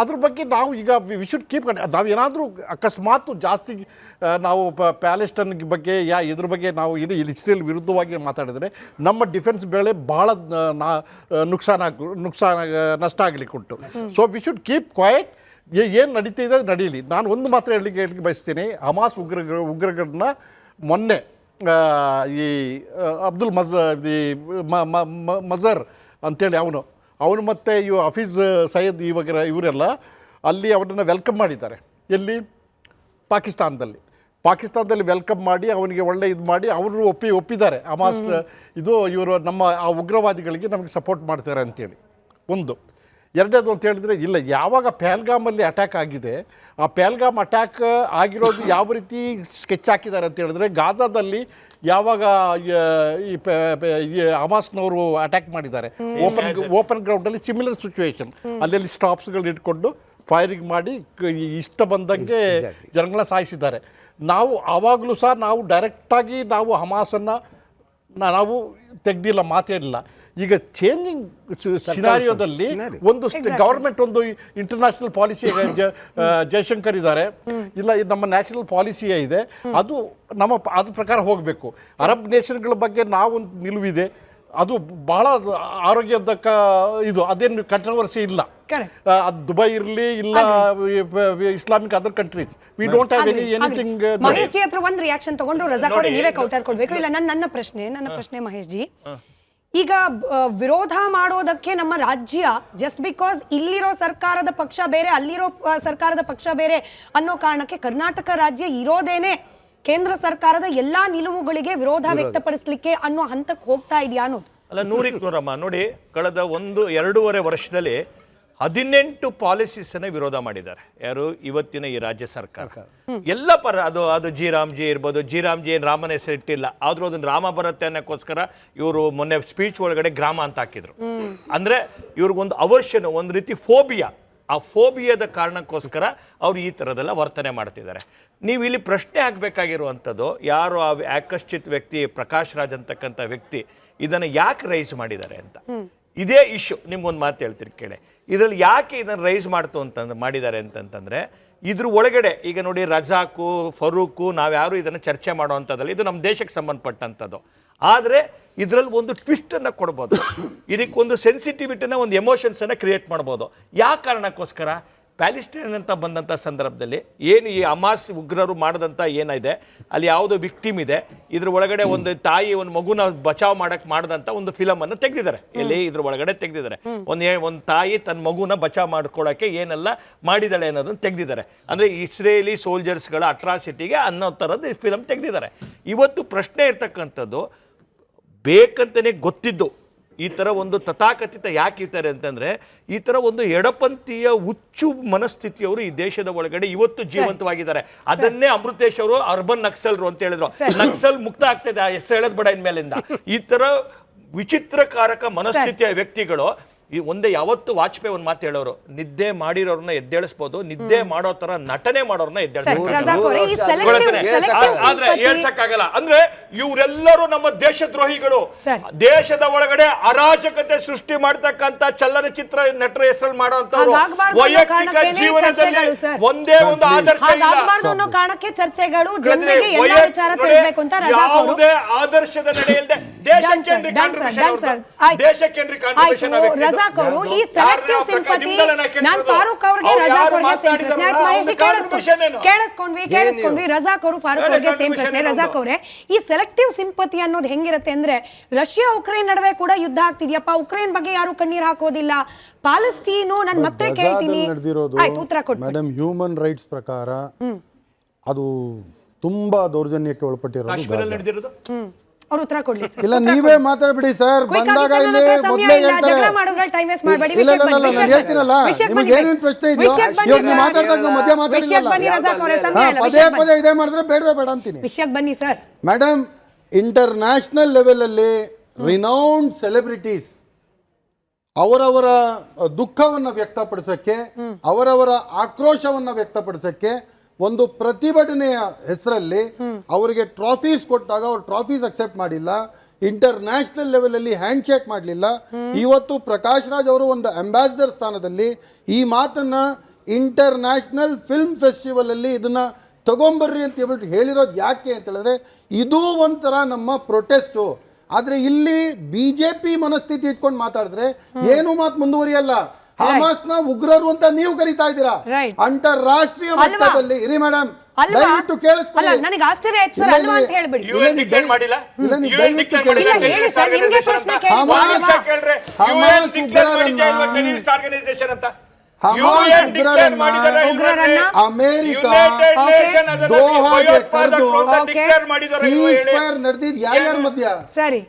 ಅದ್ರ ಬಗ್ಗೆ ನಾವು ಈಗ ವಿ ಶುಡ್ ಕೀಪ್. ನಾವೇನಾದರೂ ಅಕಸ್ಮಾತ್ ಜಾಸ್ತಿ ನಾವು ಪ್ಯಾಲೆಸ್ಟೈನ್ ಬಗ್ಗೆ ಇದ್ರ ಬಗ್ಗೆ ನಾವು ಇಲ್ಲಿ ಇಸ್ರೇಲ್ ವಿರುದ್ಧವಾಗಿ ಮಾತಾಡಿದರೆ ನಮ್ಮ ಡಿಫೆನ್ಸ್ ಬೆಳೆ ಭಾಳ ನಷ್ಟ ಆಗಲಿಕ್ಕೆ ಉಂಟು. So we should keep quiet. ಏನು ನಡೀತಿದೆ ನಡೀಲಿ. ನಾನು ಒಂದು ಮಾತ್ರ ಹೇಳಲಿಕ್ಕೆ ಬಯಸ್ತೀನಿ, ಹಮಾಸ್ ಉಗ್ರಗಳನ್ನ ಮೊನ್ನೆ ಈ ಅಬ್ದುಲ್ ಮಜರ್ ಅಂತೇಳಿ ಅವನು ಮತ್ತು ಹಫೀಜ್ ಸೈಯದ್ ಇವರೆಲ್ಲ ಅಲ್ಲಿ ಅವರನ್ನು ವೆಲ್ಕಮ್ ಮಾಡಿದ್ದಾರೆ. ಎಲ್ಲಿ? ಪಾಕಿಸ್ತಾನದಲ್ಲಿ ವೆಲ್ಕಮ್ ಮಾಡಿ ಅವನಿಗೆ ಒಳ್ಳೆ ಇದು ಮಾಡಿ ಅವರು ಒಪ್ಪಿದ್ದಾರೆ. ಹಮಾಸ್ ಇವರು ನಮ್ಮ ಆ ಉಗ್ರವಾದಿಗಳಿಗೆ ನಮಗೆ ಸಪೋರ್ಟ್ ಮಾಡ್ತಾರೆ ಅಂತೇಳಿ. ಒಂದು. ಎರಡನೇದು ಅಂತ ಹೇಳಿದರೆ, ಇಲ್ಲ, ಯಾವಾಗ ಪಹಲ್ಗಾಮಲ್ಲಿ ಅಟ್ಯಾಕ್ ಆಗಿದೆ, ಆ ಪಹಲ್ಗಾಮ್ ಅಟ್ಯಾಕ್ ಆಗಿರೋದು ಯಾವ ರೀತಿ ಸ್ಕೆಚ್ ಹಾಕಿದ್ದಾರೆ ಅಂತ ಹೇಳಿದ್ರೆ, ಗಾಜಾದಲ್ಲಿ ಯಾವಾಗ ಈ ಹಮಾಸ್ನವರು ಅಟ್ಯಾಕ್ ಮಾಡಿದ್ದಾರೆ ಓಪನ್ ಗ್ರೌಂಡಲ್ಲಿ, ಸಿಮಿಲರ್ ಸಿಚುವೇಶನ್, ಅಲ್ಲಿ ಸ್ಟಾಪ್ಸ್ಗಳು ಇಟ್ಕೊಂಡು ಫೈರಿಂಗ್ ಮಾಡಿ ಇಷ್ಟ ಬಂದಂಗೆ ಜನಗಳ ಸಾಯಿಸಿದ್ದಾರೆ. ನಾವು ಆವಾಗಲೂ ಸಹ ನಾವು ಡೈರೆಕ್ಟಾಗಿ ನಾವು ಹಮಾಸನ್ನು ನಾವು ತೆಗೆದಿಲ್ಲ, ಮಾತೇ ಇಲ್ಲ. ಈಗ ಚೇಂಜಿಂಗ್ ಸಿನಾರಿಯೋದಲ್ಲಿ ಒಂದು ಗವರ್ಮೆಂಟ್ ಒಂದು ಇಂಟರ್ನ್ಯಾಷನಲ್ ಪಾಲಿಸಿ, ಜಯಶಂಕರ್ ಇದ್ದಾರೆ, ಇಲ್ಲ ನಮ್ಮ ನ್ಯಾಷನಲ್ ಪಾಲಿಸಿಯೇ ಇದೆ, ಅದು ಅದ್ರ ಪ್ರಕಾರ ಹೋಗಬೇಕು. ಅರಬ್ ನೇಷನ್ಗಳ ಬಗ್ಗೆ ನಾವೊಂದು ನಿಲುವಿದೆ, ಅದು ಬಹಳ ಆರೋಗ್ಯದ ಇದು, ಅದೇನು ಕಂಟ್ರವರ್ಸಿ ಇಲ್ಲ. Correct. ದುಬೈ ಇರಲಿ ಇಲ್ಲ Islamic other countries we don't have anything. Mahesh G ಹತ್ರ ಒಂದ್ ರಿಯಾಕ್ಷನ್ ತಗೊಂಡು ರಜಾಕ್ ಅವರೇ ನೀವೇ ಕೌಂಟರ್ ಕೊಡ್ಬೇಕು. ಇಲ್ಲ ನನ್ನ ಪ್ರಶ್ನೆ ಮಹೇಶ್ ಜಿ, ಈಗ ವಿರೋಧ ಮಾಡೋದಕ್ಕೆ ನಮ್ಮ ರಾಜ್ಯ ಜಸ್ಟ್ ಬಿಕಾಸ್ ಇಲ್ಲಿರೋ ಸರ್ಕಾರದ ಪಕ್ಷ ಬೇರೆ ಅಲ್ಲಿರೋ ಸರ್ಕಾರದ ಪಕ್ಷ ಬೇರೆ ಅನ್ನೋ ಕಾರಣಕ್ಕೆ ಕರ್ನಾಟಕ ರಾಜ್ಯ ಇರೋದೇನೆ ಕೇಂದ್ರ ಸರ್ಕಾರದ ಎಲ್ಲಾ ನಿಲುವುಗಳಿಗೆ ವಿರೋಧ ವ್ಯಕ್ತಪಡಿಸಲಿಕ್ಕೆ ಅನ್ನೋ ಹಂತಕ್ಕೆ ಹೋಗ್ತಾ ಇದೆಯಾ ಅನ್ನೋದು. ಅಲ್ಲ, 100ಕ್ಕೆ 100 ನೋಡಿ, ಕಳೆದ 1-2.5 ವರ್ಷದಲ್ಲಿ 18 ಪಾಲಿಸೀಸ್ ಅನ್ನ ವಿರೋಧ ಮಾಡಿದ್ದಾರೆ. ಯಾರು? ಇವತ್ತಿನ ಈ ರಾಜ್ಯ ಸರ್ಕಾರ. ಎಲ್ಲ ಪರ ಅದು ಜಿ ರಾಮ್ಜಿ ಇರ್ಬೋದು. ಜಿ ರಾಮ್ಜಿ ಏನು ರಾಮನ ಹೆಸರು ಇಟ್ಟಿಲ್ಲ, ಆದ್ರೂ ಅದನ್ನ ರಾಮ ಬರುತ್ತೆ ಅನ್ನೋಕ್ಕೋಸ್ಕರ ಇವರು ಮೊನ್ನೆ ಸ್ಪೀಚ್ ಒಳಗಡೆ ಗ್ರಾಮ ಅಂತ ಹಾಕಿದ್ರು. ಅಂದ್ರೆ ಇವ್ರಿಗೊಂದು ಅವರ್ಷನ್, ಒಂದು ರೀತಿ ಫೋಬಿಯಾ. ಆ ಫೋಬಿಯಾದ ಕಾರಣಕ್ಕೋಸ್ಕರ ಅವ್ರು ಈ ಥರದೆಲ್ಲ ವರ್ತನೆ ಮಾಡ್ತಿದ್ದಾರೆ. ನೀವು ಇಲ್ಲಿ ಪ್ರಶ್ನೆ ಹಾಕಬೇಕಾಗಿರುವಂಥದ್ದು, ಯಾರು ಆ ಆಕರ್ಷಿತ್ ವ್ಯಕ್ತಿ ಪ್ರಕಾಶ್ ರಾಜ್ ಅಂತಕ್ಕಂಥ ವ್ಯಕ್ತಿ ಇದನ್ನು ಯಾಕೆ ರೈಸ್ ಮಾಡಿದ್ದಾರೆ ಅಂತ. ಇದೇ ಇಶ್ಯೂ. ನಿಮ್ಗೊಂದು ಮಾತು ಹೇಳ್ತೀರಿ ಕೇಳಿ, ಇದರಲ್ಲಿ ಯಾಕೆ ಇದನ್ನು ರೈಸ್ ಮಾಡಿದ್ದಾರೆ ಅಂತಂತಂದರೆ, ಇದ್ರ ಒಳಗಡೆ ಈಗ ನೋಡಿ ರಜಾಕು ಫರೂಕು ನಾವ್ಯಾರು ಇದನ್ನು ಚರ್ಚೆ ಮಾಡೋವಂಥದ್ದಲ್ಲ, ಇದು ನಮ್ಮ ದೇಶಕ್ಕೆ ಸಂಬಂಧಪಟ್ಟಂಥದ್ದು. ಆದರೆ ಇದರಲ್ಲಿ ಒಂದು ಟ್ವಿಸ್ಟನ್ನು ಕೊಡ್ಬೋದು, ಇದಕ್ಕೊಂದು ಸೆನ್ಸಿಟಿವಿಟಿನ ಒಂದು ಎಮೋಷನ್ಸನ್ನು ಕ್ರಿಯೇಟ್ ಮಾಡ್ಬೋದು. ಯಾವ ಕಾರಣಕ್ಕೋಸ್ಕರ? ಪ್ಯಾಲಿಸ್ಟೈನ್ ಅಂತ ಬಂದಂಥ ಸಂದರ್ಭದಲ್ಲಿ ಏನು ಈ ಹಮಾಸ್ ಉಗ್ರರು ಮಾಡಿದಂಥ ಏನಿದೆ, ಅಲ್ಲಿ ಯಾವುದೋ ವಿಕ್ಟಿಮ್ ಇದೆ, ಇದ್ರ ಒಳಗಡೆ ಒಂದು ತಾಯಿ ಒಂದು ಮಗುನ ಬಚಾವ್ ಮಾಡಿದಂಥ ಒಂದು ಫಿಲಮನ್ನು ತೆಗೆದಿದ್ದಾರೆ. ಎಲ್ಲಿ ಇದ್ರ ಒಳಗಡೆ ತೆಗೆದಿದ್ದಾರೆ. ಒಂದು ತಾಯಿ ತನ್ನ ಮಗುನ ಬಚಾವ್ ಮಾಡ್ಕೊಳ್ಳೋಕ್ಕೆ ಏನೆಲ್ಲ ಮಾಡಿದಾಳೆ ಅನ್ನೋದನ್ನು ತೆಗೆದಿದ್ದಾರೆ. ಅಂದರೆ ಇಸ್ರೇಲಿ ಸೋಲ್ಜರ್ಸ್ಗಳ ಅಟ್ರಾಸಿಟಿಗೆ ಅನ್ನೋ ಥರದ್ದು ಫಿಲಮ್ ತೆಗೆದಿದ್ದಾರೆ. ಇವತ್ತು ಪ್ರಶ್ನೆ ಇರ್ತಕ್ಕಂಥದ್ದು, ಬೇಕಂತಲೇ ಗೊತ್ತಿದ್ದು ಈ ಥರ ಒಂದು ತಥಾಕಥಿತ ಯಾಕೆ ಇರ್ತಾರೆ ಅಂತಂದರೆ, ಈ ಥರ ಒಂದು ಎಡಪಂಥೀಯ ಹುಚ್ಚು ಮನಸ್ಥಿತಿಯವರು ಈ ದೇಶದ ಒಳಗಡೆ ಇವತ್ತು ಜೀವಂತವಾಗಿದ್ದಾರೆ. ಅದನ್ನೇ ಅಮೃತೇಶ್ ಅವರು ಅರ್ಬನ್ ನಕ್ಸಲ್ರು ಅಂತ ಹೇಳಿದ್ರು. ನಕ್ಸಲ್ ಮುಕ್ತ ಆಗ್ತದೆ ಆ ಹೆಸರು ಹೇಳೋದು ಬೇಡ ಇನ್ಮೇಲಿಂದ. ಈ ಥರ ವಿಚಿತ್ರಕಾರಕ ಮನಸ್ಥಿತಿಯ ವ್ಯಕ್ತಿಗಳು ಒಂದೇ. ಯಾವತ್ತು ವಾಜಪೇಯಿ ಒಂದು ಮಾತು ಹೇಳೋರು, ನಿದ್ದೆ ಮಾಡಿರೋರನ್ನ ಎದ್ದೇಳಿಸ್ಬೋದು, ನಿದ್ದೆ ಮಾಡೋ ತರ ನಟನೆ ಮಾಡೋರನ್ನ ಆದ್ರೆ ಹೇಳ್ಸಕ್ಕಾಗಲ್ಲ. ಅಂದ್ರೆ ಇವರೆಲ್ಲರೂ ನಮ್ಮ ದೇಶದ್ರೋಹಿಗಳು. ದೇಶದ ಒಳಗಡೆ ಅರಾಜಕತೆ ಸೃಷ್ಟಿ ಮಾಡ್ತಕ್ಕಂತ ಚಲನಚಿತ್ರ ನಟರ ಹೆಸರಲ್ಲಿ ಮಾಡೋಂಥವ್ರು ವೈಯಕ್ತಿಕ ಜೀವನದಲ್ಲಿ ಒಂದೇ ಒಂದು ಆದರ್ಶ ಅನ್ನೋ ಕಾರಣಕ್ಕೆ ಚರ್ಚೆಗಳು, ಜನರಿಗೆ ಎಲ್ಲ ವಿಚಾರ ತಿಳಿಸಬೇಕು ಅಂತ ಯಾವುದೇ ಆದರ್ಶದ ನಡೆಯಲ್ದೆ ದೇಶಕ್ಕೆ ರಜಾಕ್ ಅವರು ಈ ಸೆಲೆಕ್ಟಿವ್ ಸಿಂಪತಿ, ನಾನು ಫಾರೂಕ್ ಅವರಿಗೆ ರಜಾಕ್ ಅವರಿಗೆ ಸೇಮ್ ಪ್ರಶ್ನೆ. ಆಯ್ತು ಮಹೇಶ್, ಕೇಳಿಸ್ಕೊಂಡ್ವಿ. ರಜಾಕ್ ಅವರು ಫಾರೂಕ್ ಅವರಿಗೆ ಸೇಮ್ ಪ್ರಶ್ನೆ. ರಜಾಕ್ ಅವರೇ, ಈ ಸೆಲೆಕ್ಟಿವ್ ಸಿಂಪತಿ ಅನ್ನೋದು ಹೆಂಗಿರುತ್ತೆ ಅಂದ್ರೆ, ರಷ್ಯಾ ಉಕ್ರೇನ್ ನಡುವೆ ಕೂಡ ಯುದ್ಧ ಆಗ್ತಿದ್ಯಪ್ಪ, ಉಕ್ರೇನ್ ಬಗ್ಗೆ ಯಾರು ಕಣ್ಣೀರ್ ಹಾಕೋದಿಲ್ಲ, ಪ್ಯಾಲೆಸ್ಟೀನು ನಾನು ಮತ್ತೆ ಕೇಳ್ತೀನಿ. ಆಯ್ತು, ಉತ್ತರ ಕೊಡಿ ಮೇಡಮ್. ಹ್ಯೂಮನ್ ರೈಟ್ಸ್ ಪ್ರಕಾರ ಅದು ತುಂಬಾ ದೌರ್ಜನ್ಯಕ್ಕೆ ಒಳಪಟ್ಟಿರೋದು. ಅವ್ರು ಉತ್ತರ ಕೊಡ್ಲಿ ಸರ್. ಇಲ್ಲ, ನೀವೇ ಮಾತಾಡ್ಬಿಡಿ ಸರ್. ಬಂದಾಗ ಇಲ್ಲಿ ಮೊದಲೇ ಹೇಳ್ತಾರೆ. ಟೈಮ್ ವೇಸ್ಟ್ ಮಾಡಬೇಡಿ. ಇಲ್ಲ, ನಾನು ಹೇಳ್ತೀನಲ್ಲ, ನಿಮಗೆ ಏನೇನು ಪ್ರಶ್ನೆ ಇದೆಯೋ ಇವಾಗ ನೀವು ಮಾತಾಡಿದಾಗ ನಾವು ಮಧ್ಯ ಮಾತಾಡಿಲ್ಲ. ಪದೇ ಇದೇ ಮಾಡಿದ್ರೆ ಬೇಡವೇ ಬೇಡ ಅಂತೀನಿ. ವಿಷಯಕ್ಕೆ ಬನ್ನಿ ಸರ್. ಮೇಡಮ್, ಇಂಟರ್ನ್ಯಾಷನಲ್ ಲೆವೆಲ್ ಅಲ್ಲಿ ರಿನೌಂಡ್ ಸೆಲೆಬ್ರಿಟೀಸ್ ಅವರವರ ದುಃಖವನ್ನು ವ್ಯಕ್ತಪಡಿಸಕ್ಕೆ, ಅವರವರ ಆಕ್ರೋಶವನ್ನು ವ್ಯಕ್ತಪಡಿಸಕ್ಕೆ ಒಂದು ಪ್ರತಿಭಟನೆಯ ಹೆಸರಲ್ಲಿ ಅವರಿಗೆ ಟ್ರಾಫೀಸ್ ಕೊಟ್ಟಾಗ ಅವ್ರು ಟ್ರಾಫೀಸ್ ಅಕ್ಸೆಪ್ಟ್ ಮಾಡಿಲ್ಲ, ಇಂಟರ್ನ್ಯಾಷನಲ್ ಲೆವೆಲಲ್ಲಿ ಹ್ಯಾಂಡ್ ಶೇಕ್ ಮಾಡಲಿಲ್ಲ. ಇವತ್ತು ಪ್ರಕಾಶ್ ರಾಜ್ ಅವರು ಒಂದು ಅಂಬಾಸಿಡರ್ ಸ್ಥಾನದಲ್ಲಿ ಈ ಮಾತನ್ನ ಇಂಟರ್ನ್ಯಾಷನಲ್ ಫಿಲ್ಮ್ ಫೆಸ್ಟಿವಲ್ ಅಲ್ಲಿ ಇದನ್ನ ತಗೊಂಬರ್ರಿ ಅಂತ ಹೇಳ್ಬಿಟ್ಟು ಹೇಳಿರೋದು ಯಾಕೆ ಅಂತ ಹೇಳಿದ್ರೆ, ಇದು ಒಂಥರ ನಮ್ಮ ಪ್ರೊಟೆಸ್ಟು. ಆದರೆ ಇಲ್ಲಿ ಬಿಜೆಪಿ ಮನಸ್ಥಿತಿ ಇಟ್ಕೊಂಡು ಮಾತಾಡಿದ್ರೆ ಏನು ಮಾತು ಮುಂದುವರಿಯಲ್ಲ. ಹಮಾಸ್ನ ಉಗ್ರರು ಅಂತ ನೀವು ಕರೀತಾ ಇದ್ದೀರಾ. ಅಂತಾರಾಷ್ಟ್ರೀಯ ಮಟ್ಟದಲ್ಲಿ ಇರಿ ಮೇಡಮ್, ದಯವಿಟ್ಟು ಕೇಳಿಸ್ಕೊಳ್ಳಿ. ನನಗೆ ಆಶ್ಚರ್ಯ ಆಯ್ತು ಸರ್, ಅಲ್ವಾ ಅಂತ ಹೇಳ್ಬಿಡಿ. ಅಮೆರಿಕ ನಡೆದಿದ್ದು ಯಾರ್ಯಾರ ಮಧ್ಯ? ಸರಿ,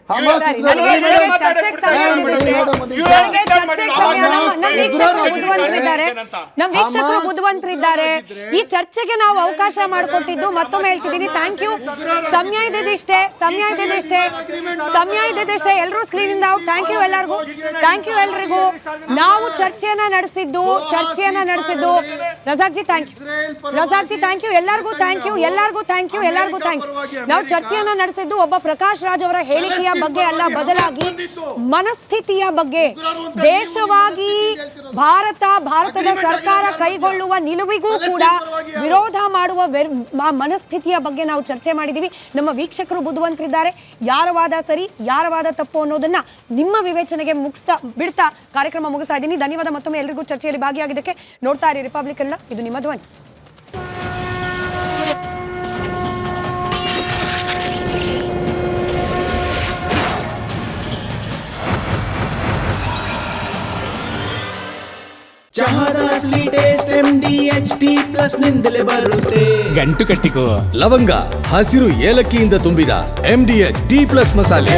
ನಮ್ಮ ವೀಕ್ಷಕರು ಬುದ್ಧಿವಂತರಿದ್ದಾರೆ. ಈ ಚರ್ಚೆಗೆ ನಾವು ಅವಕಾಶ ಮಾಡಿಕೊಟ್ಟಿದ್ದು ಮತ್ತೊಮ್ಮೆ ಹೇಳ್ತಿದ್ದೀನಿ. Thank you. ಸಮಯ ಇದ್ದಿಷ್ಟೇ. ಎಲ್ಲರೂ ಸ್ಕ್ರೀನ್ ಇಂದ ಔಟ್. ಥ್ಯಾಂಕ್ ಯು ಎಲ್ಲರಿಗೂ. ನಾವು ಚರ್ಚೆಯನ್ನ ನಡೆಸಿದ್ದು ರಜಾಕ್ ಜಿ ಥ್ಯಾಂಕ್ ಯು. ಎಲ್ಲರಿಗೂ ಥ್ಯಾಂಕ್ ಯು. ನಾವು ಚರ್ಚೆಯನ್ನ ನಡೆಸಿದ್ದು ಒಬ್ಬ ಪ್ರಕಾಶ್ ರಾಜ್ ಅವರ ಹೇಳಿಕೆಯ ಬಗ್ಗೆ ಅಲ್ಲ, ಬದಲಾಗಿ ಮನಸ್ಥಿತಿಯ ಬಗ್ಗೆ. ದೇಶವಾಗಿ ಭಾರತದ ಸರ್ಕಾರ ಕೈಗೊಳ್ಳುವ ನಿಲುವಿಗೂ ಕೂಡ ವಿರೋಧ ಮಾಡುವ ಮನಸ್ಥಿತಿಯ ಬಗ್ಗೆ ನಾವು ಚರ್ಚೆ ಮಾಡಿದೀವಿ. ನಮ್ಮ ವೀಕ್ಷಕರು ಬುದ್ಧಿವಂತರಿದ್ದಾರೆ. ಯಾರ ವಾದ ಸರಿ ಯಾರ ವಾದ ತಪ್ಪು ಅನ್ನೋದನ್ನ ನಿಮ್ಮ ವಿವೇಚನೆಗೆ ಬಿಡ್ತಾ ಕಾರ್ಯಕ್ರಮ ಮುಗಿಸ್ತಾ ಇದ್ದೀನಿ. ಧನ್ಯವಾದ ಮತ್ತೊಮ್ಮೆ ಎಲ್ರಿಗೂ ಚರ್ಚೆಯಲ್ಲಿ ಭಾಗಿಯಾಗಿದ್ದಕ್ಕೆ. ನೋಡ್ತಾ ಇರಿ ರಿಪಬ್ಲಿಕ್ ಕನ್ನಡ, ಇದು ನಿಮ್ಮ ಧ್ವನಿ. ಚಹಾದ ಸ್ವೀಟೆಸ್ಟ್ MDHD ಪ್ಲಸ್ ನಿಂದಲೇ ಬರುತ್ತೆ. ಗಂಟು ಕಟ್ಟಿಕೋ. ಲವಂಗ, ಹಸಿರು ಏಲಕ್ಕಿಯಿಂದ ತುಂಬಿದ MDHD+ ಮಸಾಲೆ.